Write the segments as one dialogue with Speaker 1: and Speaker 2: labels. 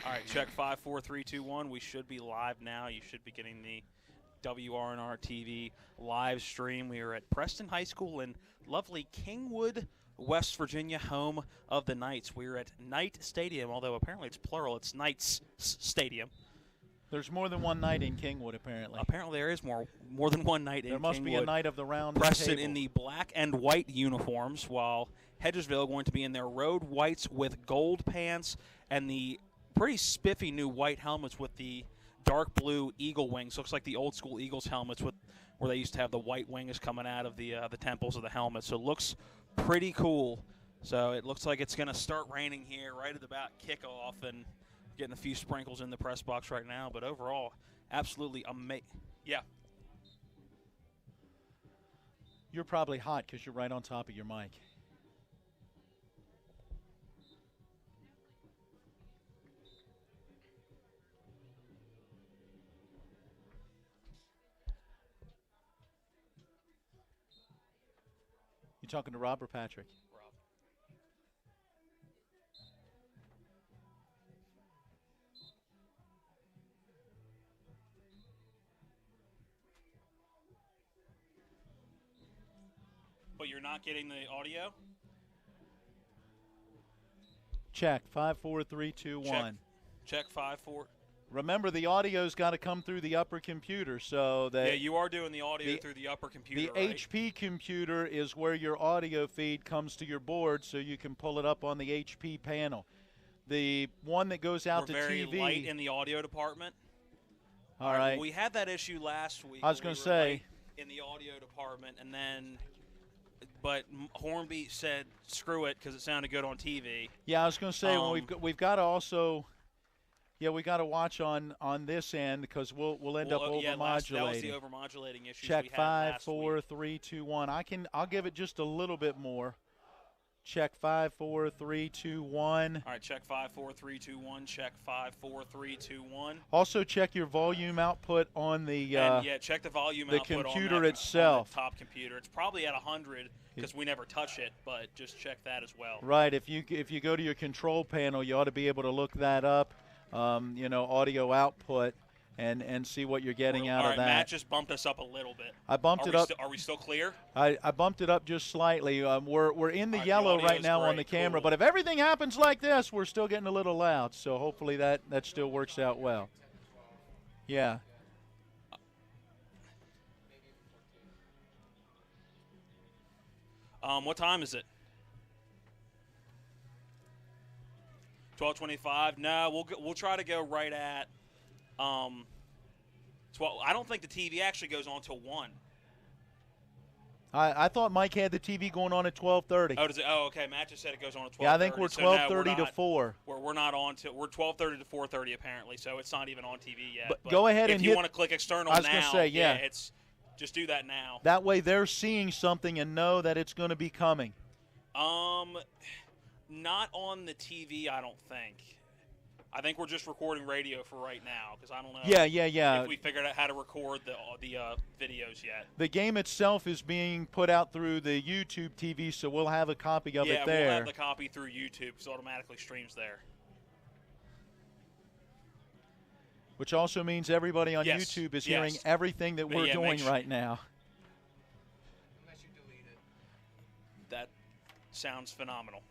Speaker 1: All right, check 5, 4, 3, 2, 1. We should be live now. You should be getting the Wrnr TV live stream. We are at Preston High School in lovely Kingwood, West Virginia, home of the Knights. We're at Knight Stadium, although apparently it's plural. It's Knights Stadium.
Speaker 2: There's more than one Knight in Kingwood, apparently.
Speaker 1: Apparently there is more than one Knight in Kingwood.
Speaker 2: There must be a Knight of the round
Speaker 1: Preston
Speaker 2: table.
Speaker 1: in the black and white uniforms, while Hedgesville going to be in their road whites with gold pants and the pretty spiffy new white helmets with the dark blue eagle wings. Looks like the old school Eagles helmets with where they used to have the white wings coming out of the temples of the helmet. So it looks pretty cool. So it looks like it's going to start raining here right at about kickoff, and getting a few sprinkles in the press box right now. But overall, absolutely amazing. Yeah.
Speaker 2: You're probably hot because you're right on top of your mic. You talking to Rob or Patrick?
Speaker 1: Rob. But you're not getting the audio?
Speaker 2: Check. 5, 4, 3, 2, 1.
Speaker 1: Check 5, 4.
Speaker 2: Remember, the audio's got to come through the upper computer, so that
Speaker 1: yeah, you are doing the audio through the upper computer.
Speaker 2: The
Speaker 1: right?
Speaker 2: HP computer is where your audio feed comes to your board, so you can pull it up on the HP panel. The one that goes out
Speaker 1: We're
Speaker 2: to
Speaker 1: very
Speaker 2: TV.
Speaker 1: light in the audio department.
Speaker 2: All right.
Speaker 1: We had that issue last week.
Speaker 2: I was going to say
Speaker 1: in the audio department, and then, but Hornby said screw it because it sounded good on TV.
Speaker 2: Yeah, I was going to say well, we've got to also. Yeah, we got to watch on this end because we'll end up overmodulating.
Speaker 1: That was the overmodulating issue.
Speaker 2: Check 5, 4, 3, 2, 1. I'll give it just a little bit more. Check 5, 4, 3, 2, 1.
Speaker 1: All right, check 5, 4, 3, 2, 1. Check 5, 4, 3, 2, 1.
Speaker 2: Also check your volume output on the
Speaker 1: check the volume
Speaker 2: output computer on itself.
Speaker 1: On the top computer. It's probably at 100 because we never touch it, but just check that as well.
Speaker 2: Right. If you go to your control panel, you ought to be able to look that up. Audio output, and see what you're getting out of that.
Speaker 1: Matt just bumped us up a little bit.
Speaker 2: I bumped it up.
Speaker 1: Are we still clear?
Speaker 2: I bumped it up just slightly. We're in the yellow right now on the camera, but if everything happens like this, we're still getting a little loud. So hopefully that still works out well. Yeah.
Speaker 1: What time is it? 12:25. No, we'll try to go right at 12. I don't think the TV actually goes on till 1.
Speaker 2: I thought Mike had the TV going on at 12:30.
Speaker 1: Oh, does it? Oh, okay. Matt just said it goes on at 12:30.
Speaker 2: Yeah, I think we're 12:30 to 4.
Speaker 1: We're not on till we're 12:30 to 4:30 apparently. So it's not even on TV yet.
Speaker 2: But go ahead and
Speaker 1: if you want to click external now.
Speaker 2: I was going to say
Speaker 1: it's just do that now.
Speaker 2: That way they're seeing something and know that it's going to be coming.
Speaker 1: Not on the TV, I don't think. I think we're just recording radio for right now because I don't know.
Speaker 2: Yeah.
Speaker 1: If we figured out how to record the videos yet.
Speaker 2: The game itself is being put out through the YouTube TV, so we'll have a copy of it there.
Speaker 1: Yeah, we'll have the copy through YouTube because it automatically streams there.
Speaker 2: Which also means everybody on YouTube is hearing everything that we're doing right now.
Speaker 3: Unless you delete it.
Speaker 1: That sounds phenomenal.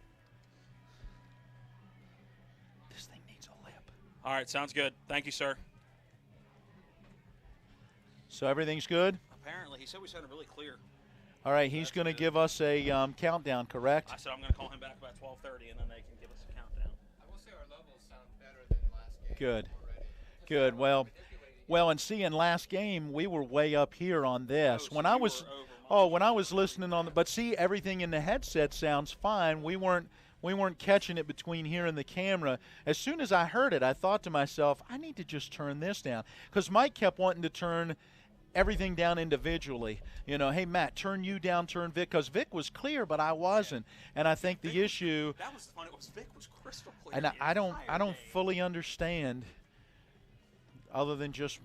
Speaker 2: This thing needs a lip.
Speaker 1: All right, sounds good. Thank you, sir.
Speaker 2: So everything's good?
Speaker 1: Apparently. He said we sounded really clear.
Speaker 2: All right, he's going to give us a countdown, correct?
Speaker 1: I said I'm going to call him back about 12:30, and then they can give us a countdown.
Speaker 3: I will say our levels sound better than last game.
Speaker 2: Good. Good. Well, and see, in last game we were way up here on this. When I was listening on but see, everything in the headset sounds fine. We weren't catching it between here and the camera. As soon as I heard it, I thought to myself, I need to just turn this down, because Mike kept wanting to turn everything down individually. Hey Matt, turn you down, turn Vic, because Vic was clear, but I wasn't. And I think the issue.
Speaker 1: That was funny. Vic was crystal clear.
Speaker 2: And I don't fully understand. Other than just,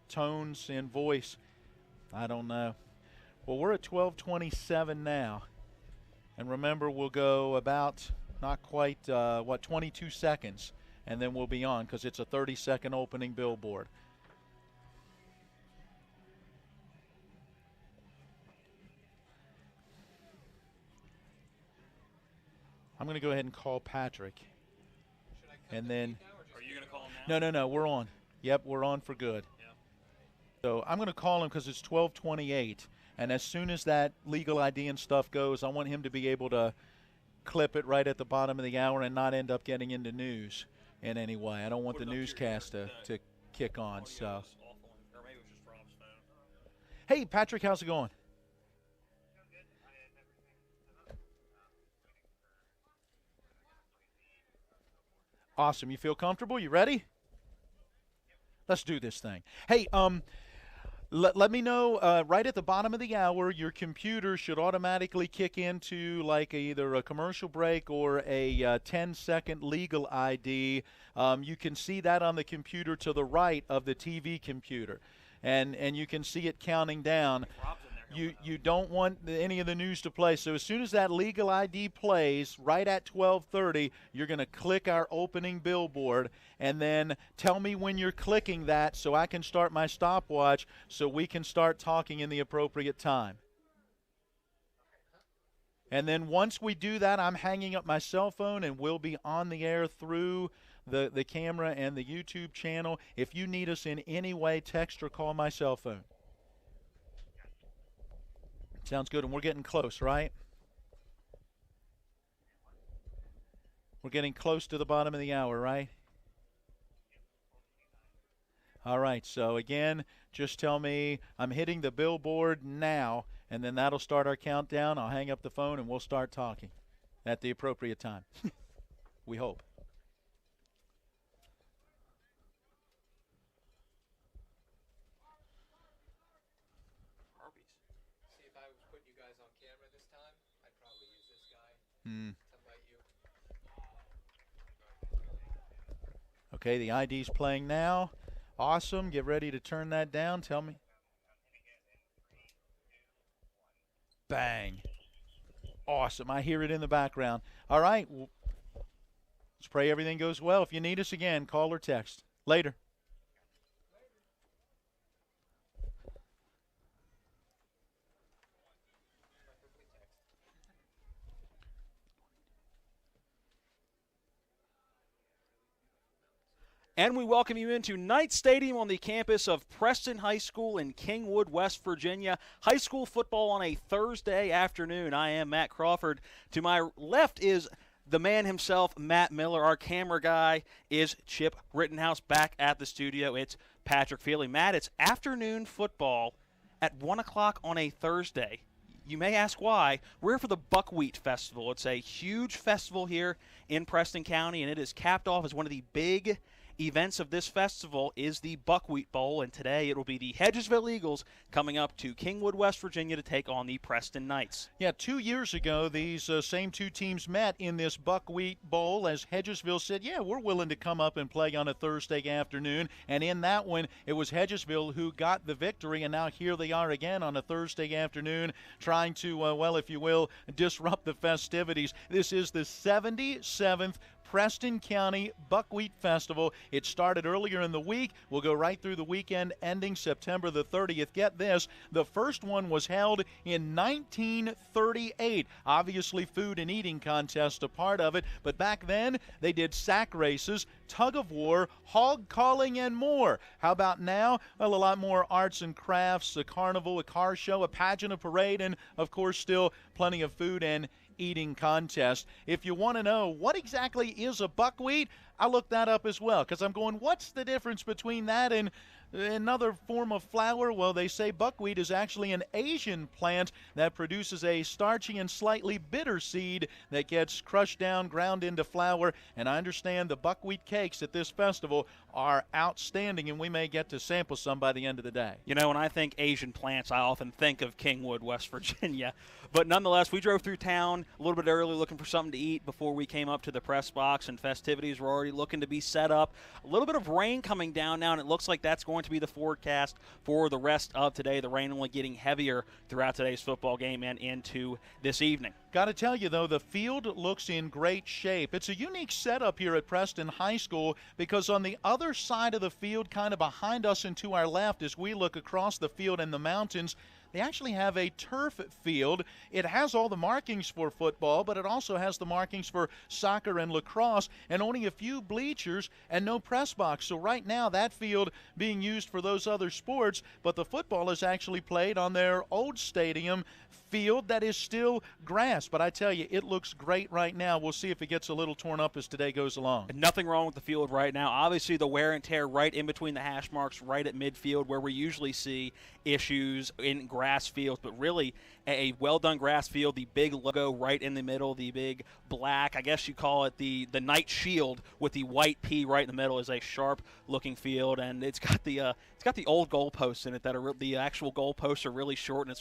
Speaker 2: tones and voice, I don't know. Well, we're at 12:27 now. And remember, we'll go about not quite, 22 seconds and then we'll be on because it's a 30-second opening billboard. I'm going to go ahead and call Patrick. And then
Speaker 1: Are you going to call him now?
Speaker 2: No, we're on. Yep, we're on for good.
Speaker 1: Yeah.
Speaker 2: So I'm going to call him because it's 12:28, and as soon as that legal ID and stuff goes, I want him to be able to clip it right at the bottom of the hour and not end up getting into news in any way. I don't want the newscast to kick on. So, hey, Patrick, how's it going? Awesome. You feel comfortable? You ready? Let's do this thing. Hey, let me know right at the bottom of the hour, your computer should automatically kick into like either a commercial break or a 10-second legal ID. You can see that on the computer to the right of the TV computer, and you can see it counting down. You don't want any of the news to play. So as soon as that legal ID plays, right at 12:30, you're going to click our opening billboard, and then tell me when you're clicking that so I can start my stopwatch so we can start talking in the appropriate time. And then once we do that, I'm hanging up my cell phone, and we'll be on the air through the camera and the YouTube channel. If you need us in any way, text or call my cell phone. Sounds good, and we're getting close, right? We're getting close to the bottom of the hour, right? All right, so again, just tell me I'm hitting the billboard now, and then that'll start our countdown. I'll hang up the phone, and we'll start talking at the appropriate time. We hope. Okay, the ID's playing now. Awesome. Get ready to turn that down. Tell me. Bang. Awesome. I hear it in the background. All right. Let's pray everything goes well. If you need us again, call or text. Later.
Speaker 1: And we welcome you into Knight Stadium on the campus of Preston High School in Kingwood, West Virginia. High school football on a Thursday afternoon. I am Matt Crawford. To my left is the man himself, Matt Miller. Our camera guy is Chip Rittenhouse back at the studio. It's Patrick Feely. Matt, it's afternoon football at 1 o'clock on a Thursday. You may ask why. We're here for the Buckwheat Festival. It's a huge festival here in Preston County, and it is capped off as one of the big events of this festival is the Buckwheat Bowl, and today it will be the Hedgesville Eagles coming up to Kingwood, West Virginia to take on the Preston Knights.
Speaker 2: Yeah, 2 years ago, these same two teams met in this Buckwheat Bowl as Hedgesville said, yeah, we're willing to come up and play on a Thursday afternoon, and in that one, it was Hedgesville who got the victory, and now here they are again on a Thursday afternoon trying to, well, if you will, disrupt the festivities. This is the 77th Preston County Buckwheat Festival. It started earlier in the week. We'll go right through the weekend ending September the 30th. Get this, the first one was held in 1938. Obviously, food and eating contest a part of it, but back then they did sack races, tug of war, hog calling, and more. How about now? Well, a lot more arts and crafts, a carnival, a car show, a pageant, a parade, and of course still plenty of food and eating contest. If you want to know what exactly is a buckwheat, I looked that up as well because I'm going, what's the difference between that and another form of flour? Well, they say buckwheat is actually an Asian plant that produces a starchy and slightly bitter seed that gets crushed down, ground into flour, and I understand the buckwheat cakes at this festival are outstanding, and we may get to sample some by the end of the day.
Speaker 1: You know, when I think Asian plants, I often think of Kingwood, West Virginia. But nonetheless, we drove through town a little bit early looking for something to eat before we came up to the press box, and festivities were already looking to be set up. A little bit of rain coming down now, and it looks like that's going to be the forecast for the rest of today. The rain only getting heavier throughout today's football game and into this evening.
Speaker 2: Got to tell you, though, the field looks in great shape. It's a unique setup here at Preston High School because on the other side of the field, kind of behind us and to our left, as we look across the field in the mountains, they actually have a turf field. It has all the markings for football, but it also has the markings for soccer and lacrosse, and only a few bleachers and no press box. So right now, that field being used for those other sports, but the football is actually played on their old stadium field that is still grass. But I tell you, it looks great right now. We'll see if it gets a little torn up as today goes along.
Speaker 1: Nothing wrong with the field right now. Obviously, the wear and tear right in between the hash marks, right at midfield, where we usually see issues in grass fields, but really a well-done grass field, the big logo right in the middle, the big black, I guess you call it the night shield with the white P right in the middle is a sharp-looking field, and it's got the old goalposts in it that are the actual goalposts are really short, and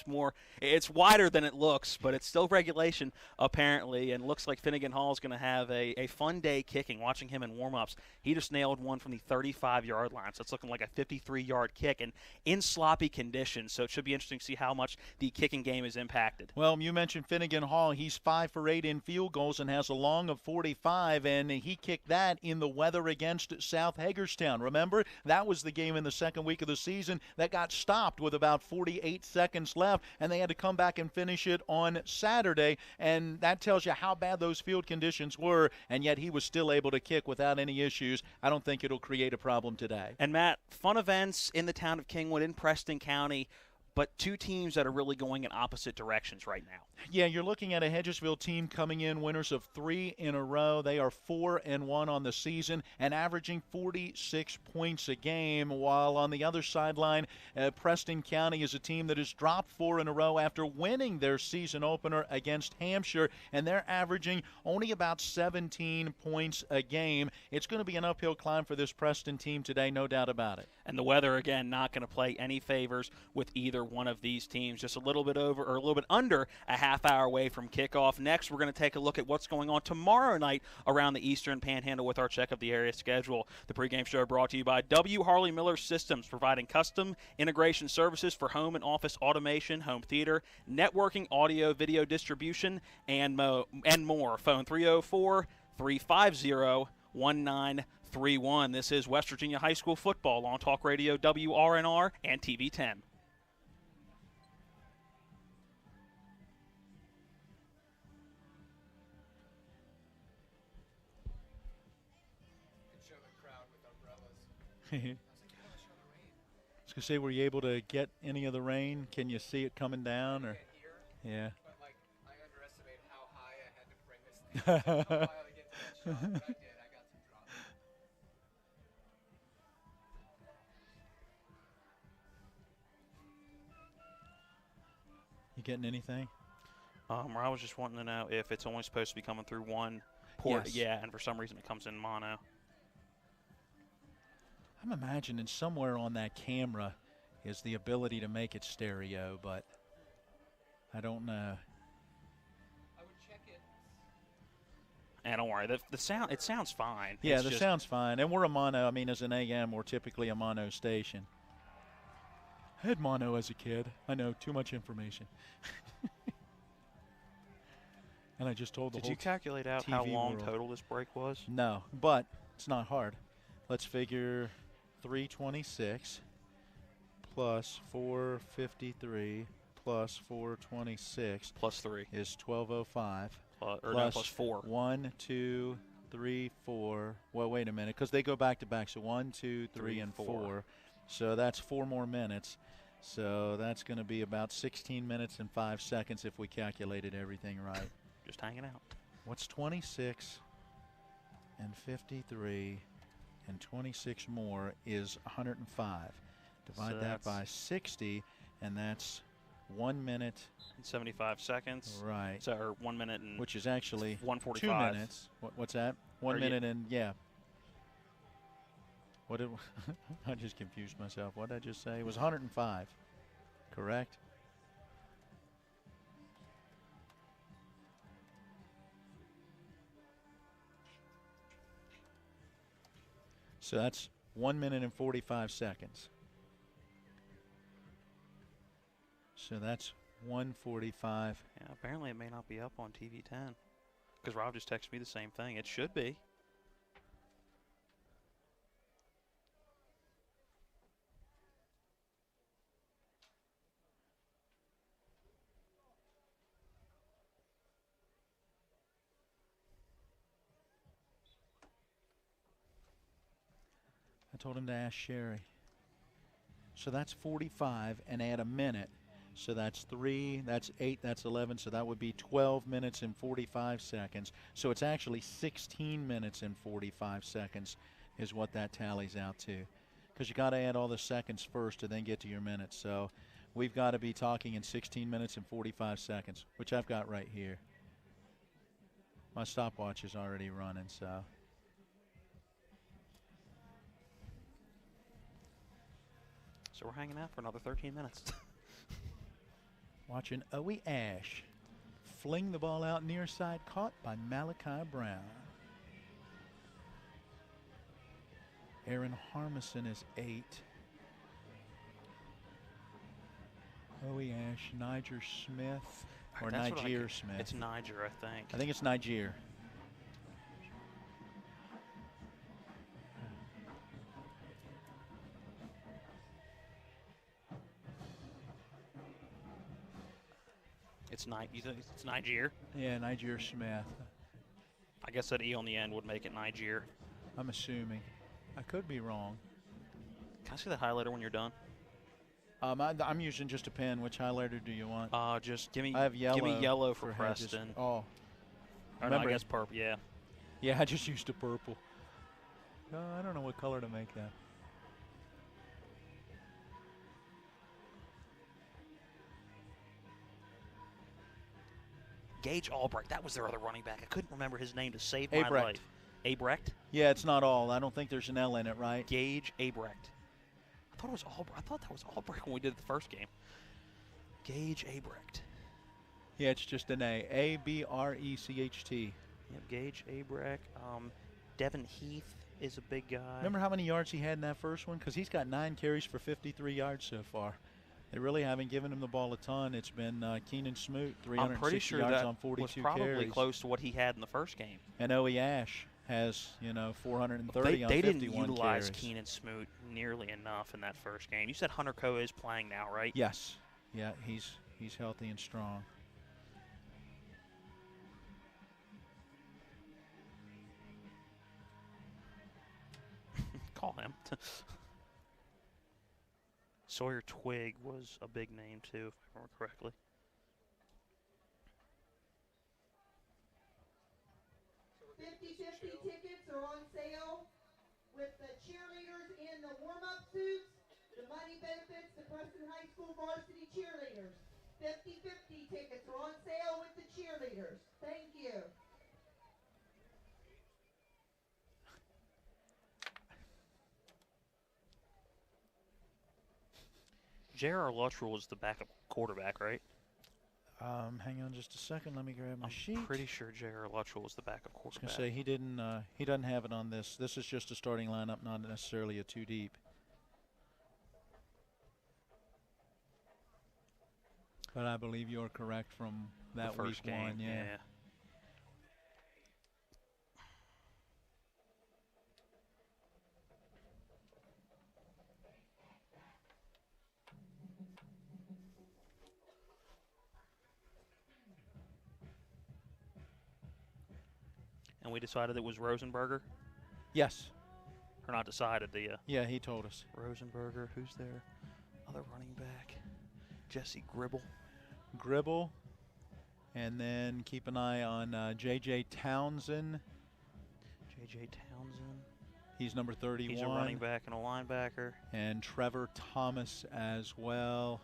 Speaker 1: it's wider than it looks, but it's still regulation apparently, and looks like Finnegan Hall is going to have a fun day kicking. Watching him in warm-ups, he just nailed one from the 35-yard line, so it's looking like a 53-yard kick, and in sloppy conditions, so it should be interesting to see how much the kicking game is impacted.
Speaker 2: Well, you mentioned Finnegan Hall. He's 5 for 8 in field goals and has a long of 45, and he kicked that in the weather against South Hagerstown. Remember, that was the game in the second week of the season that got stopped with about 48 seconds left, and they had to come back and finish it on Saturday, and that tells you how bad those field conditions were, and yet he was still able to kick without any issues. I don't think it'll create a problem today.
Speaker 1: And Matt, fun events in the town of Kingwood in Preston County, but two teams that are really going in opposite directions right now.
Speaker 2: Yeah, you're looking at a Hedgesville team coming in winners of 3 in a row. They are 4-1 on the season and averaging 46 points a game, while on the other sideline, Preston County is a team that has dropped 4 in a row after winning their season opener against Hampshire, and they're averaging only about 17 points a game. It's going to be an uphill climb for this Preston team today, no doubt about it.
Speaker 1: And the weather, again, not going to play any favors with either one of these teams. Just a little bit over or a little bit under a half hour away from kickoff. Next, we're going to take a look at what's going on tomorrow night around the Eastern Panhandle with our check of the area schedule. The pregame show brought to you by W. Harley Miller Systems, providing custom integration services for home and office automation, home theater, networking, audio, video distribution, and more. Phone 304-350-1931. This is West Virginia High School football on Talk Radio WRNR and TV 10.
Speaker 2: I was going to say, were you able to get any of the rain? Can you see it coming down? Or yeah.
Speaker 3: But I underestimated how high I had to bring this thing. How high to get to that shot, but I did. I got some drop.
Speaker 2: You getting anything?
Speaker 1: I was just wanting to know if it's only supposed to be coming through one port.
Speaker 2: Yes.
Speaker 1: Yeah, and for some reason it comes in mono.
Speaker 2: I'm imagining somewhere on that camera is the ability to make it stereo, but I don't know.
Speaker 3: I would check it.
Speaker 1: And don't worry, the sound, it sounds fine.
Speaker 2: Yeah,
Speaker 1: It's
Speaker 2: the
Speaker 1: just,
Speaker 2: sound's fine. And we're a mono. I mean, as an AM, we're typically a mono station. I had mono as a kid. I know, too much information. And I just told the
Speaker 1: Did
Speaker 2: whole
Speaker 1: you calculate out how
Speaker 2: TV
Speaker 1: long
Speaker 2: world.
Speaker 1: total this break was?
Speaker 2: No, but it's not hard. Let's figure 326 plus 453 plus 426
Speaker 1: Plus 3.
Speaker 2: is 1205.
Speaker 1: Plus 4.
Speaker 2: 1, 2, 3, 4. Well, wait a minute, because they go back to back. So 1, 2, 3, and 4. So that's 4 more minutes. So that's going to be about 16 minutes and 5 seconds if we calculated everything right.
Speaker 1: Just hanging out.
Speaker 2: What's 26 and 53 and 26 more is 105. Divide
Speaker 1: So
Speaker 2: that by
Speaker 1: that's
Speaker 2: 60, and that's 1 minute.
Speaker 1: And 75 seconds.
Speaker 2: Right.
Speaker 1: So, or 1 minute and
Speaker 2: Which is actually
Speaker 1: 1:45.
Speaker 2: 2 minutes. What's that? 1
Speaker 1: Or
Speaker 2: minute and, yeah. What did I just confused myself. What did I just say? It was 105, correct? So that's 1 minute and 45 seconds. So that's 145.
Speaker 1: Yeah, apparently it may not be up on TV 10. Because Rob just texted me the same thing. It should be.
Speaker 2: I told him to ask Sherry. So that's 45 and add a minute. So that's 3, that's 8, that's 11. So that would be 12 minutes and 45 seconds. So it's actually 16 minutes and 45 seconds is what that tallies out to. Because you got to add all the seconds first to then get to your minutes. So we've got to be talking in 16 minutes and 45 seconds, which I've got right here. My stopwatch is already running, so.
Speaker 1: So we're hanging out for another 13 minutes.
Speaker 2: Watching Owie Ash fling the ball out near side, caught by Malachi Brown. Aaron Harmison is 8. Owie Ash, Niger Smith, or Niger Smith.
Speaker 1: It's Niger, I think.
Speaker 2: I think it's Niger.
Speaker 1: It's it's Niger.
Speaker 2: Yeah, Niger Smith.
Speaker 1: I guess that E on the end would make it Niger.
Speaker 2: I'm assuming. I could be wrong.
Speaker 1: Can I see that highlighter when you're done?
Speaker 2: I'm using just a pen. Which highlighter do you want?
Speaker 1: Just give me.
Speaker 2: I have yellow.
Speaker 1: Give me yellow for
Speaker 2: Hedges.
Speaker 1: Preston.
Speaker 2: Oh,
Speaker 1: Or no, I guess purple. Yeah.
Speaker 2: yeah. I just used a purple. I don't know what color to make that.
Speaker 1: Gage Albrecht. That was their other running back. I couldn't remember his name to save my
Speaker 2: Abrecht.
Speaker 1: life. Abrecht?
Speaker 2: Yeah, it's not all. I don't think there's an L in it, right?
Speaker 1: Gage Abrecht. I thought it was Albrecht. I thought that was Albrecht when we did the first game. Gage Abrecht.
Speaker 2: Yeah, it's just an A. A-B-R-E-C-H-T.
Speaker 1: Yep, Gage Abrecht. Devin Heath is a big guy.
Speaker 2: Remember how many yards he had in that first one? Because he's got 9 carries for 53 yards so far. They really haven't given him the ball a ton. It's been Keenan Smoot, 360 yards on 42
Speaker 1: was probably
Speaker 2: carries.
Speaker 1: close to what he had in the first game.
Speaker 2: And Owie Ash has, 430 on 51
Speaker 1: They didn't utilize
Speaker 2: carries.
Speaker 1: Keenan Smoot nearly enough in that first game. You said Hunter Coe is playing now, right?
Speaker 2: Yes. Yeah, he's healthy and strong.
Speaker 1: Call him. Sawyer Twig was a big name, too, if I remember correctly.
Speaker 4: So 50-50 tickets are on sale with the cheerleaders in the warm-up suits. The money benefits the Preston High School varsity cheerleaders. 50-50 tickets are on sale with the cheerleaders. Thank you.
Speaker 1: J.R. Luttrell was the backup quarterback, right?
Speaker 2: Hang on just a second. Let me grab my sheet.
Speaker 1: I'm pretty sure J.R. Luttrell was the backup
Speaker 2: I was
Speaker 1: quarterback.
Speaker 2: going to say he doesn't have it on this. This is just a starting lineup, not necessarily a 2 deep. But I believe you're correct from that
Speaker 1: the first
Speaker 2: week
Speaker 1: game,
Speaker 2: 1, yeah.
Speaker 1: And we decided it was Rosenberger?
Speaker 2: Yes.
Speaker 1: Or not decided,
Speaker 2: Yeah, he told us.
Speaker 1: Rosenberger, who's their other running back? Jesse Gribble.
Speaker 2: Gribble. And then keep an eye on J.J. Townsend.
Speaker 1: J.J. Townsend.
Speaker 2: He's number 31.
Speaker 1: He's a running back and a linebacker.
Speaker 2: And Trevor Thomas as well.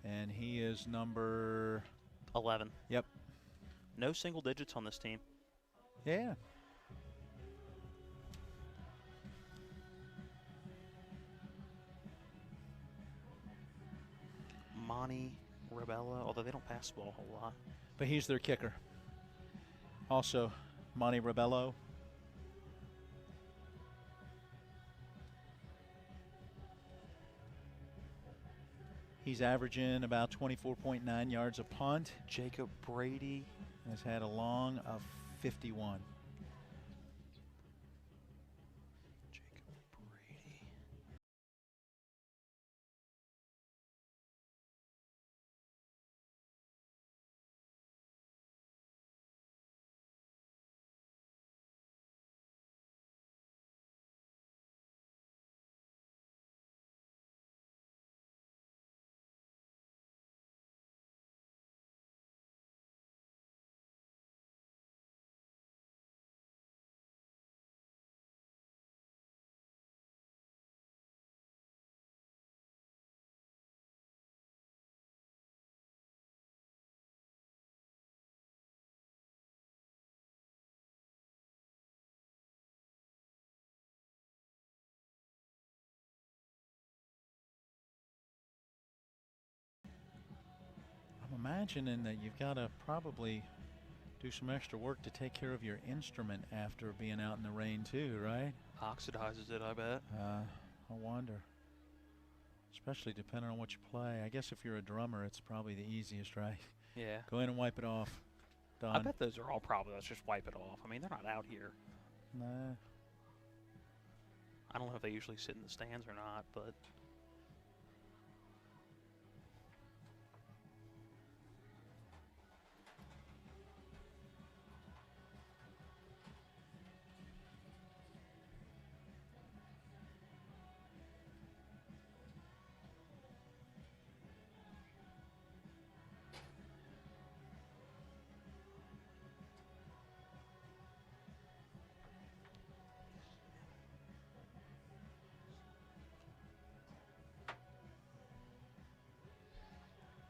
Speaker 2: And he is number
Speaker 1: 11.
Speaker 2: Yep.
Speaker 1: No single digits on this team.
Speaker 2: Yeah.
Speaker 1: Monty Rebella, although they don't pass the ball a whole lot.
Speaker 2: But he's their kicker. Also, Monty Rebello. He's averaging about 24.9 yards a punt.
Speaker 1: Jacob Brady
Speaker 2: Has had a long of 51.
Speaker 1: Jacob Brady.
Speaker 2: I'm imagining that you've got to probably do some extra work to take care of your instrument after being out in the rain too, right?
Speaker 1: Oxidizes it, I bet.
Speaker 2: I wonder. Especially depending on what you play. I guess if you're a drummer, it's probably the easiest, right?
Speaker 1: Yeah.
Speaker 2: Go in and wipe it off. Done.
Speaker 1: I bet those are all probably, let's just wipe it off. I mean, they're not out here.
Speaker 2: Nah.
Speaker 1: I don't know if they usually sit in the stands or not, but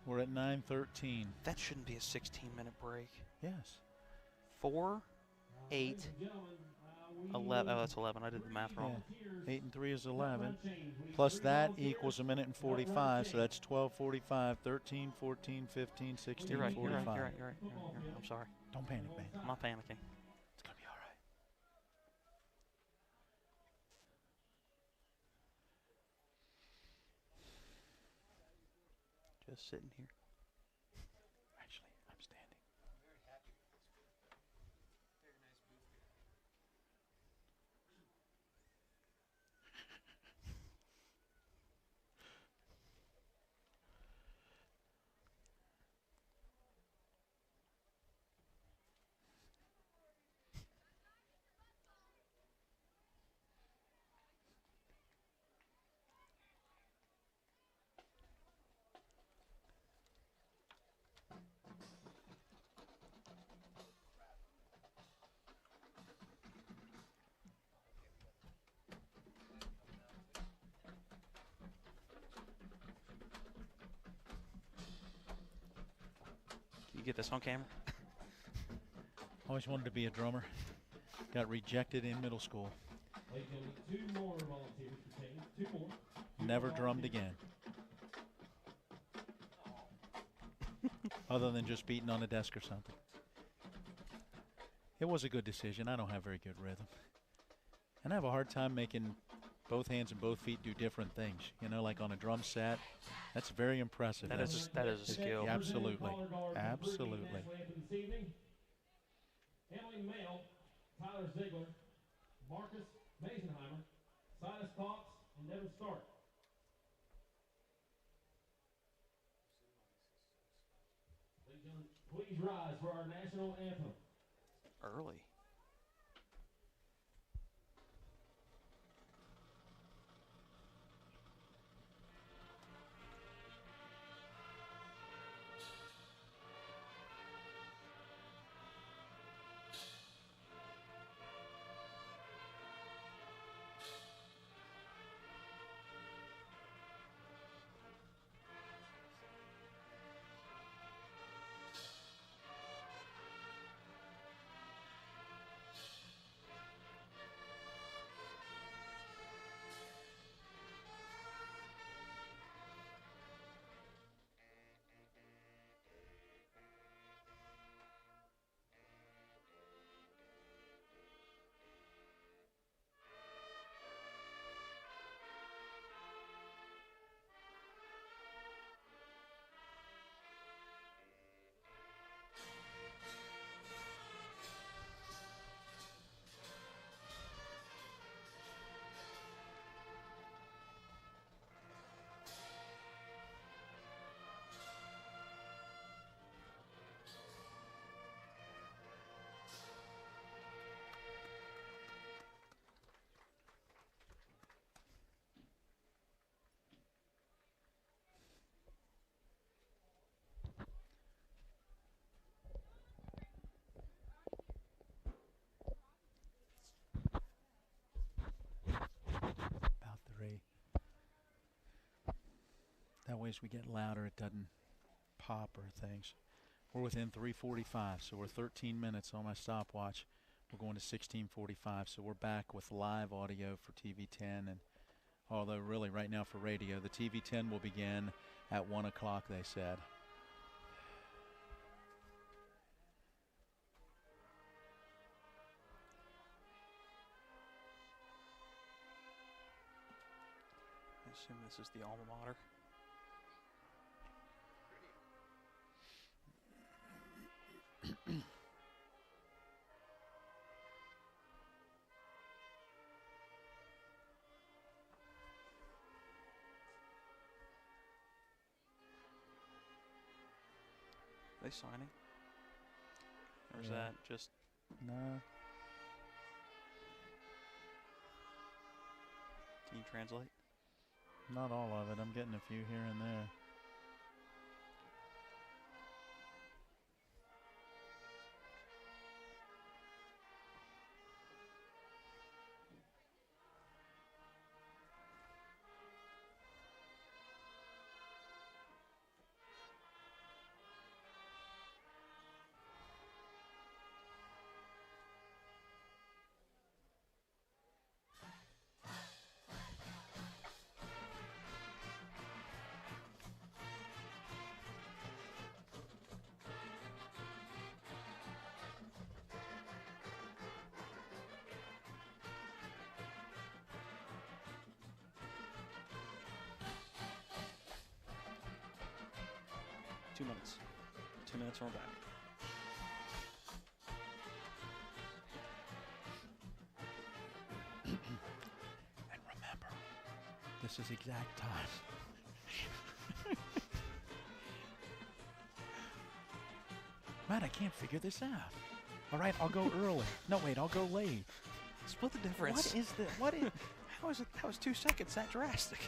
Speaker 2: We're at 9:13.
Speaker 1: that shouldn't be a 16-minute break.
Speaker 2: Yes.
Speaker 1: 4, 8, 11. Oh, that's 11. I did the math wrong.
Speaker 2: Yeah. 8 and 3 is 11. Plus that equals a minute and 45, so that's 12:45, 13, 14, 15, 16,
Speaker 1: You're right,
Speaker 2: 45.
Speaker 1: you're right. I'm sorry.
Speaker 2: Don't panic, man.
Speaker 1: I'm not panicking.
Speaker 2: It's going to be all right.
Speaker 1: Just sitting here.
Speaker 2: Actually, I'm standing.
Speaker 3: Very happy with this booth. Very nice booth here.
Speaker 1: Can you get this on camera?
Speaker 2: Always wanted to be a drummer. Got rejected in middle school.
Speaker 5: Two more volunteers for team. Two more.
Speaker 2: Never drummed again. Other than just beating on a desk or something. It was a good decision. I don't have very good rhythm. And I have a hard time making both hands and both feet do different things. You know, like on a drum set. That's very impressive.
Speaker 1: That is a skill.
Speaker 2: Yeah, absolutely. Absolutely.
Speaker 5: Handling male, Tyler Ziegler, Marcus Masenheimer, Silas Cox, and Devin Stark. Please rise for our national anthem.
Speaker 1: Early.
Speaker 2: That way as we get louder, it doesn't pop or things. We're within 3:45, so we're 13 minutes on my stopwatch. We're going to 16:45, so we're back with live audio for TV10. And although really right now for radio, the TV10 will begin at 1 o'clock, they said.
Speaker 1: I assume this is the alma mater. Are they signing? Or is that just...
Speaker 2: No.
Speaker 1: Can you translate?
Speaker 2: Not all of it. I'm getting a few here and there.
Speaker 1: Two minutes. 2 minutes and we're back.
Speaker 2: And remember, this is exact time. Matt, I can't figure this out. All right, I'll go early. No, wait, I'll go late.
Speaker 1: Split the difference.
Speaker 2: What is the what is
Speaker 1: How is it? That was 2 seconds that drastic.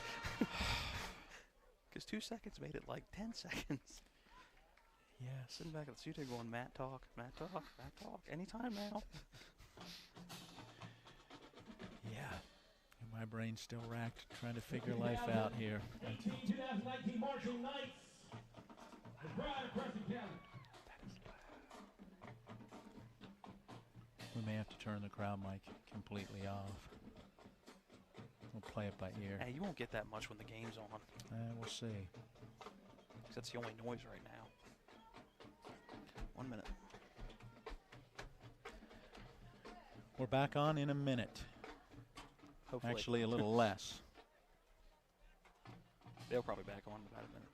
Speaker 1: Because 2 seconds made it like 10 seconds.
Speaker 2: Yes.
Speaker 1: Sitting back at the studio going, Matt talk, Matt talk, Matt talk. Anytime now.
Speaker 2: Yeah. And my brain's still racked trying to figure life out here.
Speaker 5: 2019 Marching Knights. The pride of Preston County.
Speaker 2: We may have to turn the crowd mic completely off. We'll play it by ear.
Speaker 1: Hey, you won't get that much when the game's on.
Speaker 2: We'll see.
Speaker 1: 'Cause that's the only noise right now. 1 minute.
Speaker 2: We're back on in a minute.
Speaker 1: Hopefully.
Speaker 2: Actually, a little less.
Speaker 1: They'll probably back on in about a minute.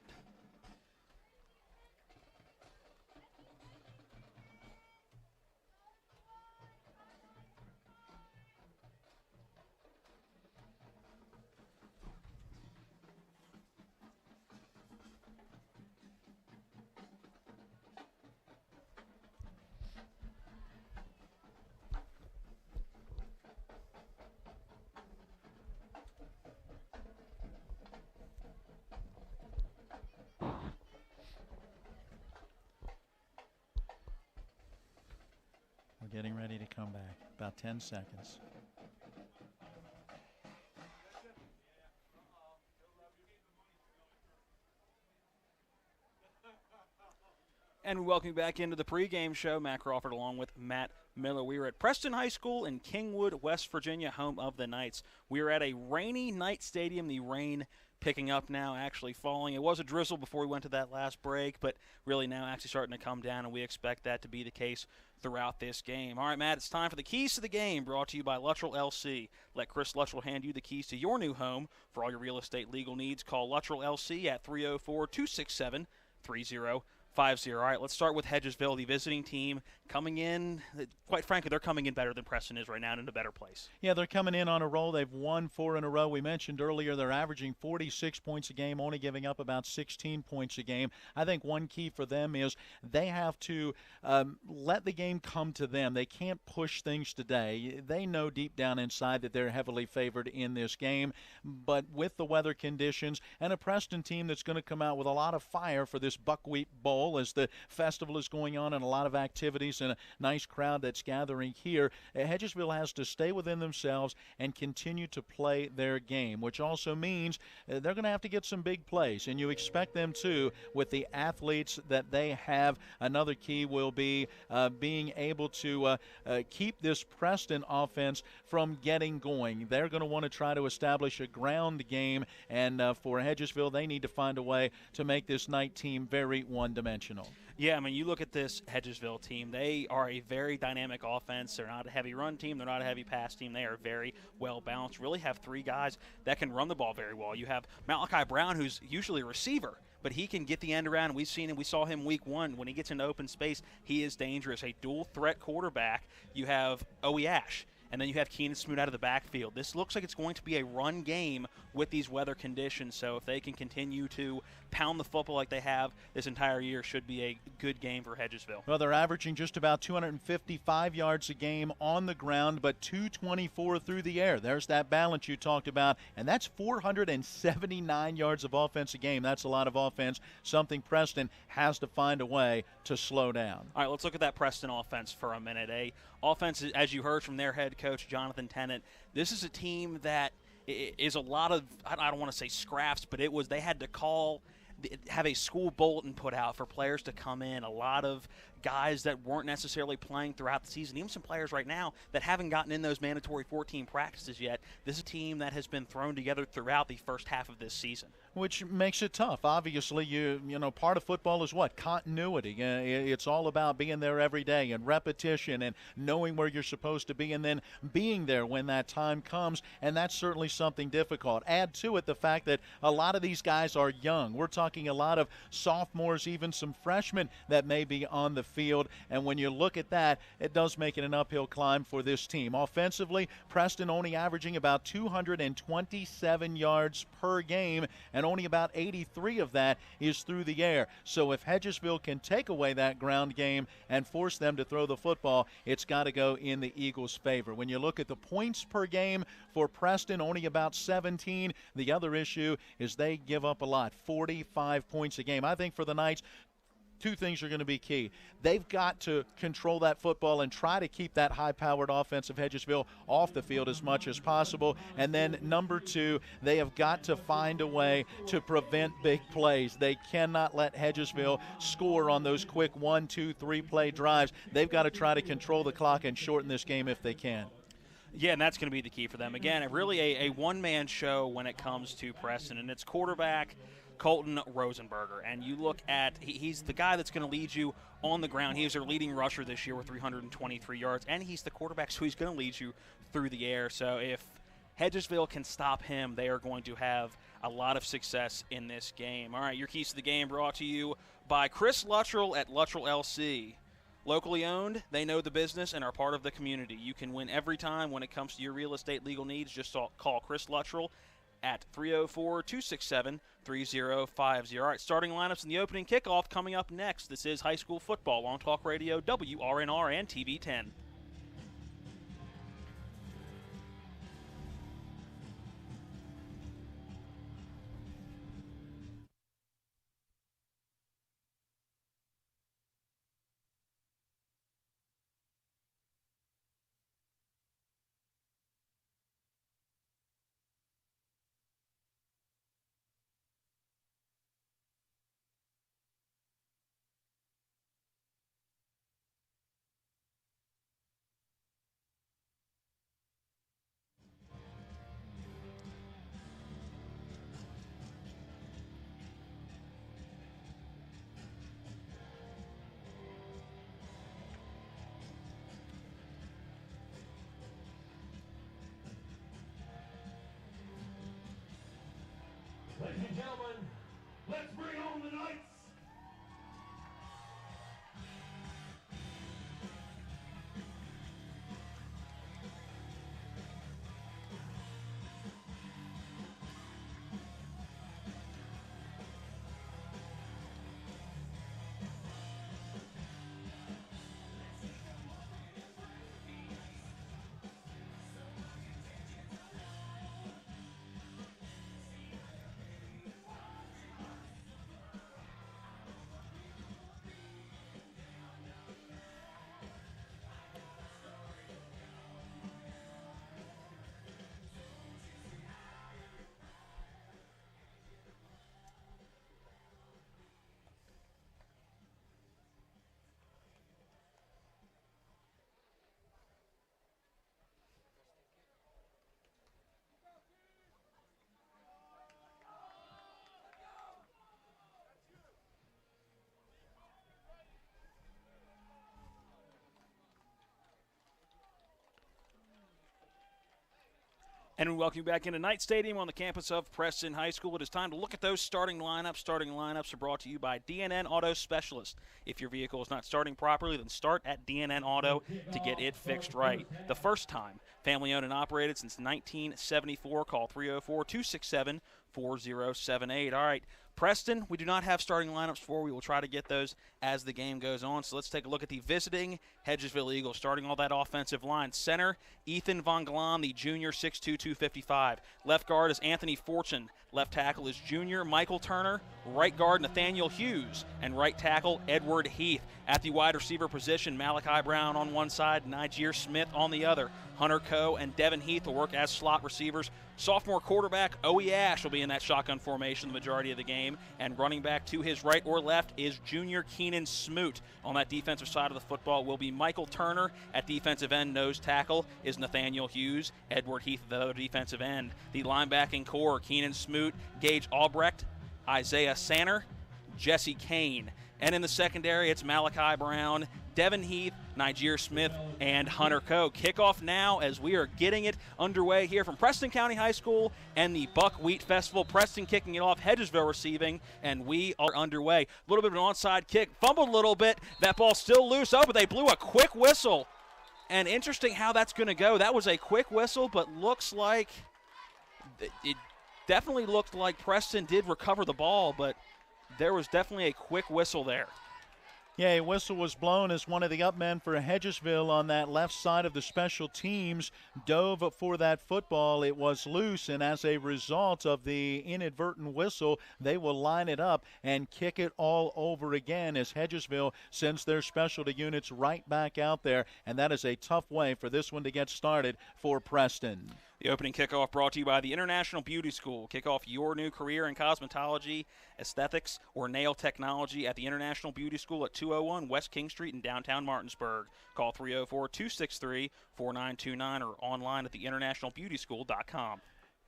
Speaker 2: We're getting ready to come back. About 10 seconds.
Speaker 1: And we welcome you back into the pregame show. Matt Crawford along with Matt Miller. We are at Preston High School in Kingwood, West Virginia, home of the Knights. We are at a rainy night stadium. The rain picking up now, actually falling. It was a drizzle before we went to that last break, but really now actually starting to come down, and we expect that to be the case throughout this game. All right, Matt, it's time for the keys to the game, brought to you by Luttrell LC. Let Chris Luttrell hand you the keys to your new home. For all your real estate legal needs, call Luttrell LC at 304-267-3050. All right, let's start with Hedgesville, the visiting team, coming in. Quite frankly, they're coming in better than Preston is right now and in a better place.
Speaker 2: Yeah, they're coming in on a roll. They've won 4 in a row. We mentioned earlier they're averaging 46 points a game, only giving up about 16 points a game. I think one key for them is they have to let the game come to them. They can't push things today. They know deep down inside that they're heavily favored in this game, but with the weather conditions and a Preston team that's going to come out with a lot of fire for this Buckwheat Bowl, Bowl as the festival is going on and a lot of activities and a nice crowd that's gathering here. Hedgesville has to stay within themselves and continue to play their game, which also means they're going to have to get some big plays, and you expect them to with the athletes that they have. Another key will be being able to keep this Preston offense from getting going. They're going to want to try to establish a ground game, and for Hedgesville, they need to find a way to make this night team very one-dimensional.
Speaker 1: Yeah, I mean, you look at this Hedgesville team, they are a very dynamic offense. They're not a heavy run team. They're not a heavy pass team. They are very well balanced, really have three guys that can run the ball very well. You have Malachi Brown, who's usually a receiver, but he can get the end around. We've seen him. We saw him week one. When he gets into open space, he is dangerous. A dual-threat quarterback. You have Owe Ash, and then you have Keenan Smoot out of the backfield. This looks like it's going to be a run game with these weather conditions, so if they can continue to pound the football like they have this entire year, should be a good game for Hedgesville.
Speaker 2: Well, they're averaging just about 255 yards a game on the ground, but 224 through the air. There's that balance you talked about, and that's 479 yards of offense a game. That's a lot of offense, something Preston has to find a way to slow down.
Speaker 1: All right, let's look at that Preston offense for a minute. Offense, as you heard from their head coach, Jonathan Tennant, this is a team that is a lot of, I don't want to say scraps, but they had to have a school bulletin put out for players to come in. A lot of guys that weren't necessarily playing throughout the season, even some players right now that haven't gotten in those mandatory 14 practices yet. This is a team that has been thrown together throughout the first half of this season.
Speaker 2: Which makes it tough. Obviously, you know, part of football is what? Continuity. It's all about being there every day and repetition and knowing where you're supposed to be and then being there when that time comes, and that's certainly something difficult. Add to it the fact that a lot of these guys are young. We're talking a lot of sophomores, even some freshmen that may be on the field, and when you look at that, it does make it an uphill climb for this team. Offensively, Preston only averaging about 227 yards per game, and only about 83 of that is through the air. So if Hedgesville can take away that ground game and force them to throw the football, it's got to go in the Eagles' favor. When you look at the points per game for Preston, only about 17. The other issue is they give up a lot, 45 points a game. I think for the Knights, two things are going to be key. They've got to control that football and try to keep that high-powered offense of Hedgesville off the field as much as possible. And then number two, they have got to find a way to prevent big plays. They cannot let Hedgesville score on those quick 1, 2, 3 play drives. They've got to try to control the clock and shorten this game if they can.
Speaker 1: Yeah, and that's going to be the key for them. Again, really a one-man show when it comes to Preston, and it's quarterback Colton Rosenberger. And you look at, he's the guy that's going to lead you on the ground. He was their leading rusher this year with 323 yards, and he's the quarterback, so he's going to lead you through the air. So if Hedgesville can stop him, they are going to have a lot of success in this game. All right, your keys to the game brought to you by Chris Luttrell at Luttrell LC. Locally owned, they know the business and are part of the community. You can win every time when it comes to your real estate legal needs. Just call Chris Luttrell at 304-267-3050. All right, starting lineups in the opening kickoff coming up next. This is high school football on Talk Radio, WRNR, and TV 10.
Speaker 5: Ladies and gentlemen, let's bring on the Knights.
Speaker 1: And we welcome you back into Knight Stadium on the campus of Preston High School. It is time to look at those starting lineups. Starting lineups are brought to you by DNN Auto Specialist. If your vehicle is not starting properly, then start at DNN Auto to get it fixed right. The first time, family owned and operated since 1974. Call 304-267-4078. All right, Preston, we do not have starting lineups for. We will try to get those as the game goes on. So let's take a look at the visiting Hedgesville Eagles, starting all that offensive line. Center, Ethan Von Glom, the junior, 6'2", 255. Left guard is Anthony Fortune. Left tackle is junior Michael Turner. Right guard, Nathaniel Hughes. And right tackle, Edward Heath. At the wide receiver position, Malachi Brown on one side, Niger Smith on the other. Hunter Coe and Devin Heath will work as slot receivers. Sophomore quarterback Owie Ash will be in that shotgun formation the majority of the game. And running back to his right or left is junior Keenan Smoot. On that defensive side of the football will be Michael Turner. At defensive end, nose tackle is Nathaniel Hughes. Edward Heath, the other defensive end. The linebacking core, Keenan Smoot, Gage Albrecht, Isaiah Sanner, Jesse Kane. And in the secondary, it's Malachi Brown, Devin Heath, Niger Smith, and Hunter Coe. Kickoff now as we are getting it underway here from Preston County High School and the Buckwheat Festival. Preston kicking it off, Hedgesville receiving, and we are underway. A little bit of an onside kick, fumbled a little bit. That ball still loose. Oh, but they blew a quick whistle. And interesting how that's going to go. That was a quick whistle, but looks like it definitely looked like Preston did recover the ball, but there was definitely a quick whistle there.
Speaker 2: Yeah, a whistle was blown as one of the upmen for Hedgesville on that left side of the special teams dove for that football. It was loose, and as a result of the inadvertent whistle, they will line it up and kick it all over again as Hedgesville sends their specialty units right back out there, and that is a tough way for this one to get started for Preston.
Speaker 1: The opening kickoff brought to you by the International Beauty School. Kick off your new career in cosmetology, aesthetics, or nail technology at the International Beauty School at 201 West King Street in downtown Martinsburg. Call 304-263-4929 or online at theinternationalbeautyschool.com.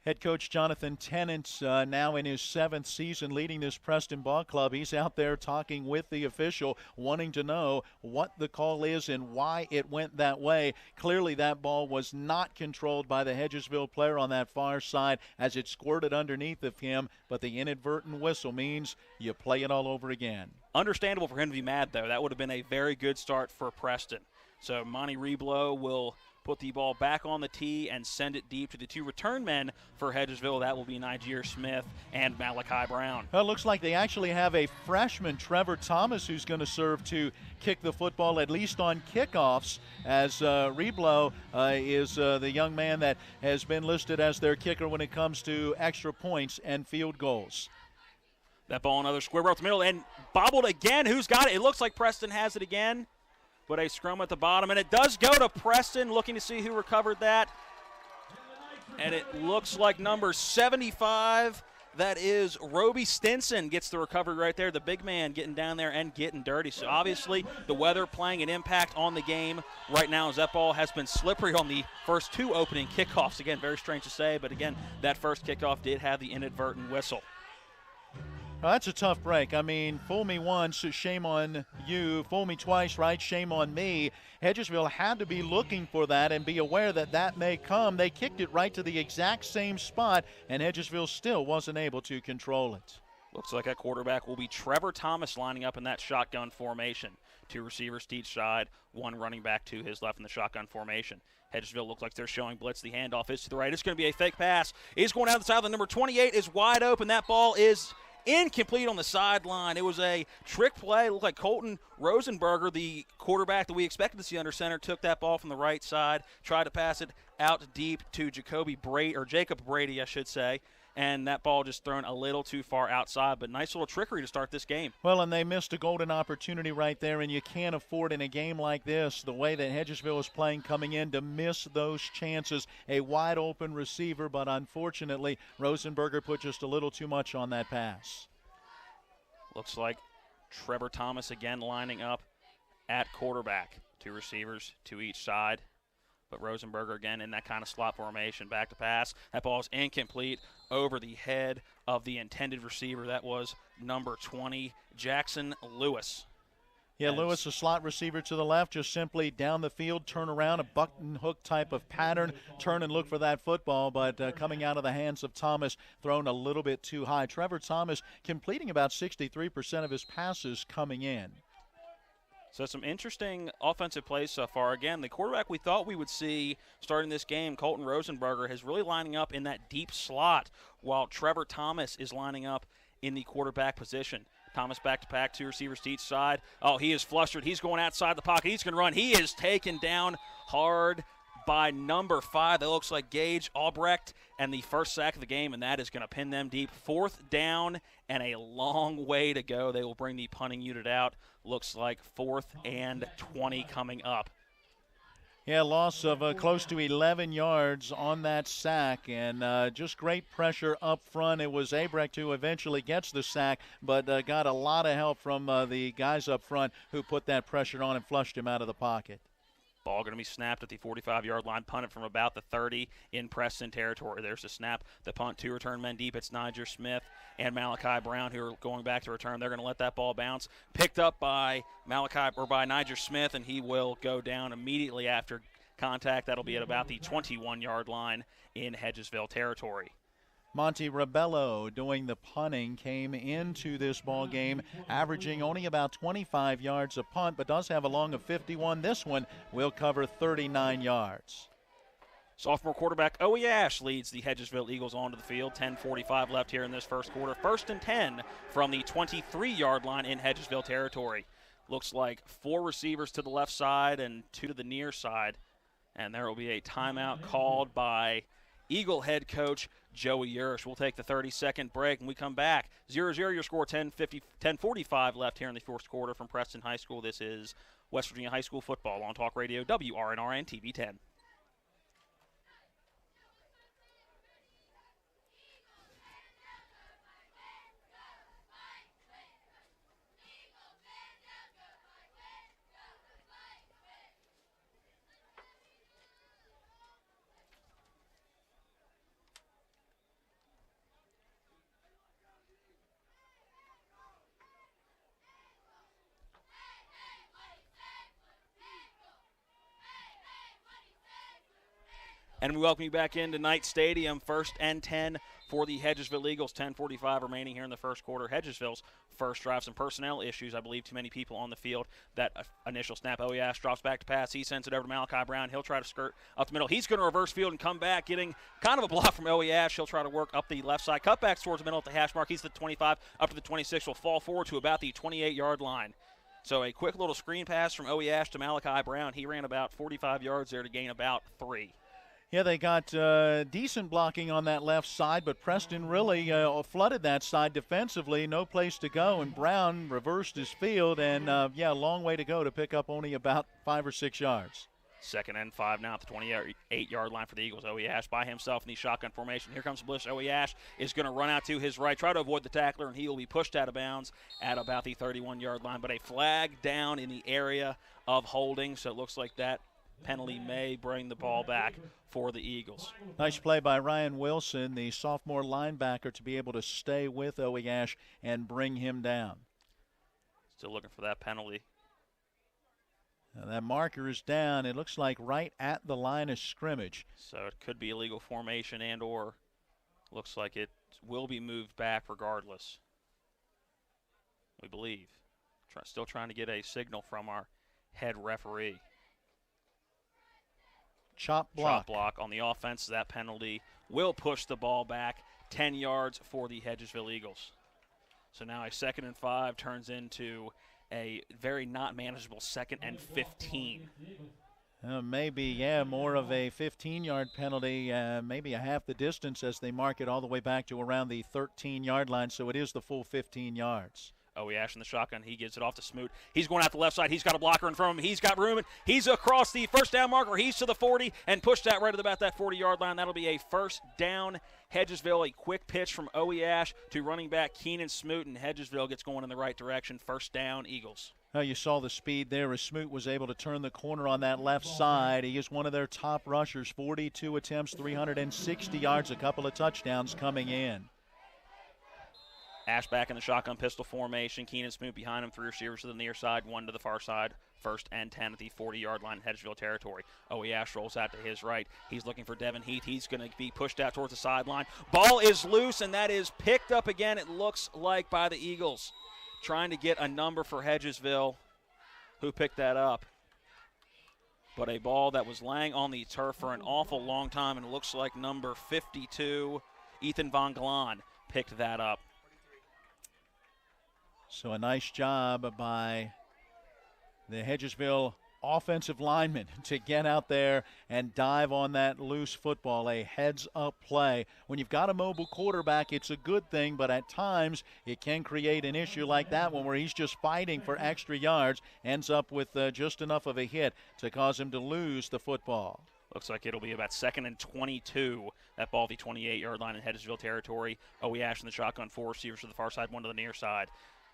Speaker 2: Head coach Jonathan Tennant, now in his 7th season leading this Preston ball club. He's out there talking with the official, wanting to know what the call is and why it went that way. Clearly that ball was not controlled by the Hedgesville player on that far side as it squirted underneath of him, but the inadvertent whistle means you play it all over again.
Speaker 1: Understandable for him to be mad, though. That would have been a very good start for Preston. So Monty Reblow will put the ball back on the tee and send it deep to the two return men for Hedgesville. That will be Niger Smith and Malachi Brown.
Speaker 2: Well, it looks like they actually have a freshman, Trevor Thomas, who's going to serve to kick the football, at least on kickoffs, as Reblow is the young man that has been listed as their kicker when it comes to extra points and field goals.
Speaker 1: That ball another square up the middle and bobbled again. Who's got it? It looks like Preston has it again. But a scrum at the bottom, and it does go to Preston, looking to see who recovered that. And it looks like number 75, that is Roby Stinson, gets the recovery right there. The big man getting down there and getting dirty. So obviously the weather playing an impact on the game right now as that ball has been slippery on the first two opening kickoffs. Again, very strange to say, but again, that first kickoff did have the inadvertent whistle.
Speaker 2: Well, that's a tough break. I mean, fool me once, shame on you. Fool me twice, right? Shame on me. Hedgesville had to be looking for that and be aware that that may come. They kicked it right to the exact same spot, and Hedgesville still wasn't able to control it.
Speaker 1: Looks like at quarterback will be Trevor Thomas lining up in that shotgun formation. Two receivers to each side, one running back to his left in the shotgun formation. Hedgesville looks like they're showing blitz. The handoff is to the right. It's going to be a fake pass. He's going down the side. The number 28 is wide open. That ball is incomplete on the sideline. It was a trick play. It looked like Colton Rosenberger, the quarterback that we expected to see under center, took that ball from the right side, tried to pass it out deep to Jacob Brady, I should say. And that ball just thrown a little too far outside, but nice little trickery to start this game.
Speaker 2: Well, and they missed a golden opportunity right there, and you can't afford in a game like this, the way that Hedgesville is playing coming in, to miss those chances. A wide-open receiver, but unfortunately, Rosenberger put just a little too much on that pass.
Speaker 1: Looks like Trevor Thomas again lining up at quarterback. Two receivers to each side. But Rosenberger again in that kind of slot formation, back to pass. That ball is incomplete over the head of the intended receiver. That was number 20, Jackson Lewis.
Speaker 2: Yeah, Lewis, a slot receiver to the left, just simply down the field, turn around, a button hook type of pattern, turn and look for that football, but coming out of the hands of Thomas, thrown a little bit too high. Trevor Thomas completing about 63% of his passes coming in.
Speaker 1: So some interesting offensive plays so far. Again, the quarterback we thought we would see starting this game, Colton Rosenberger, is really lining up in that deep slot while Trevor Thomas is lining up in the quarterback position. Thomas back to pack, 2 receivers to each side. Oh, he is flustered. He's going outside the pocket. He's going to run. He is taken down hard by number 5. That looks like Gage Albrecht, and the first sack of the game, and that is going to pin them deep. 4th down and a long way to go. They will bring the punting unit out. Looks like 4th and 20 coming up.
Speaker 2: Yeah, loss of close to 11 yards on that sack, and just great pressure up front. It was Abrecht who eventually gets the sack, but got a lot of help from the guys up front who put that pressure on and flushed him out of the pocket.
Speaker 1: Ball going to be snapped at the 45-yard line, punted from about the 30 in Preston territory. There's the snap, the punt, 2 return men deep. It's Niger Smith and Malachi Brown who are going back to return. They're going to let that ball bounce. Picked up by by Niger Smith, and he will go down immediately after contact. That'll be at about the 21-yard line in Hedgesville territory.
Speaker 2: Monty Rebello doing the punting, came into this ball game averaging only about 25 yards a punt, but does have a long of 51. This one will cover 39 yards.
Speaker 1: Sophomore quarterback Owie Ash leads the Hedgesville Eagles onto the field. 10:45 left here in this first quarter. 1st and 10 from the 23-yard line in Hedgesville territory. Looks like 4 receivers to the left side and 2 to the near side. And there will be a timeout called by Eagle head coach Joey Urish. We'll take the 30-second break, and we come back. 0-0 your score, 10:45 left here in the first quarter from Preston High School. This is West Virginia High School football on Talk Radio WRNR and TV 10. And we welcome you back into Knight Stadium. 1st and 10 for the Hedgesville Eagles. 10:45 remaining here in the first quarter. Hedgesville's first drive, some personnel issues. I believe too many people on the field. That initial snap, Oyash drops back to pass. He sends it over to Malachi Brown. He'll try to skirt up the middle. He's going to reverse field and come back, getting kind of a block from Oyash. He'll try to work up the left side. Cut back towards the middle at the hash mark. He's the 25 up to the 26. Will fall forward to about the 28-yard line. So a quick little screen pass from Oyash to Malachi Brown. He ran about 45 yards there to gain about 3.
Speaker 2: Yeah, they got decent blocking on that left side, but Preston really flooded that side defensively. No place to go, and Brown reversed his field, and, a long way to go to pick up only about 5 or 6 yards.
Speaker 1: 2nd and 5 now at the 28-yard line for the Eagles. Owie Ash by himself in the shotgun formation. Here comes Bliss. Owie Ash is going to run out to his right, try to avoid the tackler, and he will be pushed out of bounds at about the 31-yard line. But a flag down in the area of holding, so it looks like that penalty may bring the ball back for the Eagles.
Speaker 2: Nice play by Ryan Wilson, the sophomore linebacker, to be able to stay with Owie Ash and bring him down.
Speaker 1: Still looking for that penalty.
Speaker 2: Now that marker is down. It looks like right at the line of scrimmage.
Speaker 1: So it could be illegal formation and or looks like it will be moved back regardless. We believe. Still trying to get a signal from our head referee.
Speaker 2: Chop block.
Speaker 1: Chop block on the offense. That penalty will push the ball back 10 yards for the Hedgesville Eagles. So now a 2nd and 5 turns into a very not manageable 2nd and 15.
Speaker 2: Maybe, more of a 15-yard penalty, maybe a half the distance as they mark it all the way back to around the 13-yard line, so it is the full 15 yards.
Speaker 1: Owie Ash in the shotgun. He gives it off to Smoot. He's going out the left side. He's got a blocker in front of him. He's got room. He's across the first down marker. He's to the 40 and pushed out right at about that 40-yard line. That'll be a first down. Hedgesville, a quick pitch from Owie Ash to running back Keenan Smoot, and Hedgesville gets going in the right direction. First down, Eagles.
Speaker 2: You saw the speed there as Smoot was able to turn the corner on that left side. He is one of their top rushers, 42 attempts, 360 yards, a couple of touchdowns coming in.
Speaker 1: Ash back in the shotgun pistol formation. Keenan Smoot behind him. 3 receivers to the near side, 1 to the far side. 1st and 10 at the 40-yard line in Hedgesville territory. Ash rolls out to his right. He's looking for Devin Heath. He's going to be pushed out towards the sideline. Ball is loose, and that is picked up again, it looks like, by the Eagles. Trying to get a number for Hedgesville, who picked that up. But a ball that was laying on the turf for an awful long time, and it looks like number 52, Ethan Von Glan, picked that up.
Speaker 2: So a nice job by the Hedgesville offensive lineman to get out there and dive on that loose football, a heads-up play. When you've got a mobile quarterback, it's a good thing, but at times it can create an issue like that one where he's just fighting for extra yards, ends up with just enough of a hit to cause him to lose the football.
Speaker 1: Looks like it'll be about 2nd and 22. That ball, the 28-yard line in Hedgesville territory. Ash in the shotgun, 4 receivers to the far side, 1 to the near side.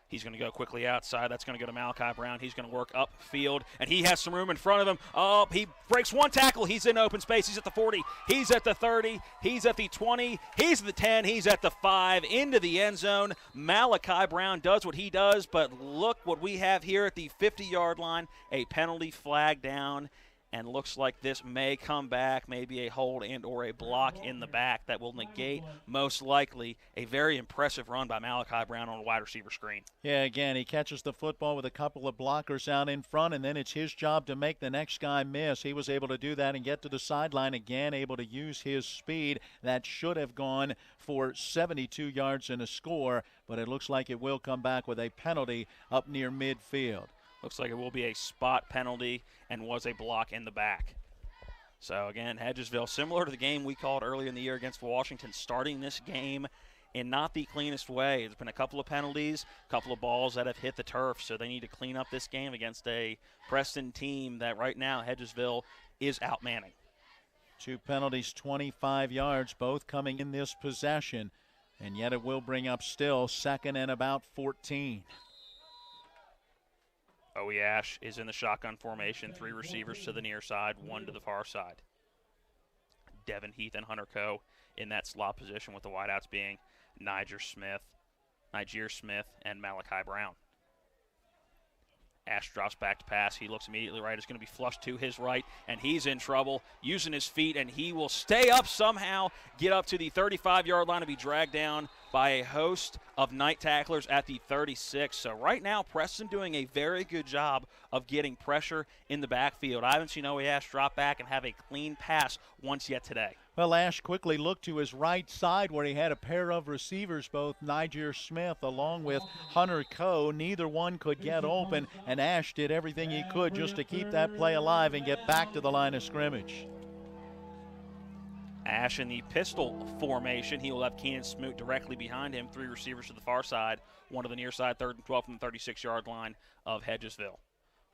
Speaker 1: He's going to go quickly outside. That's going to go to Malachi Brown. He's going to work upfield, and he has some room in front of him. Oh, he breaks one tackle. He's in open space. He's at the 40. He's at the 30. He's at the 20. He's at the 10. He's at the 5. Into the end zone. Malachi Brown does what he does, but look what we have here at the 50-yard line. A penalty flag down. And looks like this may come back, maybe a hold and or a block in the back that will negate, most likely, a very impressive run by Malachi Brown on a wide receiver screen.
Speaker 2: Yeah, again, he catches the football with a couple of blockers out in front, and then it's his job to make the next guy miss. He was able to do that and get to the sideline again, able to use his speed. That should have gone for 72 yards and a score, but it looks like it will come back with a penalty up near midfield.
Speaker 1: Looks like it will be a spot penalty and was a block in the back. So, again, Hedgesville, similar to the game we called earlier in the year against Washington, starting this game in not the cleanest way. There's been a couple of penalties, a couple of balls that have hit the turf, so they need to clean up this game against a Preston team that right now Hedgesville is outmanning.
Speaker 2: 2 penalties, 25 yards, both coming in this possession, and yet it will bring up still 2nd and about 14.
Speaker 1: Ash is in the shotgun formation, 3 receivers to the near side, 1 to the far side. Devin Heath and Hunter Coe in that slot position, with the wideouts being Niger Smith, and Malachi Brown. Ash drops back to pass. He looks immediately right. It's going to be flushed to his right, and he's in trouble using his feet, and he will stay up somehow, get up to the 35-yard line and be dragged down by a host of night tacklers at the 36. So right now, Preston doing a very good job of getting pressure in the backfield. I haven't seen Ash drop back and have a clean pass once yet today.
Speaker 2: Well, Ash quickly looked to his right side where he had a pair of receivers, both Niger Smith along with Hunter Coe. Neither one could get open, and Ash did everything he could just to keep that play alive and get back to the line of scrimmage.
Speaker 1: Ash in the pistol formation. He will have Keenan Smoot directly behind him. 3 receivers to the far side, 1 to the near side, 3rd and 12 from the 36-yard line of Hedgesville.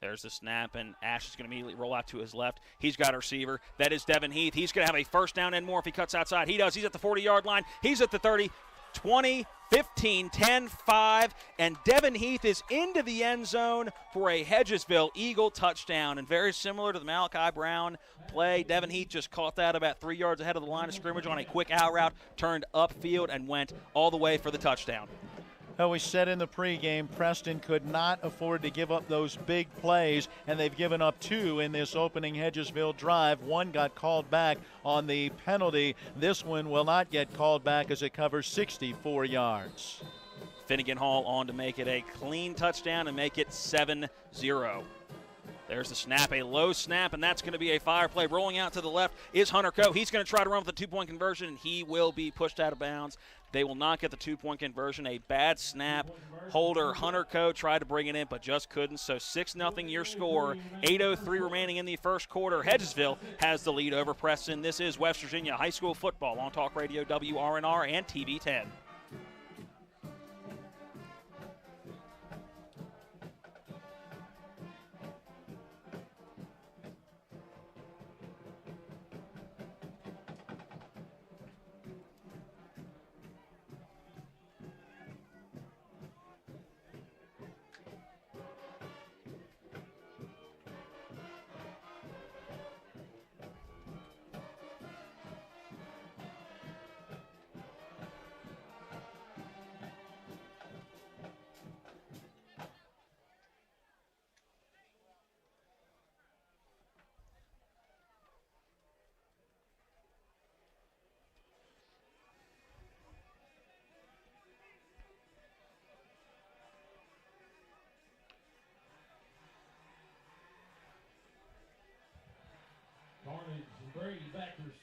Speaker 1: There's the snap, and Ash is going to immediately roll out to his left. He's got a receiver. That is Devin Heath. He's going to have a first down and more if he cuts outside. He does. He's at the 40-yard line. He's at the 30, 20, 15, 10, 5, and Devin Heath is into the end zone for a Hedgesville Eagle touchdown. And very similar to the Malachi Brown play, Devin Heath just caught that about 3 yards ahead of the line of scrimmage on a quick out route, turned upfield, and went all the way for the touchdown.
Speaker 2: Well, we said in the pregame, Preston could not afford to give up those big plays, and they've given up 2 in this opening Hedgesville drive. 1 got called back on the penalty. This one will not get called back as it covers 64 yards.
Speaker 1: Finnegan Hall on to make it a clean touchdown and make it 7-0. There's the snap, a low snap, and that's going to be a fire play. Rolling out to the left is Hunter Coe. He's going to try to run with the 2-point conversion, and he will be pushed out of bounds. They will not get the 2-point conversion. A bad snap. Holder Hunter Coe tried to bring it in, but just couldn't. So 6-0 your score. 8:03 remaining in the first quarter. Hedgesville has the lead over Preston. This is West Virginia High School football on Talk Radio WRNR and TV 10.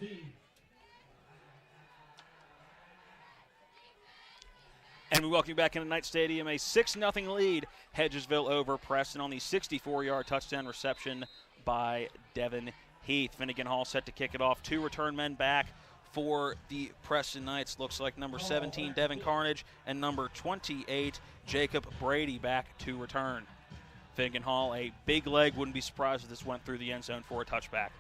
Speaker 5: Steve.
Speaker 1: And we welcome you back into Knight Stadium. A 6-0 lead, Hedgesville over Preston on the 64-yard touchdown reception by Devin Heath. Finnegan Hall set to kick it off. 2 return men back for the Preston Knights. Looks like number 17, Devin Carnage, and number 28, Jacob Brady back to return. Finnegan Hall, a big leg. Wouldn't be surprised if this went through the end zone for a touchback.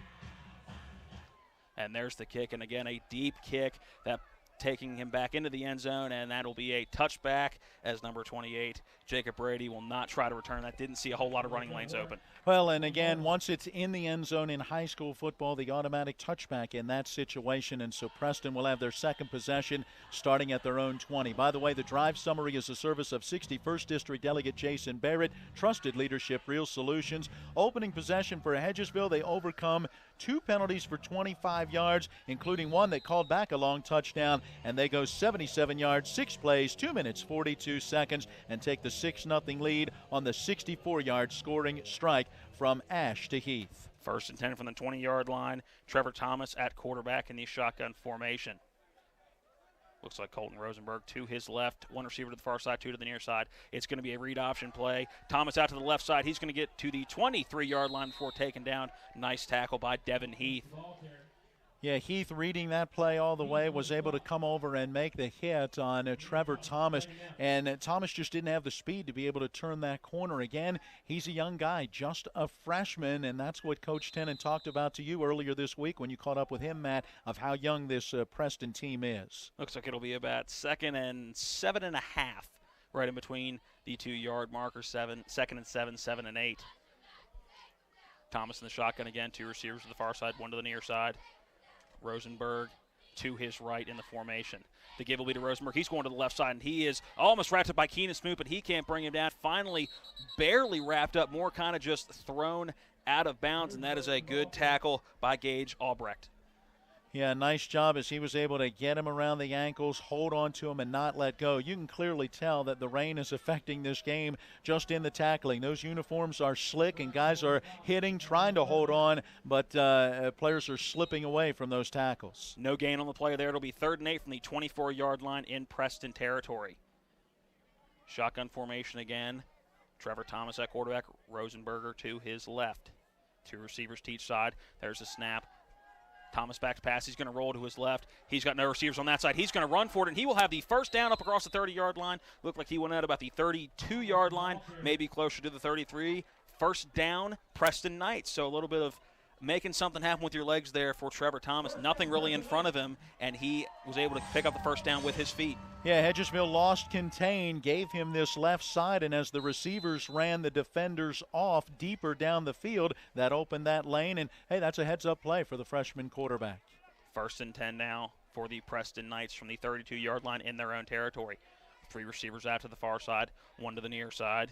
Speaker 1: And there's the kick, and again, a deep kick that taking him back into the end zone, and that'll be a touchback as number 28, Jacob Brady, will not try to return that. Didn't see a whole lot of running lanes open.
Speaker 2: Well, and again, once it's in the end zone in high school football, the automatic touchback in that situation, and so Preston will have their second possession starting at their own 20. By the way, the drive summary is a service of 61st District Delegate Jason Barrett, Trusted Leadership, Real Solutions. Opening possession for Hedgesville, they overcome 2 penalties for 25 yards, including one that called back a long touchdown, and they go 77 yards, 6 plays, 2 minutes, 42 seconds, and take the 6-0 lead on the 64-yard scoring strike from Ash to Heath.
Speaker 1: 1st and 10 from the 20-yard line. Trevor Thomas at quarterback in the shotgun formation. Looks like Colton Rosenberg to his left. 1 receiver to the far side, 2 to the near side. It's going to be a read option play. Thomas out to the left side. He's going to get to the 23-yard line before taken down. Nice tackle by Devin Heath.
Speaker 2: Yeah, Heath reading that play all the way, was able to come over and make the hit on Trevor Thomas, and Thomas just didn't have the speed to be able to turn that corner. Again, he's a young guy, just a freshman, and that's what Coach Tennant talked about to you earlier this week when you caught up with him, Matt, of how young this Preston team is.
Speaker 1: Looks like it'll be about 2nd and 7.5, right in between the 2-yard marker. 2nd and 7, 7 and 8. Thomas in the shotgun again, 2 receivers to the far side, 1 to the near side. Rosenberg to his right in the formation. The give will be to Rosenberg. He's going to the left side, and he is almost wrapped up by Keenan Smoot, but he can't bring him down. Finally, barely wrapped up, more kind of just thrown out of bounds, and that is a good tackle by Gage Albrecht.
Speaker 2: Yeah, nice job as he was able to get him around the ankles, hold on to him, and not let go. You can clearly tell that the rain is affecting this game just in the tackling. Those uniforms are slick, and guys are hitting, trying to hold on, but players are slipping away from those tackles.
Speaker 1: No gain on the play there. It'll be 3rd and 8 from the 24-yard line in Preston territory. Shotgun formation again. Trevor Thomas at quarterback, Rosenberger to his left. 2 receivers to each side. There's a snap. Thomas back to pass. He's going to roll to his left. He's got no receivers on that side. He's going to run for it, and he will have the first down up across the 30-yard line. Looked like he went out about the 32-yard line, maybe closer to the 33. First down, Preston Knights. So a little bit of making something happen with your legs there for Trevor Thomas. Nothing really in front of him, and he was able to pick up the first down with his feet.
Speaker 2: Yeah, Hedgesville lost contain, gave him this left side, and as the receivers ran the defenders off deeper down the field, that opened that lane, and hey, that's a heads-up play for the freshman quarterback.
Speaker 1: 1st and 10 now for the Preston Knights from the 32-yard line in their own territory. 3 receivers out to the far side, 1 to the near side.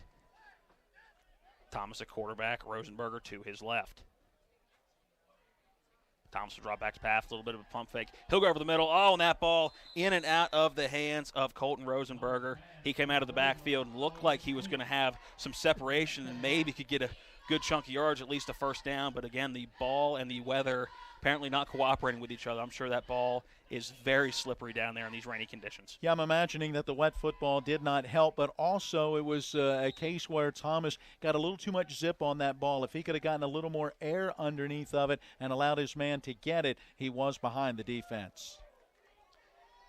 Speaker 1: Thomas at quarterback, Rosenberger to his left. Thomas will drop back to pass, a little bit of a pump fake. He'll go over the middle. Oh, and that ball in and out of the hands of Colton Rosenberger. He came out of the backfield and looked like he was going to have some separation and maybe could get a good chunk of yards, at least a first down. But, again, the ball and the weather apparently not cooperating with each other. I'm sure that ball is very slippery down there in these rainy conditions.
Speaker 2: Yeah, I'm imagining that the wet football did not help, but also it was a case where Thomas got a little too much zip on that ball. If he could have gotten a little more air underneath of it and allowed his man to get it, he was behind the defense.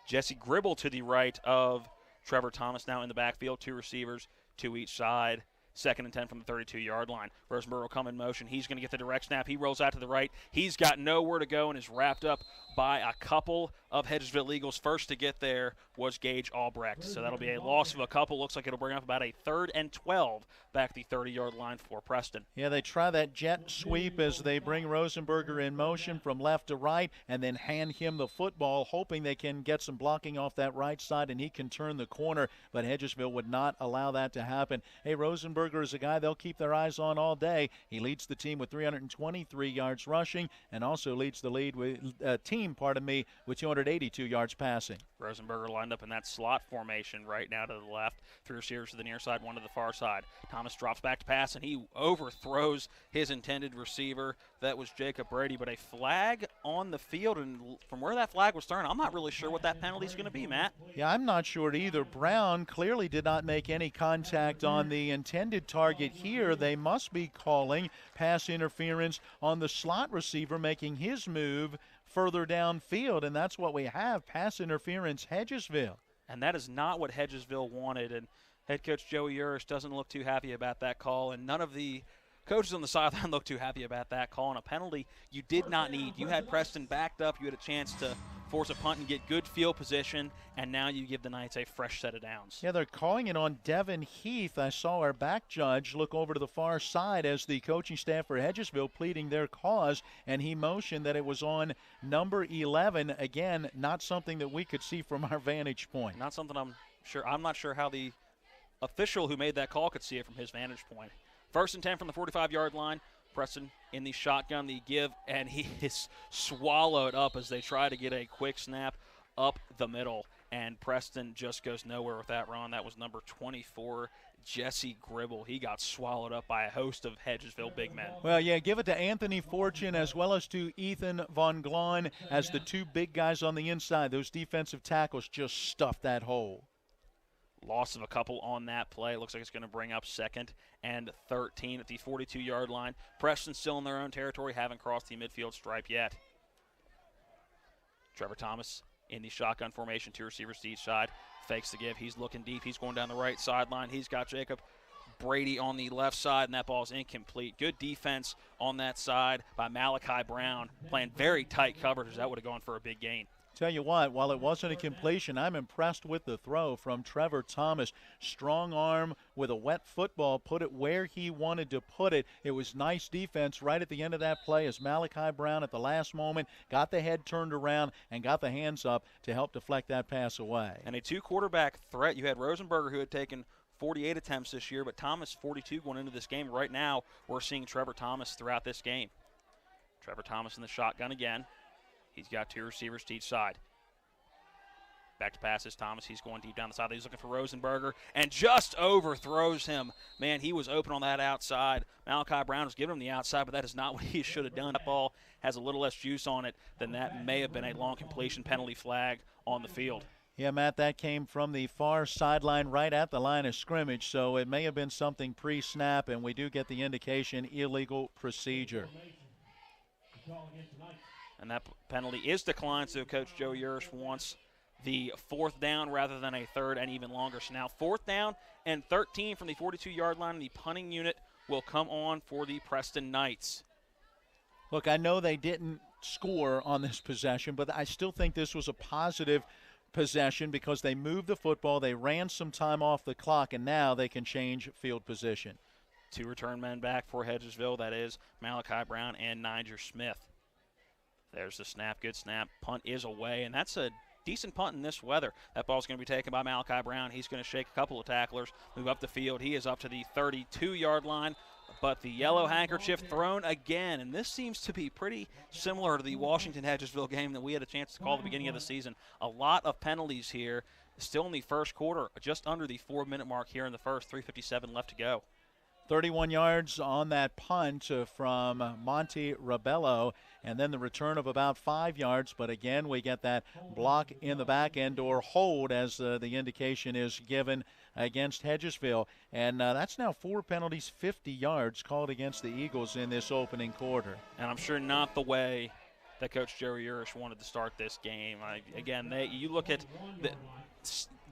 Speaker 1: Jesse Gribble to the right of Trevor Thomas now in the backfield, 2 receivers to each side. 2nd and 10 from the 32-yard line. Rosenberg will come in motion. He's going to get the direct snap. He rolls out to the right. He's got nowhere to go and is wrapped up by a couple of Hedgesville Eagles. First to get there was Gage Albrecht. So that'll be a loss of a couple. Looks like it'll bring up about a 3rd and 12 back the 30-yard line for Preston.
Speaker 2: Yeah, they try that jet sweep as they bring Rosenberger in motion from left to right and then hand him the football, hoping they can get some blocking off that right side and he can turn the corner, but Hedgesville would not allow that to happen. Hey, Rosenberger is a guy they'll keep their eyes on all day. He leads the team with 323 yards rushing and also leads the team with 282 yards passing.
Speaker 1: Rosenberger lined up in that slot formation right now to the left. 3 receivers to the near side, 1 to the far side. Thomas drops back to pass, and he overthrows his intended receiver. That was Jacob Brady, but a flag on the field, and from where that flag was thrown, I'm not really sure what that penalty is going to be, Matt.
Speaker 2: Yeah, I'm not sure either. Brown clearly did not make any contact on the intended target here. They must be calling pass interference on the slot receiver making his move further downfield, and that's what we have, pass interference, Hedgesville.
Speaker 1: And that is not what Hedgesville wanted, and head coach Joey Urish doesn't look too happy about that call, and none of the coaches on the sideline look too happy about that call, and a penalty you did not need. You had Preston backed up. You had a chance to force a punt and get good field position, and now you give the Knights a fresh set of downs.
Speaker 2: Yeah, they're calling it on Devin Heath. I saw our back judge look over to the far side as the coaching staff for Hedgesville pleading their cause, and he motioned that it was on number 11. Again, not something that we could see from our vantage point.
Speaker 1: Not something I'm not sure how the official who made that call could see it from his vantage point. 1st and 10 from the 45-yard line. Preston in the shotgun, the give, and he is swallowed up as they try to get a quick snap up the middle. And Preston just goes nowhere with that run. That was number 24, Jesse Gribble. He got swallowed up by a host of Hedgesville big men.
Speaker 2: Well, yeah, give it to Anthony Fortune as well as to Ethan Von Glon as the two big guys on the inside. Those defensive tackles just stuffed that hole.
Speaker 1: Loss of a couple on that play. Looks like it's going to bring up 2nd and 13 at the 42-yard line. Preston still in their own territory, haven't crossed the midfield stripe yet. Trevor Thomas in the shotgun formation, 2 receivers to each side. Fakes the give. He's looking deep. He's going down the right sideline. He's got Jacob Brady on the left side, and that ball is incomplete. Good defense on that side by Malachi Brown, playing very tight coverage. That would have gone for a big gain.
Speaker 2: Tell you what, while it wasn't a completion, I'm impressed with the throw from Trevor Thomas. Strong arm with a wet football, put it where he wanted to put it. It was nice defense right at the end of that play as Malachi Brown at the last moment got the head turned around and got the hands up to help deflect that pass away.
Speaker 1: And a 2-quarterback threat. You had Rosenberger, who had taken 48 attempts this year, but Thomas 42 going into this game. Right now, we're seeing Trevor Thomas throughout this game. Trevor Thomas in the shotgun again. He's got 2 receivers to each side. Back to passes, Thomas. He's going deep down the side. He's looking for Rosenberger and just overthrows him. Man, he was open on that outside. Malachi Brown was giving him the outside, but that is not what he should have done. That ball has a little less juice on it than that may have been a long completion, penalty flag on the field.
Speaker 2: Yeah, Matt, that came from the far sideline right at the line of scrimmage, so it may have been something pre-snap, and we do get the indication illegal procedure.
Speaker 1: And that penalty is declined, so Coach Joe Urish wants the 4th down rather than a 3rd and even longer. So now 4th down and 13 from the 42-yard line. The punting unit will come on for the Preston Knights.
Speaker 2: Look, I know they didn't score on this possession, but I still think this was a positive possession because they moved the football, they ran some time off the clock, and now they can change field position.
Speaker 1: 2 return men back for Hedgesville. That is Malachi Brown and Niger Smith. There's the snap, good snap. Punt is away, and that's a decent punt in this weather. That ball's going to be taken by Malachi Brown. He's going to shake a couple of tacklers, move up the field. He is up to the 32-yard line, but the yellow handkerchief thrown again, and this seems to be pretty similar to the Washington-Hedgesville game that we had a chance to call at the beginning of the season. A lot of penalties here, still in the first quarter, just under the 4-minute mark here in the first, 3:57 left to go.
Speaker 2: 31 yards on that punt from Monty Rabello, and then the return of about 5 yards. But again, we get that block in the back end or hold as the indication is given against Hedgesville. And that's now 4 penalties, 50 yards called against the Eagles in this opening quarter.
Speaker 1: And I'm sure not the way that Coach Joey Urish wanted to start this game. You look at the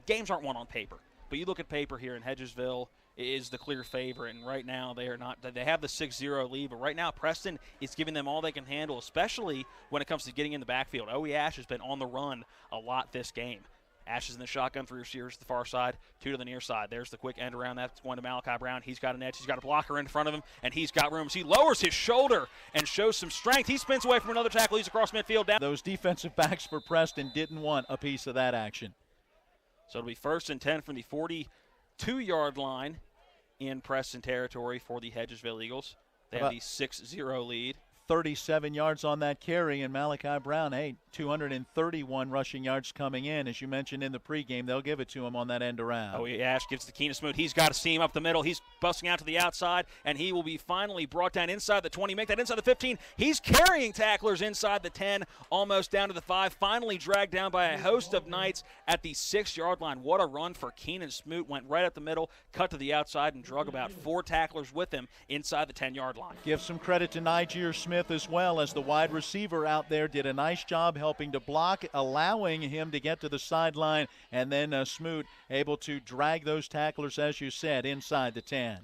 Speaker 1: games aren't won on paper, but you look at paper here in Hedgesville is the clear favorite, and right now they are not. They have the 6-0 lead, but right now Preston is giving them all they can handle, especially when it comes to getting in the backfield. Owie Ash has been on the run a lot this game. Ash is in the shotgun, 3 receivers to the far side, 2 to the near side. There's the quick end around. That's going to Malachi Brown. He's got an edge. He's got a blocker in front of him, and he's got room. He lowers his shoulder and shows some strength. He spins away from another tackle. He's across midfield. Down.
Speaker 2: Those defensive backs for Preston didn't want a piece of that action.
Speaker 1: So it'll be 1st and 10 from the 42-yard line in Preston territory for the Hedgesville Eagles. They have the 6-0 lead.
Speaker 2: 37 yards on that carry, and Malachi Brown, 231 rushing yards coming in. As you mentioned in the pregame, they'll give it to him on that end around.
Speaker 1: Oh, Ash gives to Keenan Smoot. He's got a seam up the middle. He's busting out to the outside, and he will be finally brought down inside the 20. Make that inside the 15. He's carrying tacklers inside the 10, almost down to the 5. Finally dragged down by a host of Knights at the 6-yard line. What a run for Keenan Smoot. Went right up the middle, cut to the outside, and drug about 4 tacklers with him inside the 10-yard line.
Speaker 2: Give some credit to Niger Smith as well, as the wide receiver out there did a nice job helping to block, allowing him to get to the sideline, and then Smoot able to drag those tacklers, as you said, inside the 10.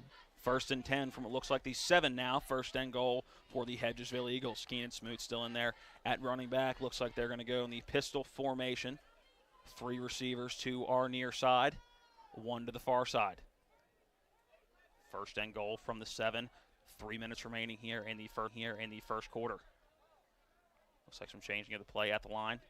Speaker 1: 1st and 10 from what looks like the 7 now. 1st and goal for the Hedgesville Eagles. Keenan Smoot still in there at running back. Looks like they're going to go in the pistol formation. 3 receivers to our near side, 1 to the far side. 1st and goal from the 7. 3 minutes remaining here in the first quarter. Looks like some changing of the play at the line.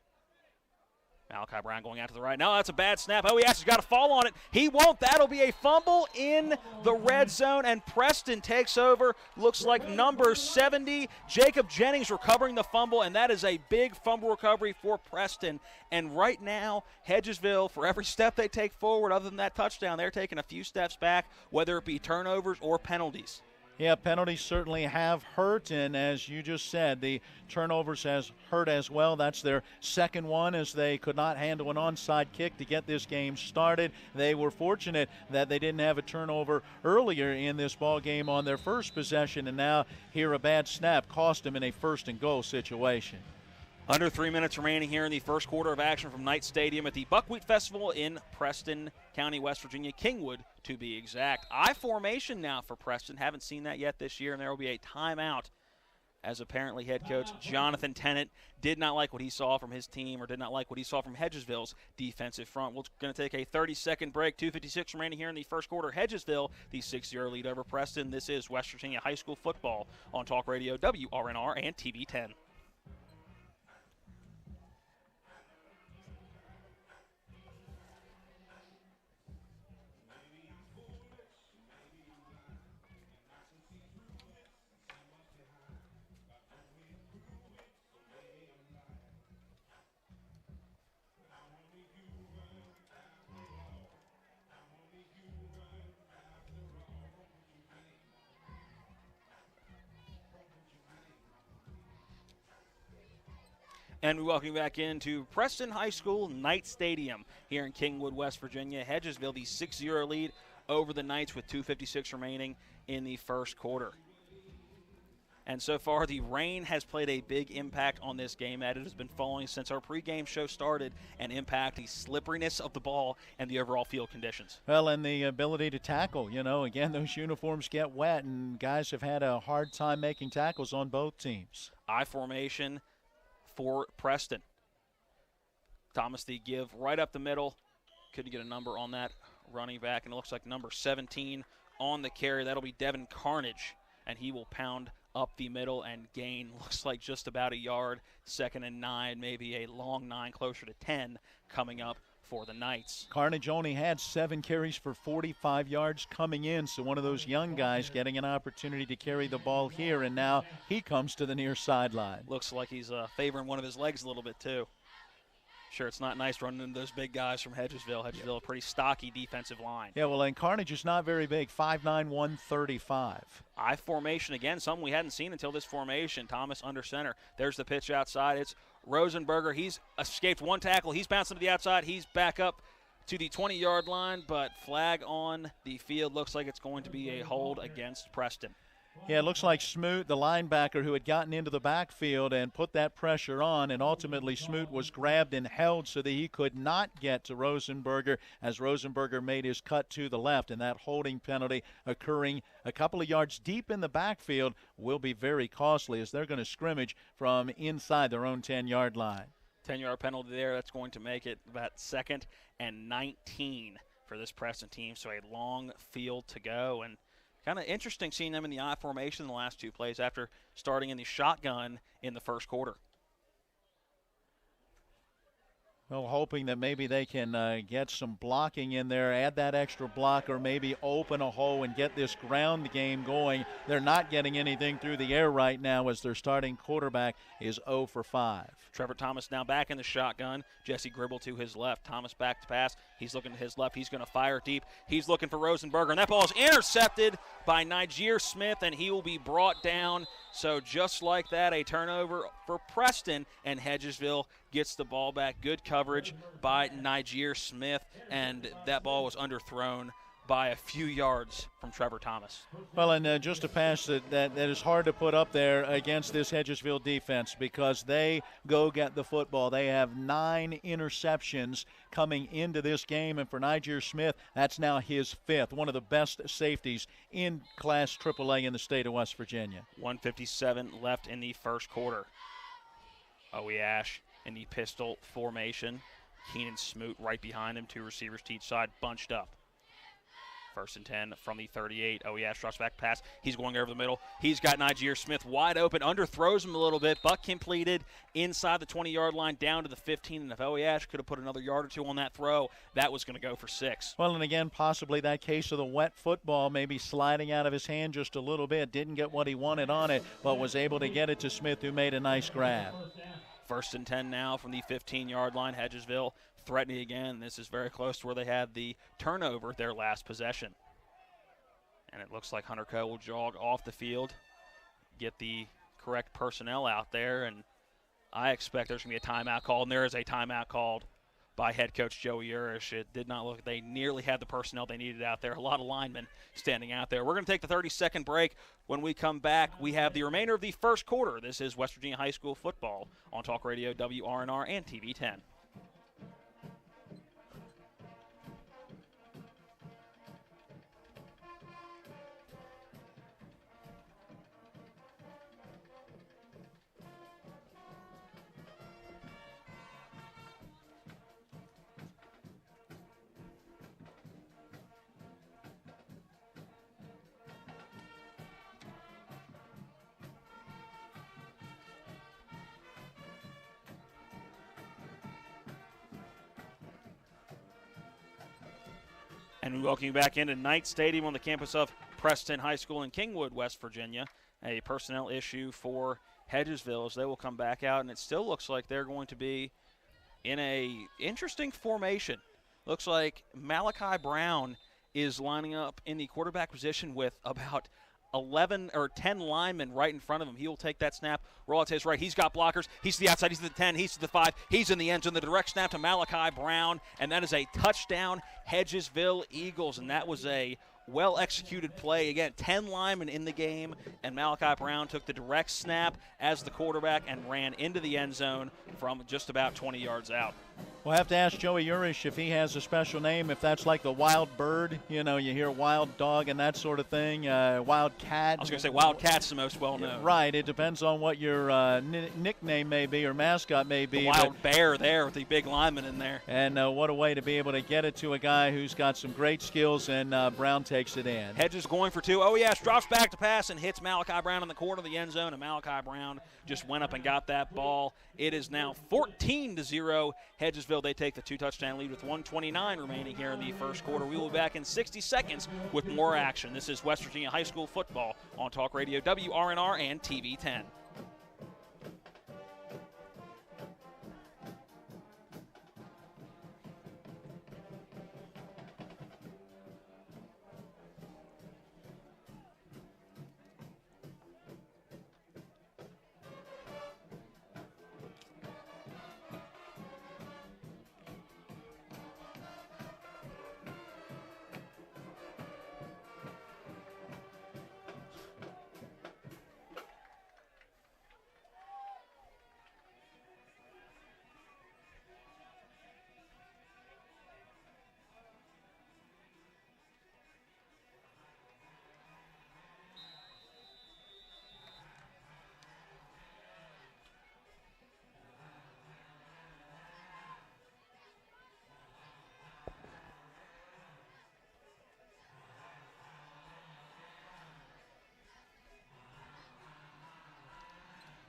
Speaker 1: Malachi Brown going out to the right. No, that's a bad snap. Oh, he's got to fall on it. He won't. That'll be a fumble in the red zone, and Preston takes over. Looks like number 70, Jacob Jennings, recovering the fumble, and that is a big fumble recovery for Preston. And right now, Hedgesville, for every step they take forward, other than that touchdown, they're taking a few steps back, whether it be turnovers or penalties.
Speaker 2: Yeah, penalties certainly have hurt, and as you just said, the turnovers has hurt as well. That's their second one, as they could not handle an onside kick to get this game started. They were fortunate that they didn't have a turnover earlier in this ball game on their first possession, and now here a bad snap cost them in a 1st and goal situation.
Speaker 1: Under 3 minutes remaining here in the first quarter of action from Knight Stadium at the Buckwheat Festival in Preston County, West Virginia, Kingwood to be exact. I formation now for Preston. Haven't seen that yet this year, and there will be a timeout, as apparently head coach Jonathan Tennant did not like what he saw from his team, or did not like what he saw from Hedgesville's defensive front. We're going to take a 30-second break. 2:56 remaining here in the first quarter. Hedgesville, the 6-0 lead over Preston. This is West Virginia High School football on Talk Radio WRNR and TV 10. And we welcome you back into Preston High School Knight Stadium here in Kingwood, West Virginia. Hedgesville, the 6-0 lead over the Knights with 2:56 remaining in the first quarter. And so far, the rain has played a big impact on this game, as it has been falling since our pregame show started, and impact the slipperiness of the ball and the overall field conditions.
Speaker 2: Well, and the ability to tackle. Again, those uniforms get wet, and guys have had a hard time making tackles on both teams.
Speaker 1: I formation for Preston. Thomas the give right up the middle. Couldn't get a number on that running back, and it looks like number 17 on the carry. That'll be Devin Carnage, and he will pound up the middle and gain, looks like just about a yard. 2nd and 9, maybe a long 9, closer to 10 coming up for the Knights.
Speaker 2: Carnage only had 7 carries for 45 yards coming in, so one of those young guys getting an opportunity to carry the ball here, and now he comes to the near sideline.
Speaker 1: Looks like he's favoring one of his legs a little bit too. Sure, it's not nice running into those big guys from Hedgesville. Hedgesville, a pretty stocky defensive line.
Speaker 2: Yeah, well, and Carnage is not very big, 5'9", 135.
Speaker 1: I formation again, something we hadn't seen until this formation. Thomas under center. There's the pitch outside. It's Rosenberger. He's escaped one tackle. He's bouncing to the outside. He's back up to the 20-yard line, but flag on the field. Looks like it's going to be a hold against Preston.
Speaker 2: Yeah, it looks like Smoot, the linebacker who had gotten into the backfield and put that pressure on, and ultimately Smoot was grabbed and held so that he could not get to Rosenberger, as Rosenberger made his cut to the left, and that holding penalty occurring a couple of yards deep in the backfield will be very costly, as they're going to scrimmage from inside their own 10-yard line.
Speaker 1: 10-yard penalty there. That's going to make it about 2nd and 19 for this Preston team, so a long field to go. And kind of interesting seeing them in the I formation in the last 2 plays after starting in the shotgun in the first quarter.
Speaker 2: Well, hoping that maybe they can get some blocking in there, add that extra block, or maybe open a hole and get this ground game going. They're not getting anything through the air right now as their starting quarterback is 0 for 5.
Speaker 1: Trevor Thomas now back in the shotgun. Jesse Gribble to his left. Thomas back to pass. He's looking to his left. He's going to fire deep. He's looking for Rosenberger, and that ball is intercepted by Niger Smith, and he will be brought down. So just like that, a turnover for Preston, and Hedgesville gets the ball back. Good coverage by Niger Smith, and that ball was underthrown by a few yards from Trevor Thomas.
Speaker 2: Well, and just a pass that is hard to put up there against this Hedgesville defense because they go get the football. They have 9 interceptions coming into this game, and for Niger Smith, that's now his 5th, one of the best safeties in Class AAA in the state of West Virginia.
Speaker 1: 1:57 left in the first quarter. Owie Ash in the pistol formation. Keenan Smoot right behind him, 2 receivers to each side, bunched up. 1st and 10 from the 38. Ash drops back pass. He's going over the middle. He's got Niger Smith wide open. Underthrows him a little bit, but completed inside the 20-yard line down to the 15. And if Ash could have put another yard or 2 on that throw, that was going to go for 6.
Speaker 2: Well, and again, possibly that case of the wet football maybe sliding out of his hand just a little bit. Didn't get what he wanted on it, but was able to get it to Smith, who made a nice grab.
Speaker 1: 1st and 10 now from the 15-yard line. Hedgesville threatening again. This is very close to where they had the turnover their last possession. And it looks like Hunter Coe will jog off the field, get the correct personnel out there, and I expect there's going to be a timeout called, and there is a timeout called by head coach Joey Urish. It did not look like they nearly had the personnel they needed out there. A lot of linemen standing out there. We're going to take the 30-second break. When we come back, we have the remainder of the first quarter. This is West Virginia High School football on Talk Radio WRNR and TV 10. And we welcome you back into Knight Stadium on the campus of Preston High School in Kingwood, West Virginia. A personnel issue for Hedgesville as they will come back out, and it still looks like they're going to be in a interesting formation. Looks like Malachi Brown is lining up in the quarterback position with about 11 or 10 linemen right in front of him. He will take that snap, roll out to his right. He's got blockers. He's to the outside. He's to the 10. He's to the 5. He's in the end zone. The direct snap to Malachi Brown, and that is a touchdown, Hedgesville Eagles. And that was a well-executed play. Again, 10 linemen in the game, and Malachi Brown took the direct snap as the quarterback and ran into the end zone from just about 20 yards out.
Speaker 2: We'll have to ask Joey Urish if he has a special name, if that's like the wild bird. You know, you hear wild dog and that sort of thing, wild cat.
Speaker 1: I was going to say wild cat's the most well-known.
Speaker 2: Right. It depends on what your nickname may be or mascot may be.
Speaker 1: The wild bear there with the big lineman in there.
Speaker 2: And what a way to be able to get it to a guy who's got some great skills, and Brown takes it in.
Speaker 1: Hedges going for 2. Oh, yes, drops back to pass and hits Malachi Brown in the corner of the end zone, and Malachi Brown just went up and got that ball. It is now 14-0. Hedgesville, they take the 2-touchdown lead with 1:29 remaining here in the first quarter. We will be back in 60 seconds with more action. This is West Virginia High School football on Talk Radio WRNR and TV 10.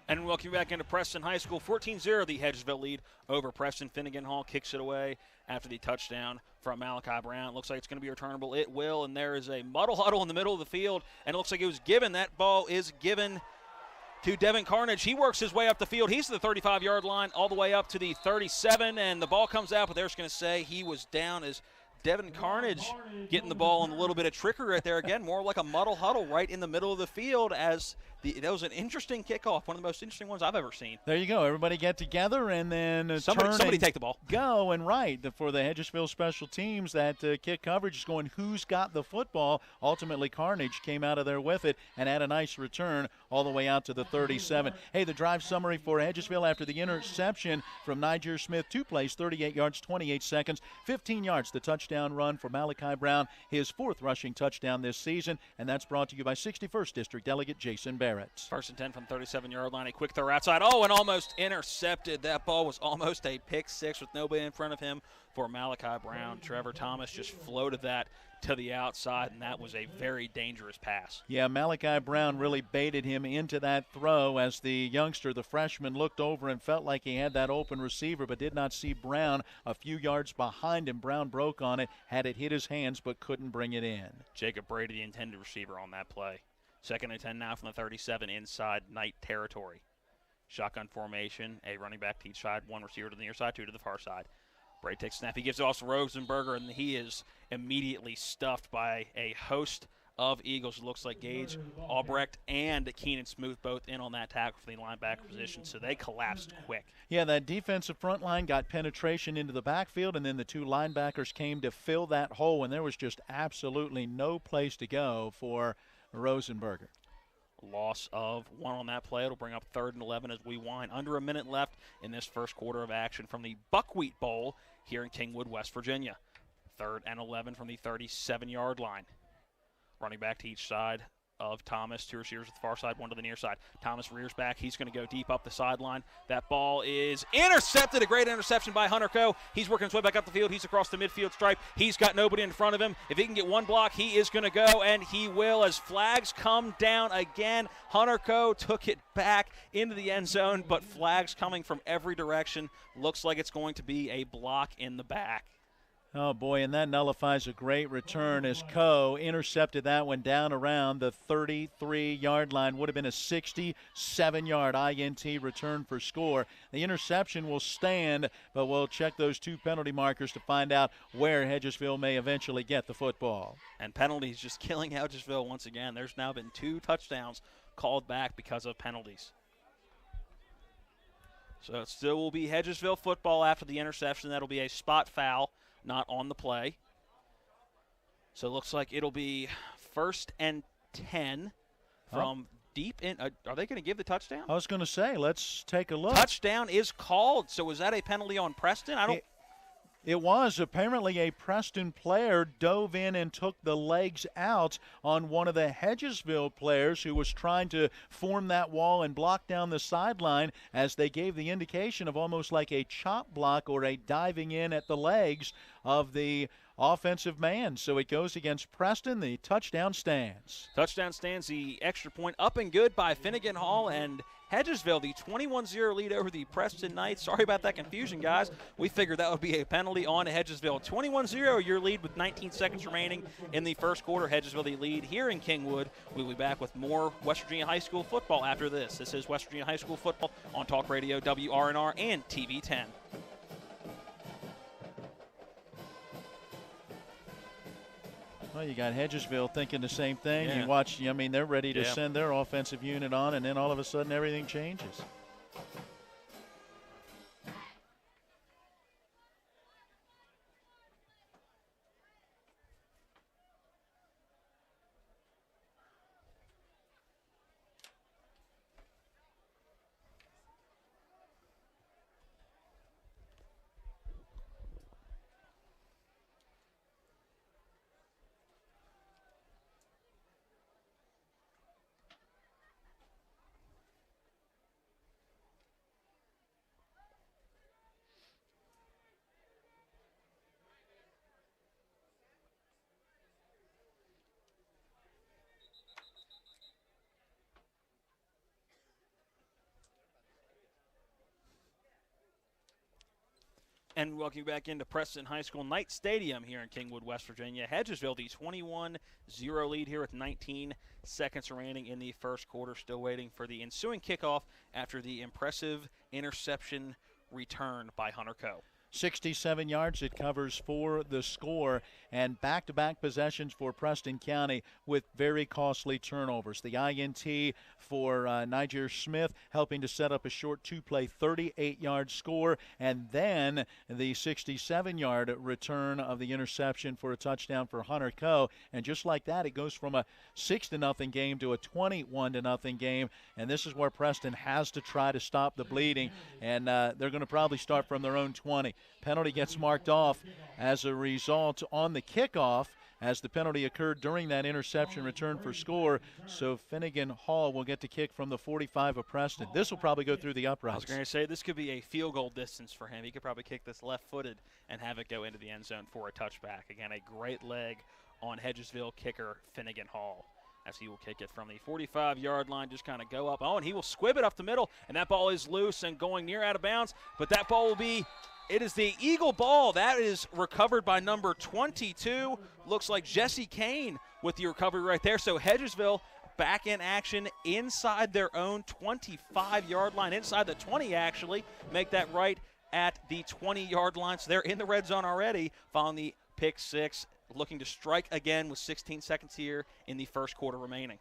Speaker 1: And welcome back into Preston High School. 14-0, the Hedgesville lead over Preston. Finnegan Hall kicks it away after the touchdown from Malachi Brown. Looks like it's going to be returnable. It will, and there is a muddle huddle in the middle of the field, and it looks like it was given. That ball is given to Devin Carnage. He works his way up the field. He's to the 35-yard line all the way up to the 37, and the ball comes out, but they're just going to say he was down as Devin Carnage getting the ball and a little bit of trickery right there. Again, more like a muddle huddle right in the middle of the field as that was an interesting kickoff, one of the most interesting ones I've ever seen.
Speaker 2: There you go. Everybody get together and then
Speaker 1: somebody take the ball.
Speaker 2: Go and for the Hedgesville special teams, that kick coverage is going, who's got the football? Ultimately, Carnage came out of there with it and had a nice return all the way out to the 37. Hey, the drive summary for Hedgesville after the interception from Niger Smith. 2 plays, 38 yards, 28 seconds, 15 yards. The touchdown run for Malachi Brown, his 4th rushing touchdown this season, and that's brought to you by 61st District Delegate Jason Barrett.
Speaker 1: First and 10 from 37-yard line. A quick throw outside. Oh, and almost intercepted. That ball was almost a pick six with nobody in front of him for Malachi Brown. Trevor Thomas just floated that to the outside, and that was a very dangerous pass.
Speaker 2: Yeah, Malachi Brown really baited him into that throw as the youngster, the freshman, looked over and felt like he had that open receiver but did not see Brown a few yards behind him. Brown broke on it, had it hit his hands but couldn't bring it in.
Speaker 1: Jacob Brady, the intended receiver on that play. 2nd and 10 now from the 37 inside Knight territory. Shotgun formation, a running back to each side, 1 receiver to the near side, 2 to the far side. Brady takes snap. He gives it off to Rosenberger, and he is immediately stuffed by a host of Eagles. It looks like Gage, Albrecht, and Keenan Smoot both in on that tackle for the linebacker position, so they collapsed quick.
Speaker 2: Yeah, that defensive front line got penetration into the backfield, and then the 2 linebackers came to fill that hole, and there was just absolutely no place to go for Rosenberger.
Speaker 1: Loss of 1 on that play. It'll bring up 3rd and 11 as we wind. Under a minute left in this first quarter of action from the Buckwheat Bowl here in Kingwood, West Virginia. 3rd and 11 from the 37-yard line. Running back to each side of Thomas. 2 receivers at the far side, 1 to the near side. Thomas rears back. He's going to go deep up the sideline. That ball is intercepted. A great interception by Hunter Coe. He's working his way back up the field. He's across the midfield stripe. He's got nobody in front of him. If he can get 1 block, he is going to go, and he will as flags come down again. Hunter Coe took it back into the end zone, but flags coming from every direction. Looks like it's going to be a block in the back.
Speaker 2: Oh, boy, and that nullifies a great return as Coe intercepted that one down around the 33-yard line. Would have been a 67-yard INT return for score. The interception will stand, but we'll check those 2 penalty markers to find out where Hedgesville may eventually get the football.
Speaker 1: And penalties just killing Hedgesville once again. There's now been 2 touchdowns called back because of penalties. So it still will be Hedgesville football after the interception. That'll be a spot foul, not on the play. So it looks like it'll be 1st and 10 from deep in. Are they going to give the touchdown?
Speaker 2: I was going to say, let's take a look.
Speaker 1: Touchdown is called. So was that a penalty on Preston?
Speaker 2: It was. Apparently a Preston player dove in and took the legs out on one of the Hedgesville players who was trying to form that wall and block down the sideline, as they gave the indication of almost like a chop block or a diving in at the legs of the offensive man. So it goes against Preston. The touchdown stands.
Speaker 1: Touchdown stands. The extra point up and good by Finnegan Hall, and Hedgesville, the 21-0 lead over the Preston Knights. Sorry about that confusion, guys. We figured that would be a penalty on Hedgesville. 21-0, your lead with 19 seconds remaining in the first quarter. Hedgesville, the lead here in Kingwood. We'll be back with more West Virginia High School football after this. This is West Virginia High School football on Talk Radio, WRNR, and TV 10.
Speaker 2: Well, you got Hedgesville thinking the same thing.
Speaker 1: Yeah.
Speaker 2: You watch, I mean, they're ready to send their offensive unit on, and then all of a sudden everything changes.
Speaker 1: And welcome you back into Preston High School Knight Stadium here in Kingwood, West Virginia. Hedgesville, the 21-0 lead here with 19 seconds remaining in the first quarter. Still waiting for the ensuing kickoff after the impressive interception return by Hunter Coe.
Speaker 2: 67 yards it covers for the score, and back-to-back possessions for Preston County with very costly turnovers. The INT for Niger Smith helping to set up a short two-play 38-yard score, and then the 67-yard return of the interception for a touchdown for Hunter Coe. And just like that, it goes from a 6-0 game to a 21-0 game, and this is where Preston has to try to stop the bleeding, and they're going to probably start from their own 20. Penalty gets marked off as a result on the kickoff, as the penalty occurred during that interception return for score. So Finnegan Hall will get to kick from the 45 of Preston. This will probably go through the uprights.
Speaker 1: I was going to say this could be a field goal distance for him. He could probably kick this left-footed and have it go into the end zone for a touchback. Again, a great leg on Hedgesville kicker Finnegan Hall, as he will kick it from the 45-yard line, just kind of go up. Oh, and he will squib it up the middle, and that ball is loose and going near out of bounds, but that ball will be – it is the Eagle ball. That is recovered by number 22. Looks like Jesse Kane with the recovery right there. So Hedgesville back in action inside their own 25-yard line, inside the 20 actually. Make that right at the 20-yard line. So they're in the red zone already following the pick six, looking to strike again with 16 seconds here in the first quarter remaining.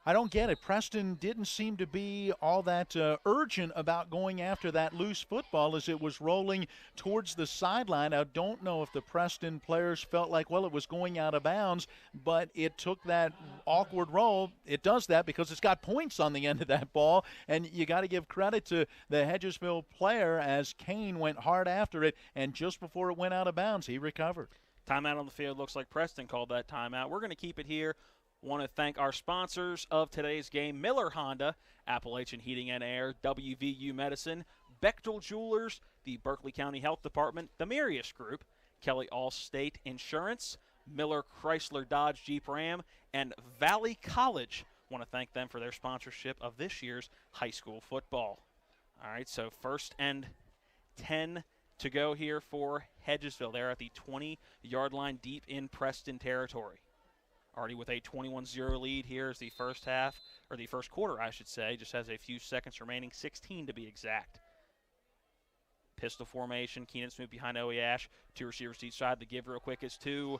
Speaker 2: I don't get it. Preston didn't seem to be all that urgent about going after that loose football as it was rolling towards the sideline. I don't know if the Preston players felt like, well, it was going out of bounds, but it took that awkward roll. It does that because it's got points on the end of that ball, and you got to give credit to the Hedgesville player as Kane went hard after it, and just before it went out of bounds, he recovered.
Speaker 1: Timeout on the field. Looks like Preston called that timeout. We're going to keep it here. Want to thank our sponsors of today's game: Miller Honda, Appalachian Heating and Air, WVU Medicine, Bechtel Jewelers, the Berkeley County Health Department, the Marius Group, Kelly Allstate Insurance, Miller Chrysler Dodge Jeep Ram, and Valley College. Want to thank them for their sponsorship of this year's high school football. All right, so 1st and 10 to go here for Hedgesville. They're at the 20-yard line deep in Preston territory. Already with a 21-0 lead here is the first half, or the first quarter, I should say. Just has a few seconds remaining, 16 to be exact. Pistol formation, Keenan Smith behind Owie Ash. Two receivers to each side. The give real quick is to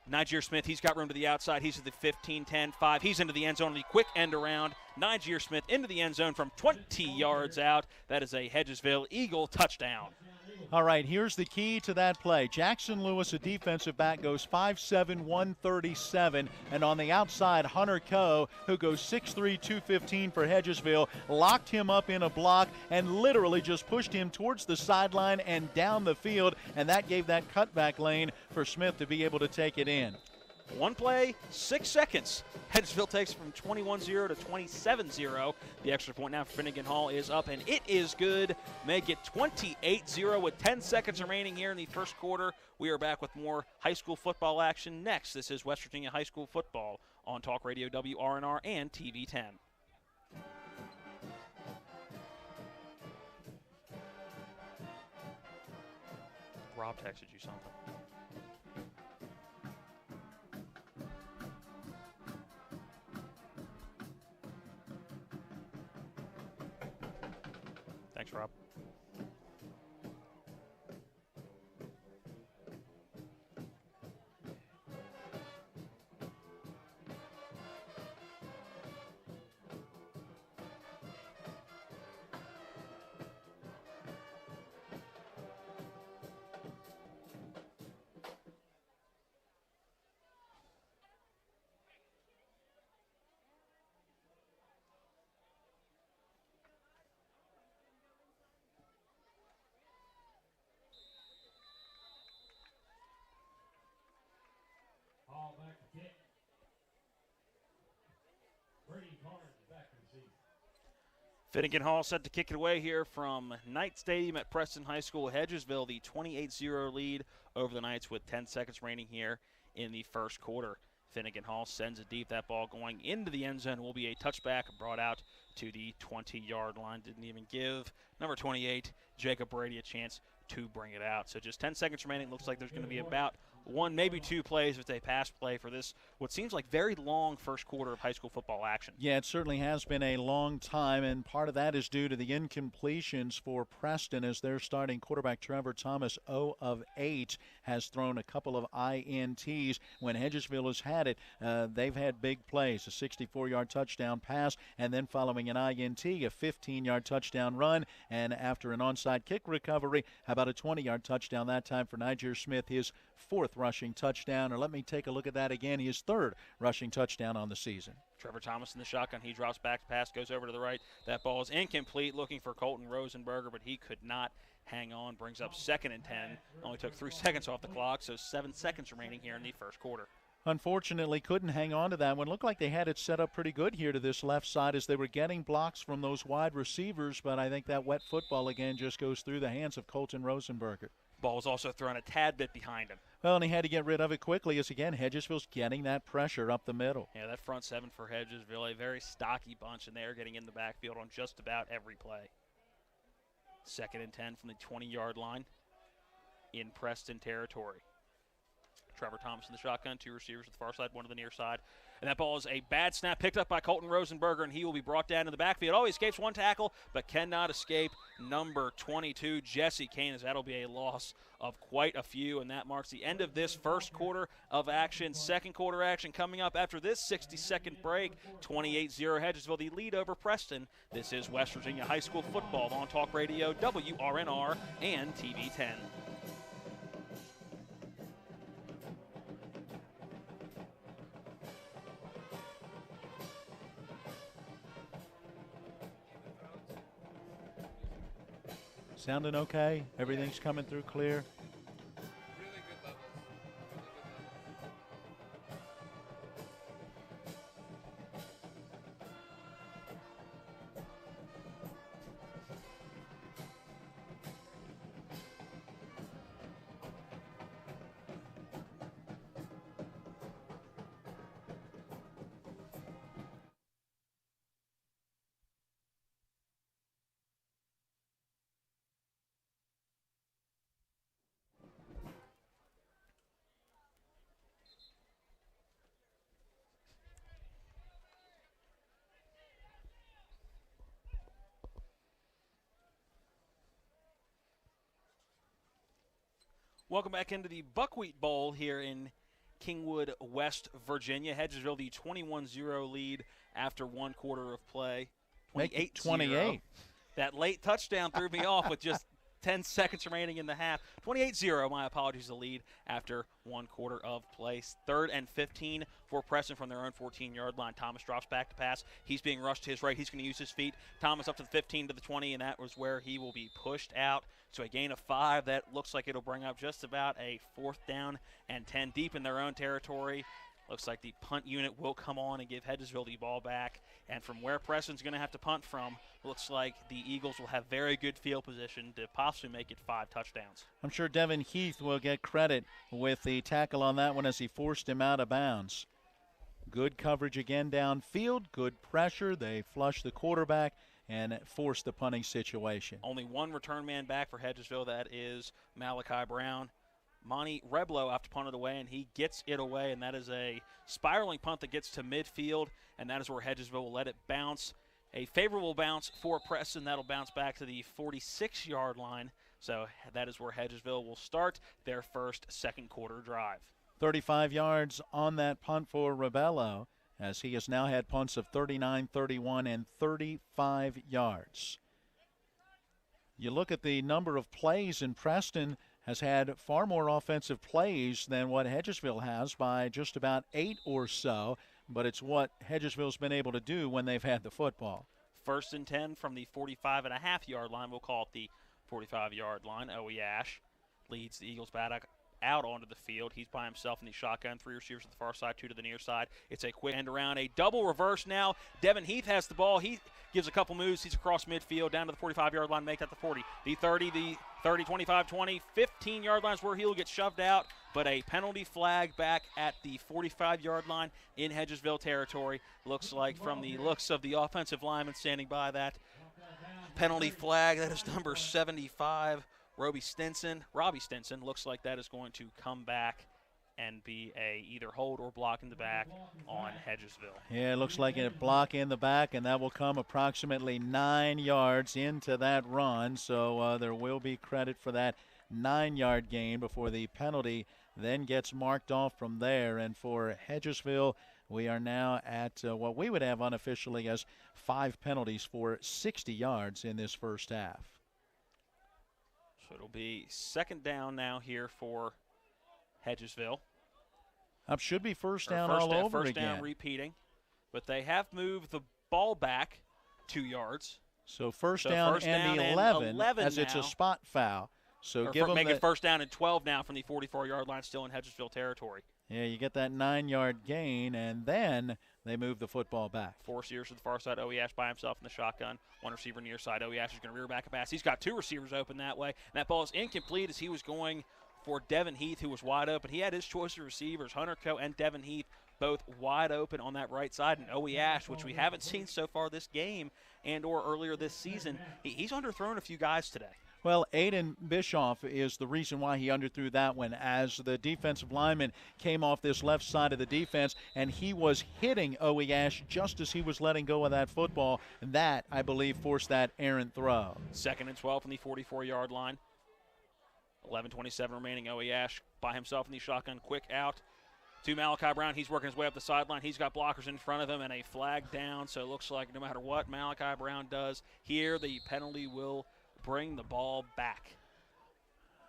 Speaker 1: Niger Smith. He's got room to the outside. He's at the 15, 10, 5. He's into the end zone. The quick end around. Niger Smith into the end zone from 20 yards out. That is a Hedgesville Eagle touchdown.
Speaker 2: All right, here's the key to that play. Jackson Lewis, a defensive back, goes 5'7", 137. And on the outside, Hunter Coe, who goes 6'3", 215 for Hedgesville, locked him up in a block and literally just pushed him towards the sideline and down the field. And that gave that cutback lane for Smith to be able to take it in.
Speaker 1: One play, 6 seconds. Hedgesville takes it from 21-0 to 27-0. The extra point now for Finnegan Hall is up, and it is good. Make it 28-0 with 10 seconds remaining here in the first quarter. We are back with more high school football action next. This is West Virginia High School Football on Talk Radio WRNR and TV 10. Rob texted you something. Thanks, Rob.
Speaker 5: All back to kick. Brady Carnes back to receive.
Speaker 1: Finnegan Hall set to kick it away here from Knight Stadium at Preston High School. Hedgesville, the 28-0 lead over the Knights with 10 seconds remaining here in the first quarter. Finnegan Hall sends it deep. That ball going into the end zone will be a touchback brought out to the 20-yard line. Didn't even give number 28, Jacob Brady, a chance to bring it out. So just 10 seconds remaining. Looks like there's going to be about one, maybe two plays if they pass play for this, what seems like very long first quarter of high school football action.
Speaker 2: Yeah, it certainly has been a long time, and part of that is due to the incompletions for Preston as their starting quarterback Trevor Thomas, 0 of 8, has thrown a couple of INTs. When Hedgesville has had it, they've had big plays, a 64-yard touchdown pass, and then following an INT, a 15-yard touchdown run, and after an onside kick recovery, how about a 20-yard touchdown that time for Niger Smith, his 4th rushing touchdown, or let me take a look at that again, his 3rd rushing touchdown on the season.
Speaker 1: Trevor Thomas in the shotgun. He drops back to pass, goes over to the right. That ball is incomplete, looking for Colton Rosenberger, but he could not hang on. Brings up 2nd and 10. Only took 3 seconds off the clock, so 7 seconds remaining here in the first quarter.
Speaker 2: Unfortunately, couldn't hang on to that one. Looked like they had it set up pretty good here to this left side as they were getting blocks from those wide receivers, but I think that wet football again just goes through the hands of Colton Rosenberger.
Speaker 1: Ball was also thrown a tad bit behind him.
Speaker 2: Well, and he had to get rid of it quickly as, again, Hedgesville's getting that pressure up the middle.
Speaker 1: Yeah, that front 7 for Hedgesville, a very stocky bunch, and they are getting in the backfield on just about every play. 2nd and 10 from the 20-yard line in Preston territory. Trevor Thomas in the shotgun, 2 receivers at the far side, 1 to the near side. And that ball is a bad snap picked up by Colton Rosenberger, and he will be brought down to the backfield. Oh, he escapes 1 tackle, but cannot escape number 22, Jesse Kane, as that'll be a loss of quite a few, and that marks the end of this first quarter of action. Second quarter action coming up after this 60-second break. 28-0 Hedgesville, the lead over Preston. This is West Virginia High School football on Talk Radio, WRNR, and TV 10.
Speaker 2: Sounding okay? Everything's coming through clear?
Speaker 3: Really good levels. Really good levels.
Speaker 1: Welcome back into the Buckwheat Bowl here in Kingwood, West Virginia. Hedgesville, the 21-0 lead after 1 quarter of play.
Speaker 2: 28.
Speaker 1: That late touchdown threw me off with just 10 seconds remaining in the half. 28-0, my apologies, the lead after 1 quarter of play. 3rd and 15 for Preston from their own 14-yard line. Thomas drops back to pass. He's being rushed to his right. He's going to use his feet. Thomas up to the 15 to the 20, and that was where he will be pushed out. So a gain of 5. That looks like it'll bring up just about a 4th down and 10 deep in their own territory. Looks like the punt unit will come on and give Hedgesville the ball back. And from where Preston's going to have to punt from, looks like the Eagles will have very good field position to possibly make it 5 touchdowns.
Speaker 2: I'm sure Devin Heath will get credit with the tackle on that one as he forced him out of bounds. Good coverage again downfield, good pressure. They flush the quarterback and force the punting situation.
Speaker 1: Only 1 return man back for Hedgesville. That is Malachi Brown. Monty Reblo have to punt it away, and he gets it away, and that is a spiraling punt that gets to midfield, and that is where Hedgesville will let it bounce. A favorable bounce for Preston. That'll bounce back to the 46-yard line. So that is where Hedgesville will start their first second quarter drive.
Speaker 2: 35 yards on that punt for Rebello, as he has now had punts of 39, 31, and 35 yards. You look at the number of plays, and Preston has had far more offensive plays than what Hedgesville has by just about 8 or so, but it's what Hedgesville's been able to do when they've had the football.
Speaker 1: 1st and 10 from the 45.5-yard line. We'll call it the 45-yard line. Owie Ash leads the Eagles back out onto the field. He's by himself in the shotgun. 3 receivers at the far side, 2 to the near side. It's a quick end around, a double reverse now. Devin Heath has the ball. He gives a couple moves. He's across midfield down to the 45-yard line, make that the 40. The 30, 25, 20, 15-yard lines where he'll get shoved out, but a penalty flag back at the 45-yard line in Hedgesville territory. Looks like from the looks of the offensive lineman standing by that penalty flag, that is number 75, Robbie Stinson looks like that is going to come back and be a either hold or block in the back on Hedgesville.
Speaker 2: Yeah, it looks like a block in the back, and that will come approximately 9 yards into that run. So there will be credit for that 9-yard gain before the penalty then gets marked off from there. And for Hedgesville, we are now at what we would have unofficially as 5 penalties for 60 yards in this first half.
Speaker 1: So it'll be second down now here for Hedgesville.
Speaker 2: Should be first down all over
Speaker 1: first
Speaker 2: again.
Speaker 1: First down repeating, but they have moved the ball back 2 yards.
Speaker 2: So first down and 11 as
Speaker 1: now.
Speaker 2: It's a spot foul. So
Speaker 1: make it first down and 12 now from the 44-yard line, still in Hedgesville territory.
Speaker 2: Yeah, you get that 9-yard gain, and then they move the football back.
Speaker 1: 4 receivers to the far side. Oeash by himself in the shotgun. 1 receiver near side. Oeash is going to rear back a pass. He's got 2 receivers open that way. And that ball is incomplete as he was going for Devin Heath, who was wide open. He had his choice of receivers, Hunter Coe and Devin Heath, both wide open on that right side. And Oeash, which we haven't seen so far this game and or earlier this season, he's underthrown a few guys today.
Speaker 2: Well, Aiden Bischoff is the reason why he underthrew that one, as the defensive lineman came off this left side of the defense, and he was hitting Oeash just as he was letting go of that football. And that, I believe, forced that errant throw.
Speaker 1: 2nd and 12 from the 44-yard line. 11:27 remaining. Oeash by himself in the shotgun. Quick out to Malachi Brown. He's working his way up the sideline. He's got blockers in front of him and a flag down. So it looks like no matter what Malachi Brown does here, the penalty will bring the ball back.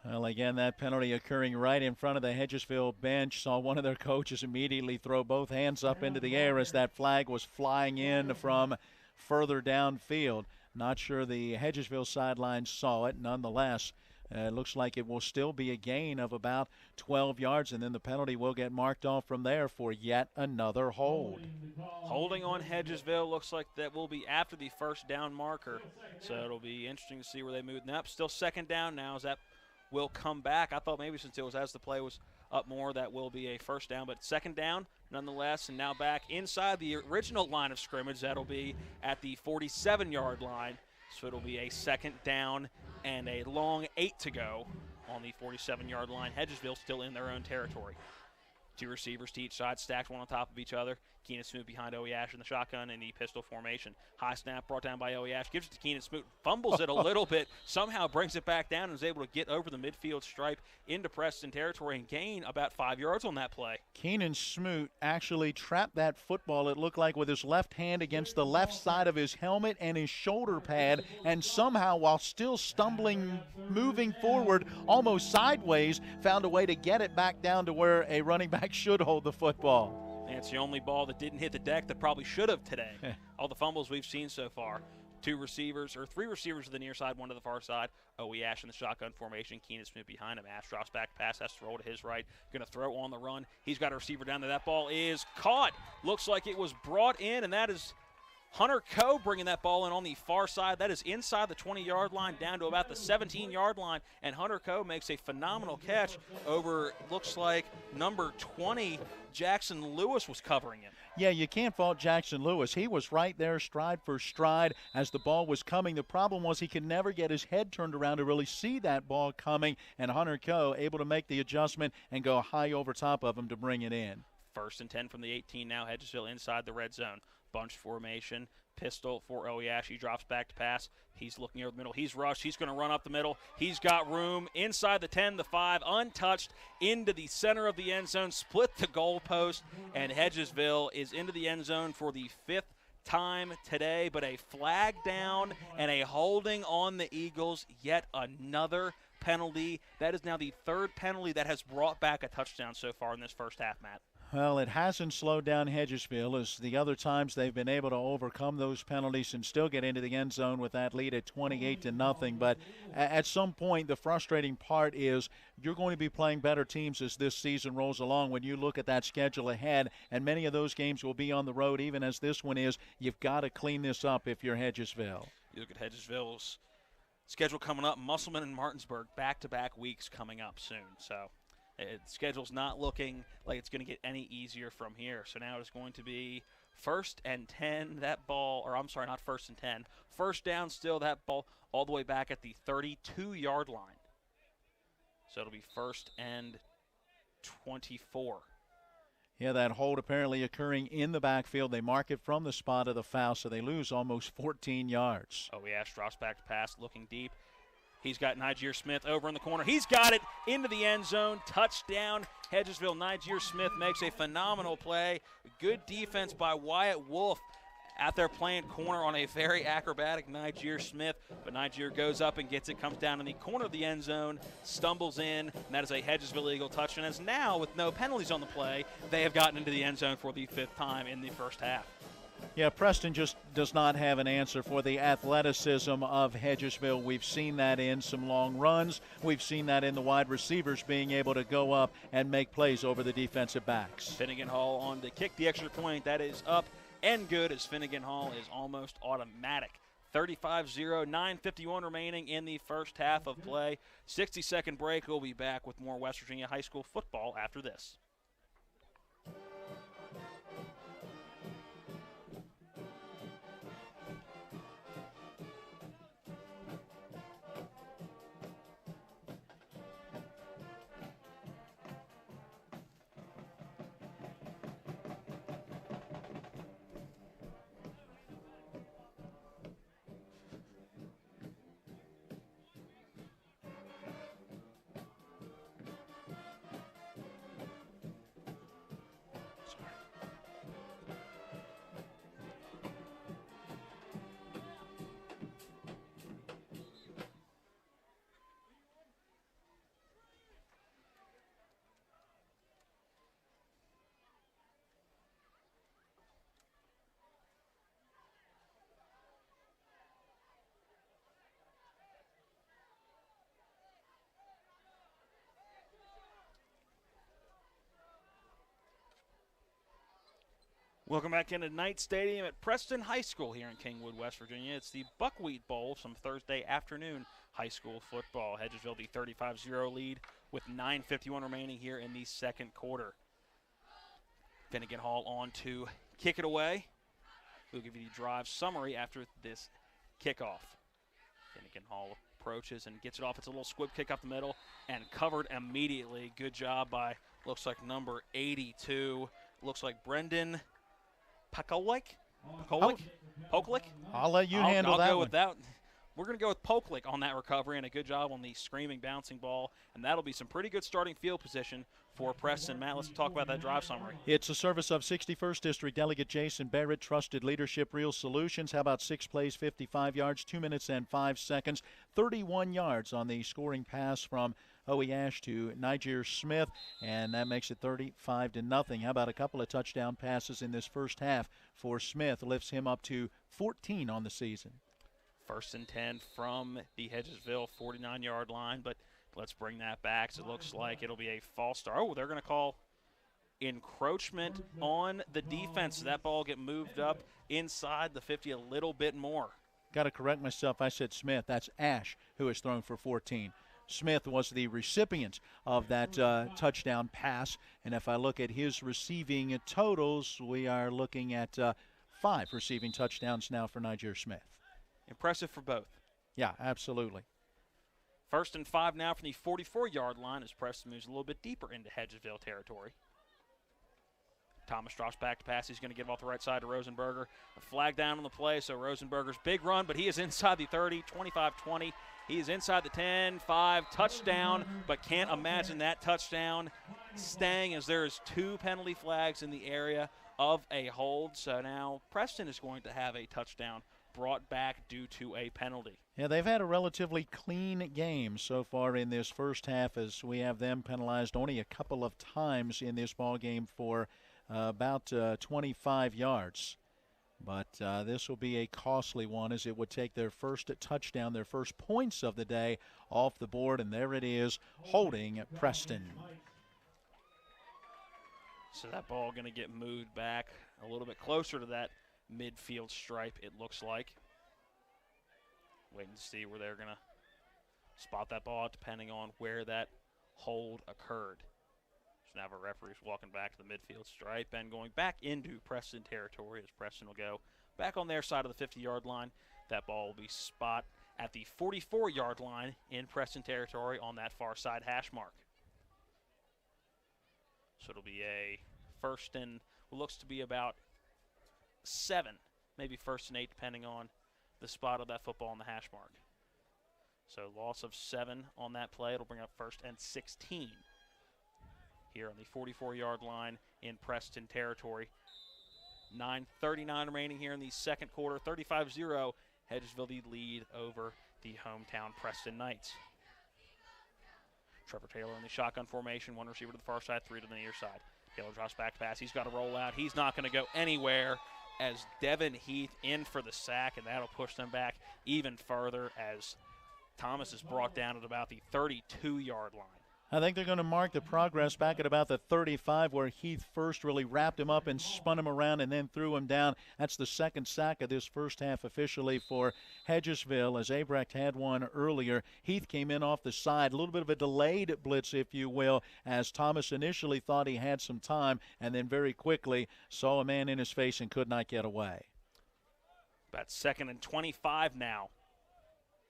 Speaker 2: Well, again, that penalty occurring right in front of the Hedgesville bench. Saw one of their coaches immediately throw both hands up into the air as that flag was flying in from further downfield. Not sure the Hedgesville sideline saw it. Nonetheless, it looks like it will still be a gain of about 12 yards, and then the penalty will get marked off from there for yet another hold.
Speaker 1: Holding on Hedgesville looks like that will be after the first down marker. So it'll be interesting to see where they move. Now, still second down now as that will come back. I thought maybe since it was as the play was up more, that will be a first down. But second down nonetheless, and now back inside the original line of scrimmage. That'll be at the 47-yard line. So it'll be a second down and a long 8 to go on the 47-yard line. Hedgesville still in their own territory. 2 receivers to each side, stacked one on top of each other. Keenan Smoot behind Oeash in the shotgun in the pistol formation. High snap brought down by Oeash. Gives it to Keenan Smoot. Fumbles it a little bit. Somehow brings it back down and is able to get over the midfield stripe into Preston territory and gain about 5 yards on that play.
Speaker 2: Keenan Smoot actually trapped that football, it looked like, with his left hand against the left side of his helmet and his shoulder pad, and somehow, while still stumbling, moving forward almost sideways, found a way to get it back down to where a running back should hold the football.
Speaker 1: And it's the only ball that didn't hit the deck that probably should have today. All the fumbles we've seen so far. 3 receivers to the near side, 1 to the far side. Oeash in the shotgun formation. Keenan Smith behind him. Ash drops back pass, has to roll to his right. Going to throw on the run. He's got a receiver down there. That ball is caught. Looks like it was brought in, and that is Hunter Coe bringing that ball in on the far side. That is inside the 20-yard line down to about the 17-yard line. And Hunter Coe makes a phenomenal catch over, looks like, number 20, Jackson Lewis was covering him.
Speaker 2: Yeah, you can't fault Jackson Lewis. He was right there stride for stride as the ball was coming. The problem was he could never get his head turned around to really see that ball coming. And Hunter Coe able to make the adjustment and go high over top of him to bring it in.
Speaker 1: 1st and 10 from the 18 now. Hedgesville inside the red zone. Bunch formation, pistol for Oeash. He drops back to pass. He's looking over the middle. He's rushed. He's going to run up the middle. He's got room inside the 10, the 5, untouched into the center of the end zone. Split the goalpost, and Hedgesville is into the end zone for the 5th time today. But a flag down and a holding on the Eagles. Yet another penalty. That is now the 3rd penalty that has brought back a touchdown so far in this first half, Matt.
Speaker 2: Well, it hasn't slowed down Hedgesville as the other times they've been able to overcome those penalties and still get into the end zone with that lead at 28-0. But at some point, the frustrating part is you're going to be playing better teams as this season rolls along when you look at that schedule ahead, and many of those games will be on the road, even as this one is. You've got to clean this up if you're Hedgesville.
Speaker 1: You look at Hedgesville's schedule coming up, Musselman and Martinsburg, back-to-back weeks coming up soon. So the schedule's not looking like it's going to get any easier from here. So now it's going to be 1st and 10, that ball, or I'm sorry, not 1st and 10. First down still, that ball all the way back at the 32-yard line. So it'll be 1st and 24.
Speaker 2: Yeah, that hold apparently occurring in the backfield. They mark it from the spot of the foul, so they lose almost 14 yards.
Speaker 1: Oh, yeah, drops back to pass, looking deep. He's got Niger Smith over in the corner. He's got it into the end zone. Touchdown, Hedgesville. Niger Smith makes a phenomenal play. Good defense by Wyatt Wolf out there playing corner on a very acrobatic Niger Smith. But Niger goes up and gets it, comes down in the corner of the end zone, stumbles in, and that is a Hedgesville Eagle touchdown. As now, with no penalties on the play, they have gotten into the end zone for the 5th time in the first half.
Speaker 2: Yeah, Preston just does not have an answer for the athleticism of Hedgesville. We've seen that in some long runs. We've seen that in the wide receivers being able to go up and make plays over the defensive backs.
Speaker 1: Finnegan Hall on the kick, the extra point. That is up and good, as Finnegan Hall is almost automatic. 35-0, 9:51 remaining in the first half of play. 60-second break. We'll be back with more West Virginia high school football after this. Welcome back into Knight Stadium at Preston High School here in Kingwood, West Virginia. It's the Buckwheat Bowl, some Thursday afternoon high school football. Hedgesville the 35-0 lead with 9:51 remaining here in the second quarter. Finnegan Hall on to kick it away. We'll give you the drive summary after this kickoff. Finnegan Hall approaches and gets it off. It's a little squib kick up the middle and covered immediately. Good job by, looks like, number 82. Looks like Brendan Poklik?
Speaker 2: I'll let you handle that
Speaker 1: I'll go
Speaker 2: one.
Speaker 1: with that. We're going to go with Poklik on that recovery, and a good job on the screaming bouncing ball, and that'll be some pretty good starting field position for Preston. Matt, let's talk about that drive summary.
Speaker 2: It's a service of 61st District Delegate Jason Barrett, Trusted Leadership, Real Solutions. How about 6 plays, 55 yards, 2 minutes and 5 seconds, 31 yards on the scoring pass from Hoey Ash to Niger Smith, and that makes it 35-0. How about a couple of touchdown passes in this first half for Smith? Lifts him up to 14 on the season.
Speaker 1: 1st and 10 from the Hedgesville 49-yard line, but let's bring that back. So it looks like it'll be a false start. Oh, they're going to call encroachment on the defense. So that ball get moved up inside the 50 a little bit more.
Speaker 2: Got to correct myself. I said Smith. That's Ash who has thrown for 14. Smith was the recipient of that touchdown pass, and if I look at his receiving totals, we are looking at 5 receiving touchdowns now for Niger Smith.
Speaker 1: Impressive for both.
Speaker 2: Yeah, absolutely.
Speaker 1: 1st and 5 now from the 44-yard line as Preston moves a little bit deeper into Hedgesville territory. Thomas drops back to pass. He's going to give off the right side to Rosenberger. A flag down on the play, so Rosenberger's big run, but he is inside the 30, 25-20. He is inside the 10, 5, touchdown, but can't imagine that touchdown staying as there is 2 penalty flags in the area of a hold. So now Preston is going to have a touchdown brought back due to a penalty.
Speaker 2: Yeah, they've had a relatively clean game so far in this first half, as we have them penalized only a couple of times in this ball game for about 25 yards. But this will be a costly one, as it would take their first touchdown, their first points of the day off the board, and there it is, holding Preston.
Speaker 1: So that ball going to get moved back a little bit closer to that midfield stripe, it looks like. Waiting to see where they're going to spot that ball, depending on where that hold occurred. So now our referee's walking back to the midfield stripe and going back into Preston territory, as Preston will go back on their side of the 50-yard line. That ball will be spot at the 44-yard line in Preston territory on that far side hash mark. So it'll be a first and what looks to be about 7, maybe first and 8, depending on the spot of that football on the hash mark. So loss of 7 on that play. It'll bring up first and 16 here on the 44-yard line in Preston territory. 9:39 remaining here in the second quarter. 35-0, Hedgesville the lead over the hometown Preston Knights. Trevor Taylor in the shotgun formation, one receiver to the far side, 3 to the near side. Taylor drops back to pass. He's got to roll out. He's not going to go anywhere as Devin Heath in for the sack, and that'll push them back even further as Thomas is brought down at about the 32-yard line.
Speaker 2: I think they're going to mark the progress back at about the 35 where Heath first really wrapped him up and spun him around and then threw him down. That's the second sack of this first half officially for Hedgesville, as Abrecht had one earlier. Heath came in off the side, a little bit of a delayed blitz, if you will, as Thomas initially thought he had some time and then very quickly saw a man in his face and could not get away.
Speaker 1: About 2nd and 25 now.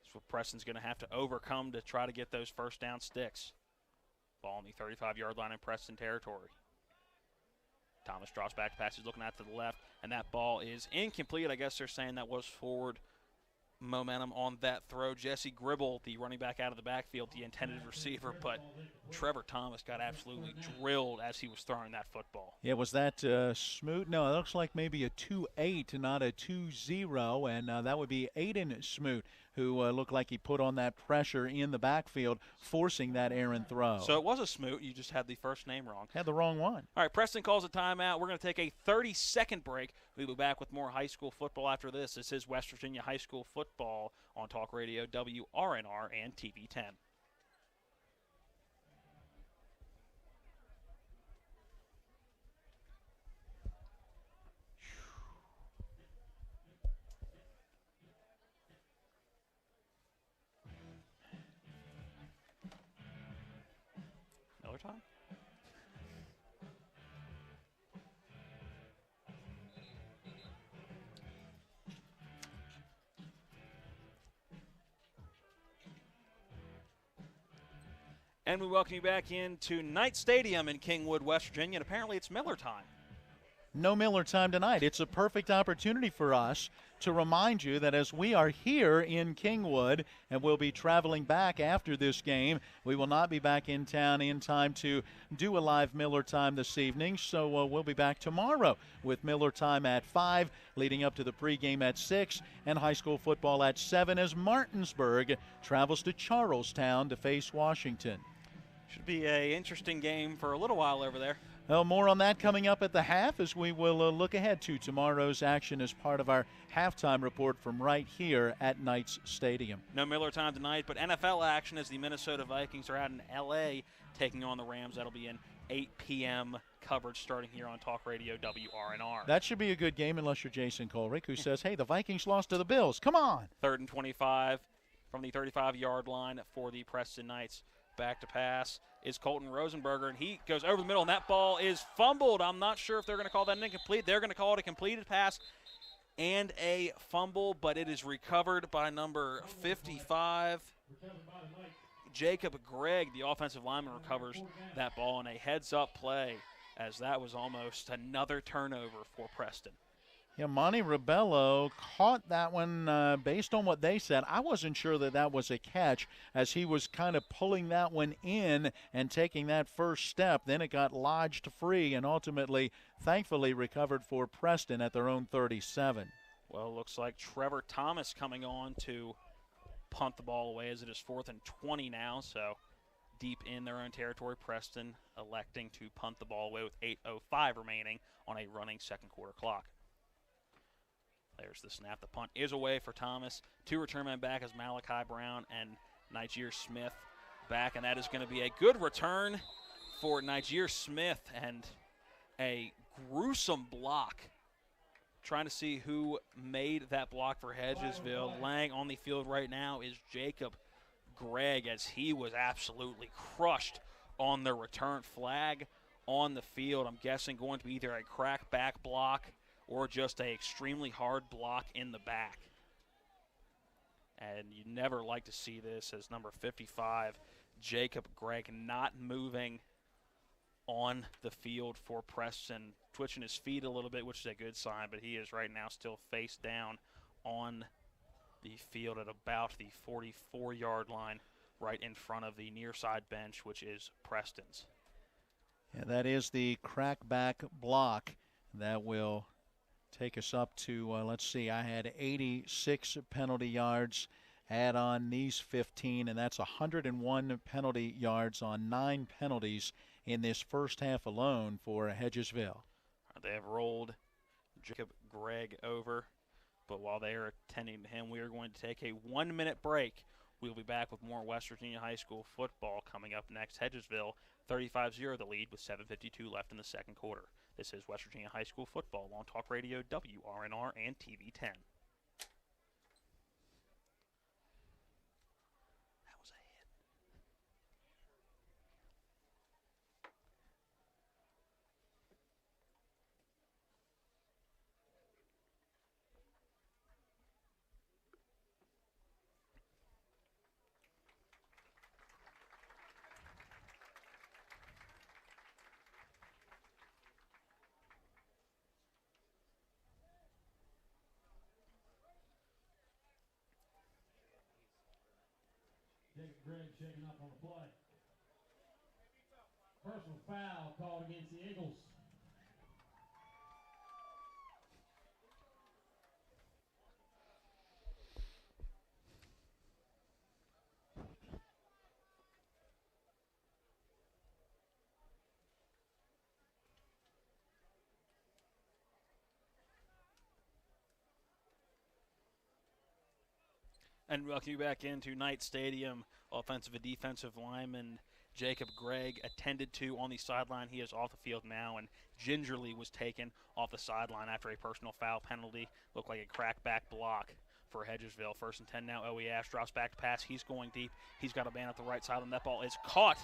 Speaker 1: That's what Preston's going to have to overcome to try to get those first down sticks. Ball on the 35-yard line in Preston territory. Thomas drops back to pass. He's looking out to the left, and that ball is incomplete. I guess they're saying that was forward momentum on that throw. Jesse Gribble, the running back out of the backfield, the intended receiver, but Trevor Thomas got absolutely drilled as he was throwing that football.
Speaker 2: Yeah, was that Smoot? No, it looks like maybe a 2-8, not a 2-0, and that would be Aiden Smoot, who looked like he put on that pressure in the backfield, forcing that errant throw.
Speaker 1: So it was a Smoot. You just had the first name wrong.
Speaker 2: Had the wrong one.
Speaker 1: All right, Preston calls a timeout. We're going to take a 30-second break. We'll be back with more high school football after this. This is West Virginia High School football on Talk Radio WRNR and TV 10. Miller time? And we welcome you back into Knight Stadium in Kingwood, West Virginia, and apparently it's Miller time.
Speaker 2: No Miller time tonight. It's a perfect opportunity for us to remind you that as we are here in Kingwood and we'll be traveling back after this game, we will not be back in town in time to do a live Miller time this evening. So we'll be back tomorrow with Miller time at 5, leading up to the pregame at 6, and high school football at 7 as Martinsburg travels to Charlestown to face Washington.
Speaker 1: Should be an interesting game for a little while over there.
Speaker 2: Well, more on that coming up at the half as we will look ahead to tomorrow's action as part of our halftime report from right here at Knights Stadium.
Speaker 1: No Miller time tonight, but NFL action as the Minnesota Vikings are out in L.A. taking on the Rams. That'll be an 8 p.m. coverage starting here on Talk Radio WRNR.
Speaker 2: That should be a good game unless you're Jason Colrick, who says, hey, the Vikings lost to the Bills. Come on.
Speaker 1: 3rd and 25 from the 35-yard line for the Preston Knights. Back to pass is Colton Rosenberger, and he goes over the middle, and that ball is fumbled. I'm not sure if they're going to call that an incomplete. They're going to call it a completed pass and a fumble, but it is recovered by number 55. Jacob Gregg, the offensive lineman, recovers that ball in a heads-up play, as that was almost another turnover for Preston.
Speaker 2: Yeah, Monty Ribello caught that one based on what they said. I wasn't sure that that was a catch as he was kind of pulling that one in and taking that first step. Then it got lodged free and ultimately, thankfully, recovered for Preston at their own 37.
Speaker 1: Well, it looks like Trevor Thomas coming on to punt the ball away as it is 4th and 20 now. So deep in their own territory, Preston electing to punt the ball away with 8:05 remaining on a running second quarter clock. There's the snap. The punt is away for Thomas. 2 return men back as Malachi Brown and Niger Smith back, and that is going to be a good return for Niger Smith and a gruesome block. Trying to see who made that block for Hedgesville. Laying on the field right now is Jacob Gregg as he was absolutely crushed on the return. Flag on the field. I'm guessing going to be either a crack back block or just a extremely hard block in the back. And you never like to see this as number 55, Jacob Gregg, not moving on the field for Preston, twitching his feet a little bit, which is a good sign, but he is right now still face down on the field at about the 44-yard line, right in front of the near side bench, which is Preston's.
Speaker 2: Yeah, that is the crackback block that will take us up to, let's see, I had 86 penalty yards, add on these 15, and that's 101 penalty yards on 9 penalties in this first half alone for Hedgesville.
Speaker 1: They have rolled Jacob Gregg over, but while they are attending to him, we are going to take a 1-minute break. We'll be back with more West Virginia High School football coming up next. Hedgesville 35-0 the lead with 7:52 left in the second quarter. This is West Virginia High School football on Talk Radio WRNR and TV 10. That was a hit.
Speaker 5: Jacob Gregg shaking up on the play. Personal foul called against the Eagles.
Speaker 1: And welcome you back into Knight Stadium. Offensive and defensive lineman Jacob Gregg attended to on the sideline. He is off the field now and gingerly was taken off the sideline after a personal foul penalty. Looked like a crackback block for Hedgesville. 1st and 10 now. Owe Ash drops back to pass. He's going deep. He's got a man at the right side, and that ball is caught.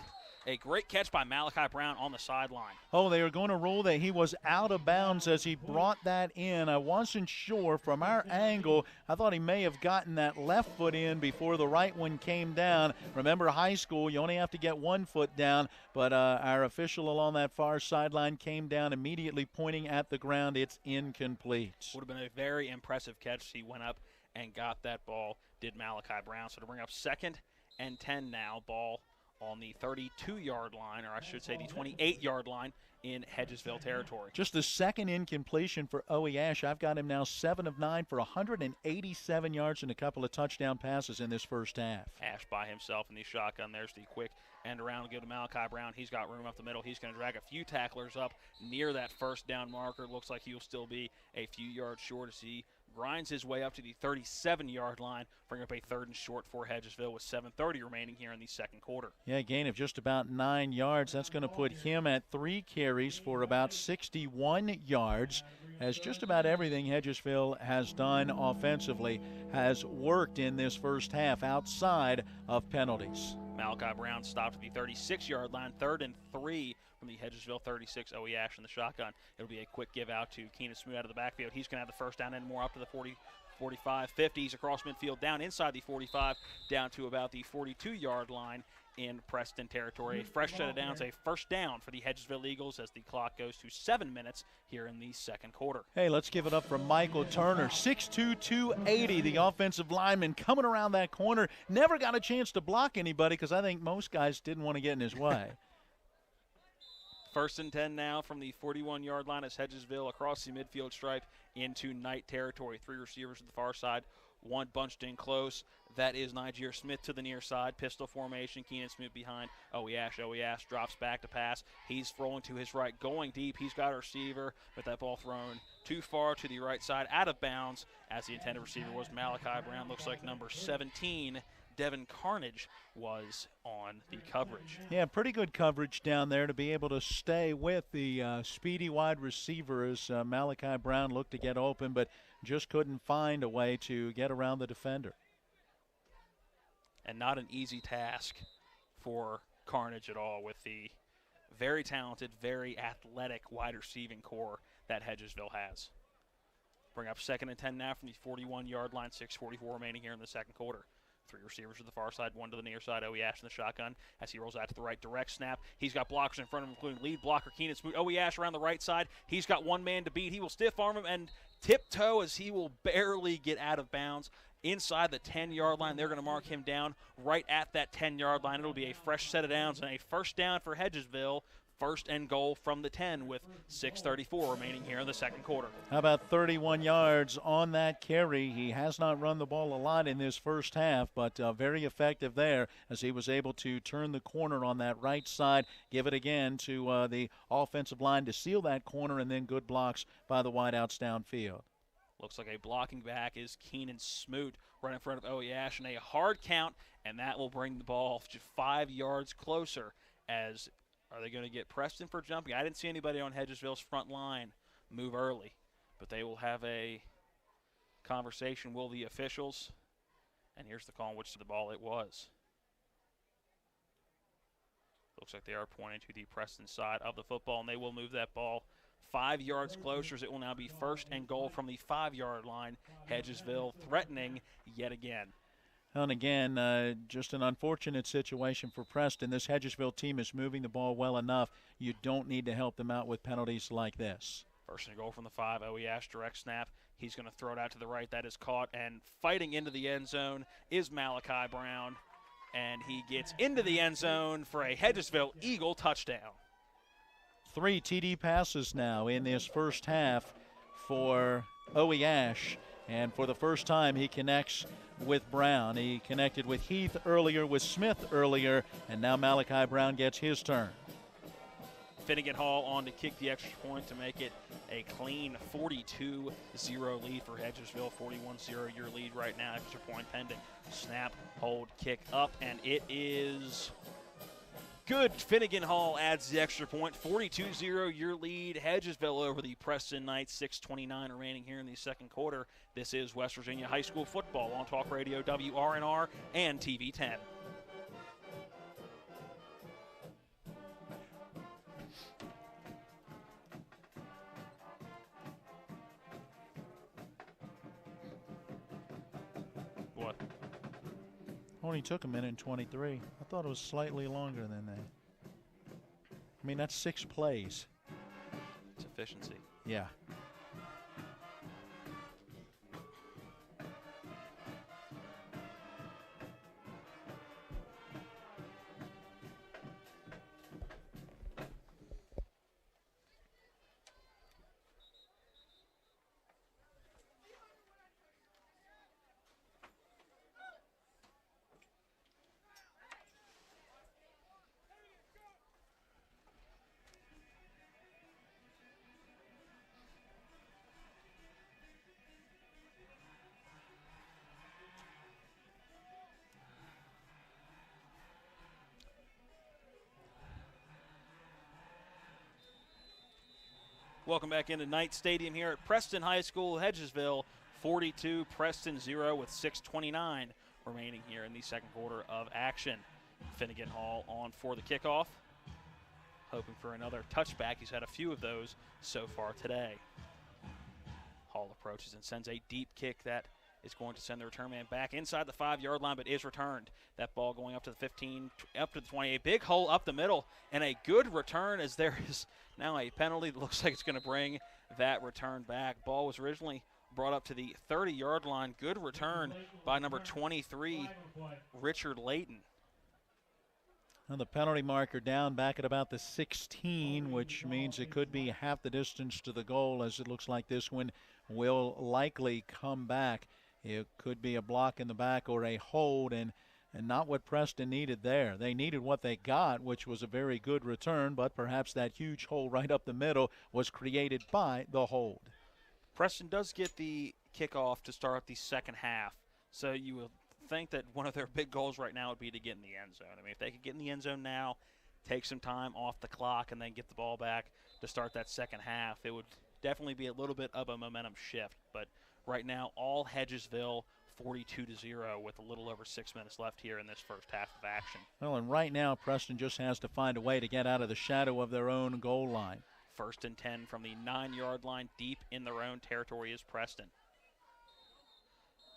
Speaker 1: A great catch by Malachi Brown on the sideline.
Speaker 2: Oh, they are going to rule that he was out of bounds as he brought that in. I wasn't sure from our angle. I thought he may have gotten that left foot in before the right one came down. Remember, high school, you only have to get 1 foot down, but our official along that far sideline came down immediately pointing at the ground. It's incomplete.
Speaker 1: Would have been a very impressive catch. He went up and got that ball, did Malachi Brown. So to bring up 2nd and 10 now, ball on the 32-yard line, or I should say the 28-yard line in Hedgesville territory.
Speaker 2: Just the second incompletion for Owe Ash. I've got him now 7 of 9 for 187 yards and a couple of touchdown passes in this first half.
Speaker 1: Ash by himself in the shotgun. There's the quick end around. Go to Malachi Brown. He's got room up the middle. He's going to drag a few tacklers up near that first down marker. Looks like he'll still be a few yards short as he grinds his way up to the 37-yard line, bring up a 3rd and short for Hedgesville with 7:30 remaining here in the second quarter.
Speaker 2: Yeah, gain of just about 9 yards. That's going to put him at 3 carries for about 61 yards, as just about everything Hedgesville has done offensively has worked in this first half outside of penalties.
Speaker 1: Malachi Brown stopped at the 36-yard line, 3rd and 3 from the Hedgesville 36. Owe Ash in the shotgun. It'll be a quick give out to Keenan Smoot out of the backfield. He's going to have the first down and more up to the 40, 45, 50. He's across midfield, down inside the 45, down to about the 42-yard line in Preston territory. A fresh set of downs, a first down for the Hedgesville Eagles as the clock goes to 7 minutes here in the second quarter.
Speaker 2: Hey, let's give it up for Michael Turner, 6'2", 280, the offensive lineman coming around that corner. Never got a chance to block anybody because I think most guys didn't want to get in his way.
Speaker 1: 1st and 10 now from the 41-yard line as Hedgesville across the midfield stripe into Knight territory. 3 receivers to the far side, 1 bunched in close. That is Niger Smith to the near side. Pistol formation. Keenan Smith behind. Owe Ash drops back to pass. He's rolling to his right, going deep. He's got a receiver, but that ball thrown too far to the right side, out of bounds, as the intended receiver was Malachi Brown. Looks like number 17, Devin Carnage, was on the coverage.
Speaker 2: Yeah, pretty good coverage down there to be able to stay with the speedy wide receiver as Malachi Brown looked to get open, but just couldn't find a way to get around the defender.
Speaker 1: And not an easy task for Carnage at all with the very talented, very athletic wide receiving core that Hedgesville has. Bring up 2nd and 10 now from the 41-yard line, 6:44 remaining here in the second quarter. 3 receivers to the far side, 1 to the near side. Ash in the shotgun as he rolls out to the right, direct snap. He's got blockers in front of him, including lead blocker Keenan Smoot. Ash around the right side. He's got one man to beat. He will stiff arm him and tiptoe as he will barely get out of bounds. Inside the 10-yard line, they're going to mark him down right at that 10-yard line. It'll be a fresh set of downs and a first down for Hedgesville. First and goal from the 10 with 6:34 remaining here in the second quarter.
Speaker 2: How about 31 yards on that carry? He has not run the ball a lot in this first half, but very effective there as he was able to turn the corner on that right side, give it again to the offensive line to seal that corner, and then good blocks by the wideouts downfield.
Speaker 1: Looks like a blocking back is Keenan Smoot right in front of Ash, and a hard count, and that will bring the ball just 5 yards closer. As are they going to get Preston for jumping? I didn't see anybody on Hedgesville's front line move early, but they will have a conversation with the officials. And here's the call on which to the ball it was. Looks like they are pointing to the Preston side of the football, and they will move that ball 5 yards closer. As it will now be first and goal from the 5-yard line. Hedgesville threatening yet again.
Speaker 2: And again, just an unfortunate situation for Preston. This Hedgesville team is moving the ball well enough. You don't need to help them out with penalties like this.
Speaker 1: First and goal from the 5. Ash direct snap. He's going to throw it out to the right. That is caught, and fighting into the end zone is Malachi Brown. And he gets into the end zone for a Hedgesville Eagle touchdown.
Speaker 2: 3 TD passes now in this first half for Ash. And for the first time, he connects with Brown. He connected with Heath earlier, with Smith earlier, and now Malachi Brown gets his turn.
Speaker 1: Finnegan Hall on to kick the extra point to make it a clean 42-0 lead for Hedgesville. 41-0 your lead right now. Extra point pending. Snap, hold, kick up, and it is good. Finnegan Hall adds the extra point. 42-0 your lead. Hedgesville over the Preston Knights. 6:29 remaining here in the second quarter. This is West Virginia High School football on Talk Radio WRNR and TV 10. What?
Speaker 2: Only took a minute and 23. I thought it was slightly longer than that. I mean, that's 6 plays.
Speaker 1: It's efficiency.
Speaker 2: Yeah.
Speaker 1: Welcome back into Knight Stadium here at Preston High School, Hedgesville. 42, Preston 0 with 6:29 remaining here in the second quarter of action. Finnegan Hall on for the kickoff. Hoping for another touchback. He's had a few of those so far today. Hall approaches and sends a deep kick that is going to send the return man back inside the 5-yard line, but is returned. That ball going up to the 15, up to the 28. Big hole up the middle, and a good return as there is now a penalty that looks like it's going to bring that return back. Ball was originally brought up to the 30-yard line. Good return by number 23, Richard Layton.
Speaker 2: And the penalty marker down back at about the 16, which means it could be half the distance to the goal, as it looks like this one will likely come back. It could be a block in the back or a hold, and not what Preston needed there. They needed what they got, which was a very good return, but perhaps that huge hole right up the middle was created by the hold.
Speaker 1: Preston does get the kickoff to start the second half, so you will think that one of their big goals right now would be to get in the end zone. I mean, if they could get in the end zone now, take some time off the clock, and then get the ball back to start that second half, it would definitely be a little bit of a momentum shift. But right now, all Hedgesville 42-0 with a little over 6 minutes left here in this first half of action.
Speaker 2: Well, and right now, Preston just has to find a way to get out of the shadow of their own goal line.
Speaker 1: First and 10 from the 9-yard line, deep in their own territory is Preston.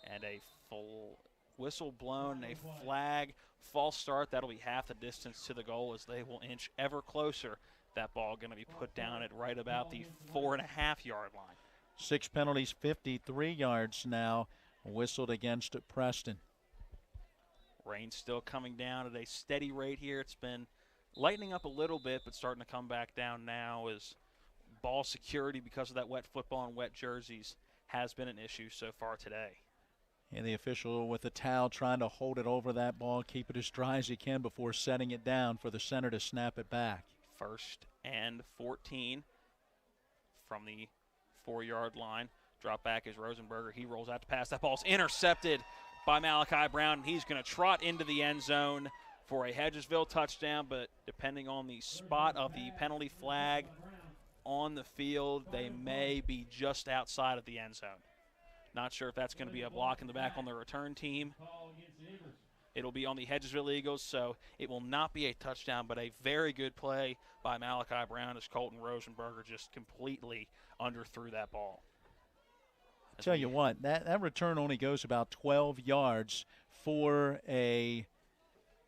Speaker 1: And a full whistle blown, a flag, false start. That'll be half the distance to the goal as they will inch ever closer. That ball going to be put down at right about the 4.5-yard line.
Speaker 2: 6 penalties, 53 yards now whistled against Preston.
Speaker 1: Rain still coming down at a steady rate here. It's been lightening up a little bit, but starting to come back down now as ball security because of that wet football and wet jerseys has been an issue so far today.
Speaker 2: And the official with the towel trying to hold it over that ball, keep it as dry as he can before setting it down for the center to snap it back.
Speaker 1: First and 14 from the 4-yard line. Drop back is Rosenberger. He rolls out to pass. That ball's intercepted by Malachi Brown, and he's going to trot into the end zone for a Hedgesville touchdown, but depending on the spot of the penalty flag on the field, they may be just outside of the end zone. Not sure if that's going to be a block in the back on the return team. It'll be on the Hedgesville Eagles, so it will not be a touchdown, but a very good play by Malachi Brown as Colton Rosenberger just completely underthrew that ball.
Speaker 2: I'll tell you what, that return only goes about 12 yards for a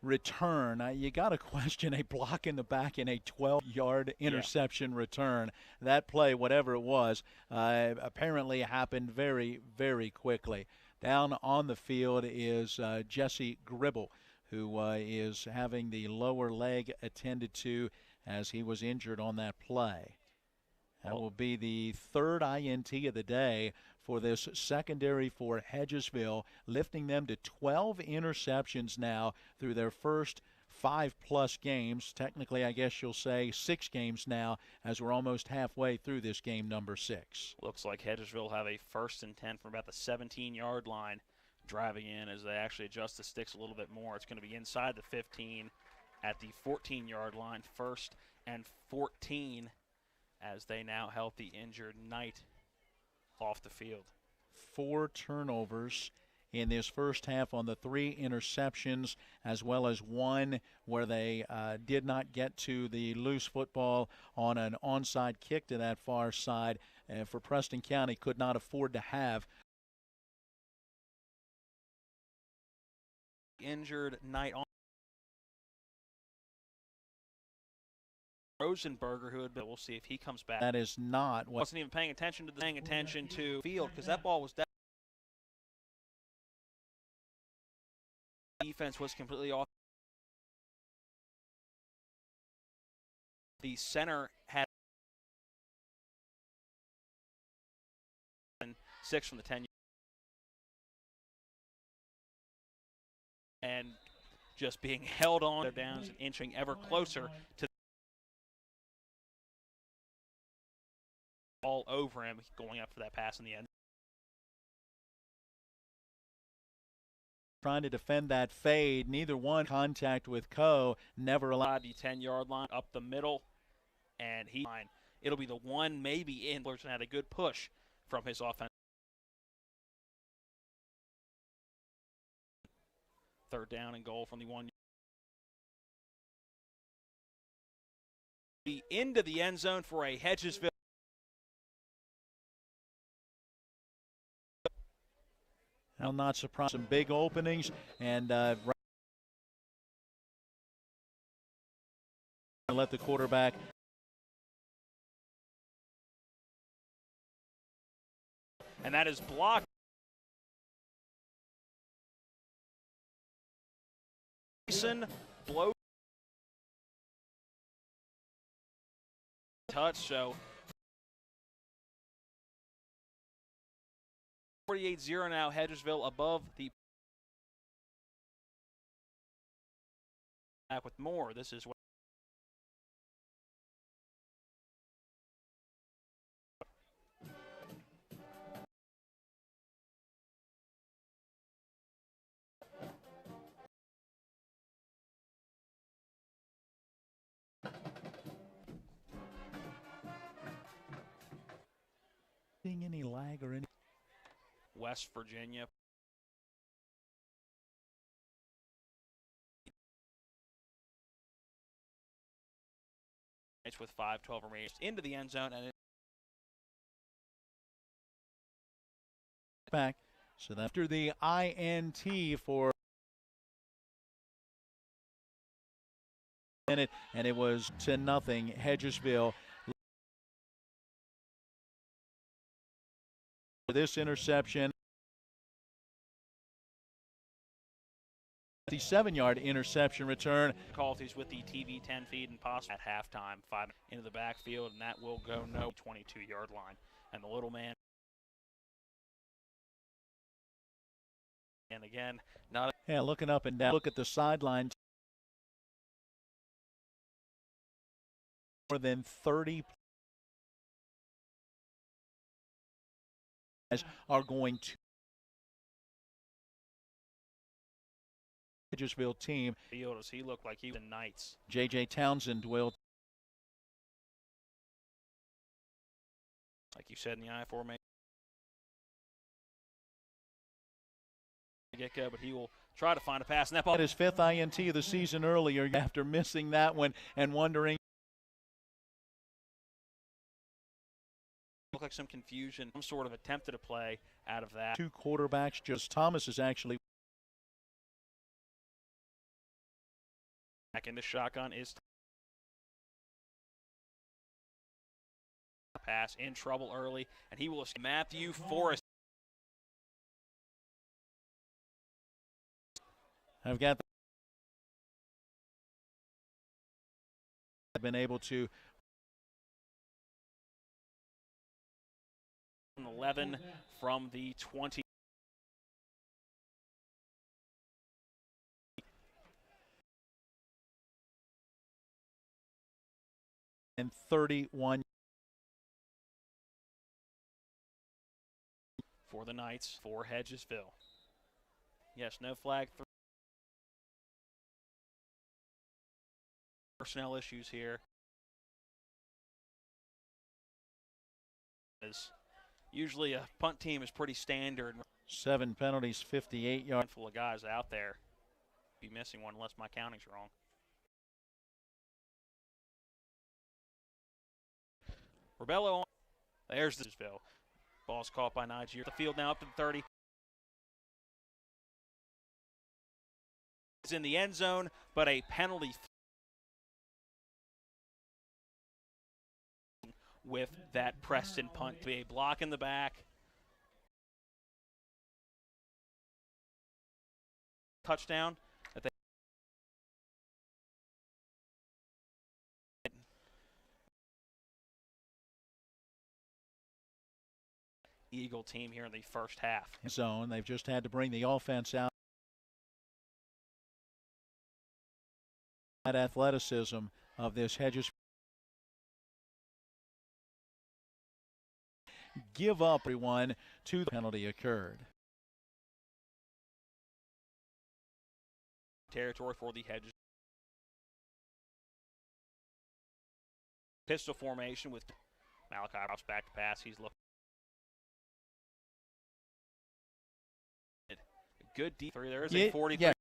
Speaker 2: return. You got to question a block in the back in a 12-yard interception return. That play, whatever it was, apparently happened very, very quickly. Down on the field is Jesse Gribble, who is having the lower leg attended to as he was injured on that play. That will be the third INT of the day for this secondary for Hedgesville, lifting them to 12 interceptions now through their first 5+ games. Technically, I guess you'll say 6 games now, as we're almost halfway through this game number 6.
Speaker 1: Looks like Hedgesville have a first and 10 from about the 17-yard line, driving in as they actually adjust the sticks a little bit more. It's going to be inside the 15 at the 14-yard line, first and 14, as they now help the injured Knight off the field.
Speaker 2: 4 turnovers in this first half on the 3 interceptions, as well as 1 where they did not get to the loose football on an onside kick to that far side. For Preston County, could not afford to have.
Speaker 1: Injured Knight on Rosenberger, who had been, we'll see if he comes back.
Speaker 2: That is not what.
Speaker 1: Wasn't even paying attention to the field, because that ball was down. Defense was completely off. The center had 6 from the 10, and just being held on. They're down and inching ever closer to all over him, going up for that pass in the end.
Speaker 2: Trying to defend that fade. Neither one contact with Coe. Never allowed.
Speaker 1: The 10-yard line up the middle, and it'll be the one maybe in. Fullerton had a good push from his offense. Third down and goal from the 1. Into the end zone for a Hedgesville.
Speaker 2: I'll not surprise. Some big openings, and let the quarterback.
Speaker 1: And that is blocked. Jason blow touch, so 48-0 now, Hedgesville above the back with more. This is what
Speaker 2: seeing any lag or any.
Speaker 1: West Virginia. points with 5:12 remaining into the end zone, and
Speaker 2: back. So after the INT for minute, and it was 10-0 Hedgesville. For this interception, 57-yard interception return.
Speaker 1: difficulties with the TV 10 feed and possible at halftime, 5 into the backfield, and that will go no 22-yard line. And the little man, and again, not
Speaker 2: yeah, looking up and down. Look at the sideline. More than 30 are going to Hedgesville team.
Speaker 1: field as he looked like he was in Knights.
Speaker 2: J.J. Townsend will,
Speaker 1: Like you said in the I formation, get-go, but he will try to find a pass. And that ball
Speaker 2: at his 5th INT of the season earlier after missing that one and wondering.
Speaker 1: looked like some confusion, some sort of attempted a play out of that.
Speaker 2: 2 quarterbacks, just Thomas is actually
Speaker 1: Back in the shotgun is pass in trouble early, and he will Matthew Forrest.
Speaker 2: I've got been able to
Speaker 1: 11 from the 20.
Speaker 2: and 31
Speaker 1: for the Knights for Hedgesville. Yes, no flag. Personnel issues here. As usually a punt team is pretty standard.
Speaker 2: 7 penalties, 58 yards.
Speaker 1: Full of guys out there. Be missing one unless my counting's wrong. Rebello, there's the Hedgesville. Ball's caught by Niger. The field now up to the 30. It's in the end zone, but a penalty with that Preston punt to be a block in the back. Touchdown. Eagle team here in the first half.
Speaker 2: Zone. They've just had to bring the offense out. That athleticism of this Hedges. Give up everyone to the penalty occurred.
Speaker 1: Territory for the Hedges. Pistol formation with Malachi drops back to pass. He's looking. Good deep three. There is a 40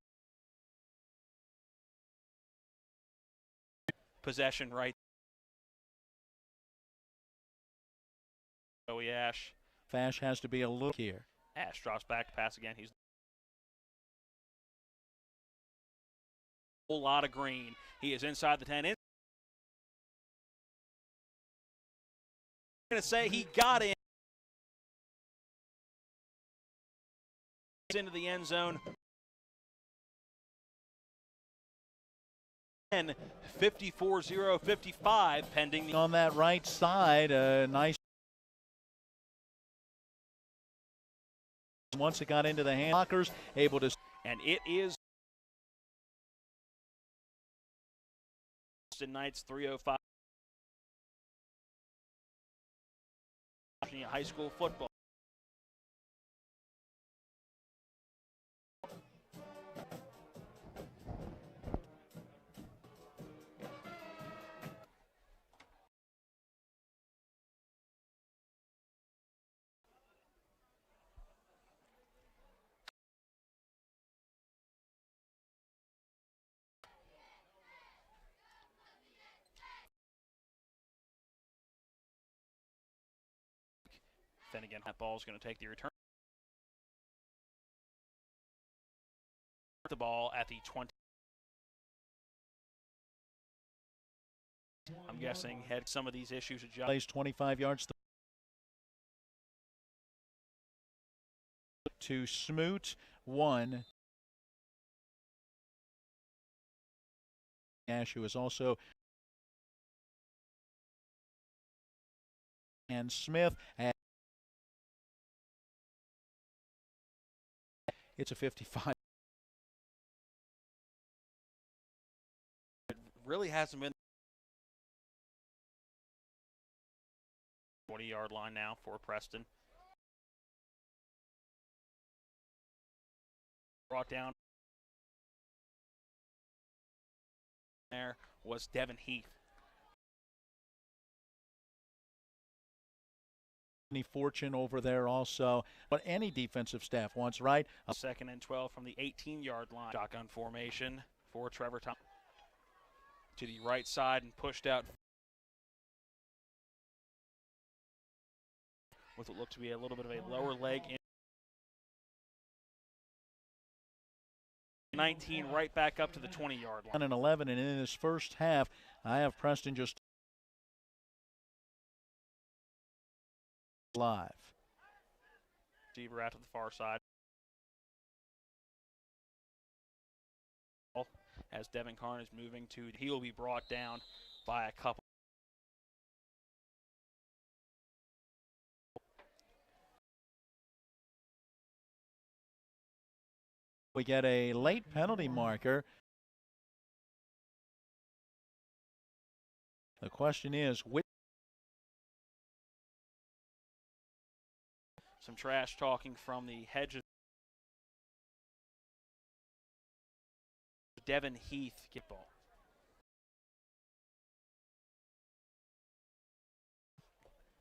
Speaker 1: possession right. Joey Ash.
Speaker 2: Fash has to be a little here.
Speaker 1: Ash drops back to pass again. He's a whole lot of green. He is inside the 10. I'm going to say he got in. Into the end zone. 54-0-55 pending.
Speaker 2: On that right side, a nice. Once it got into the hand, blockers able to.
Speaker 1: And it is Knights 305. High school football. Finnegan. That ball is going to take the return. The ball at the 20. I'm guessing had some of these issues adjusted.
Speaker 2: Plays 25 yards to Smoot, 1. Nash, who is also, and Smith. It's a 55.
Speaker 1: It really hasn't been 20-yard line now for Preston. Brought down there was Devin Heath.
Speaker 2: Any fortune over there also, but any defensive staff wants, right?
Speaker 1: 2nd and 12 from the 18-yard line. Shotgun formation for Trevor Thomas. To the right side and pushed out with what looked to be a little bit of a lower leg. 19 right back up to the 20-yard line.
Speaker 2: And 11, and in this first half, I have Preston just live.
Speaker 1: Receiver out to the far side. As Devin Karn is moving to, he will be brought down by a couple.
Speaker 2: We get a late penalty marker. The question is, which?
Speaker 1: Some trash talking from the Hedges. Devin Heath get ball.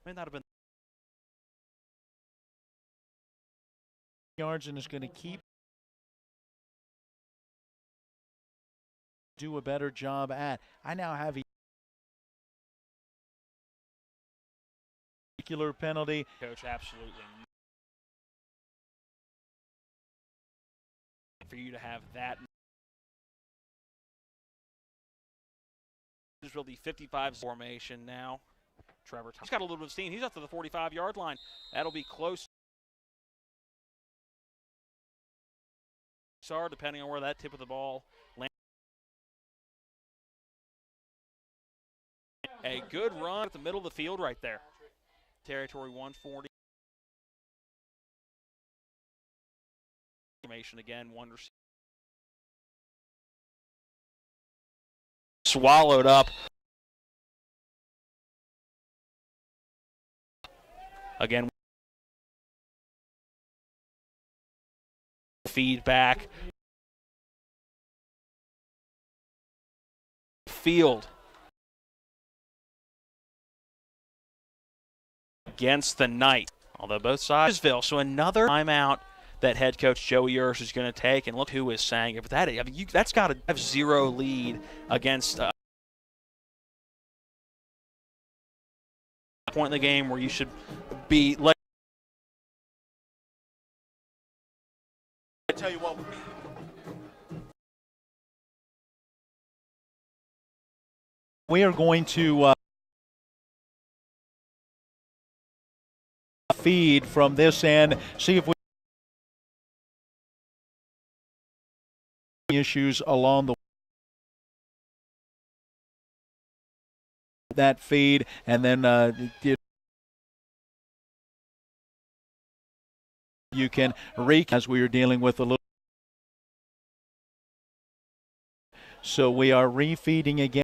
Speaker 1: May not have been
Speaker 2: yards, and is going to keep do a better job at. I now have a particular penalty.
Speaker 1: Coach, absolutely. For you to have that. This is really 55 formation now. Trevor Thomas. He's got a little bit of steam. He's up to the 45-yard line. That'll be close. Sorry, depending on where that tip of the ball lands. A good run at the middle of the field right there. Territory 140. Formation again, one receiver. Swallowed up. Again, feedback. Field. Against the Knights. Although both sides. So another timeout that head coach Joey Urs is going to take, and look who is saying if that. I mean, that's got to have 0 lead against a point in the game where you should be.
Speaker 2: I tell you what. We are going to feed from this end, see if we issues along the that feed, and then you can as we are dealing with a little. So we are refeeding again.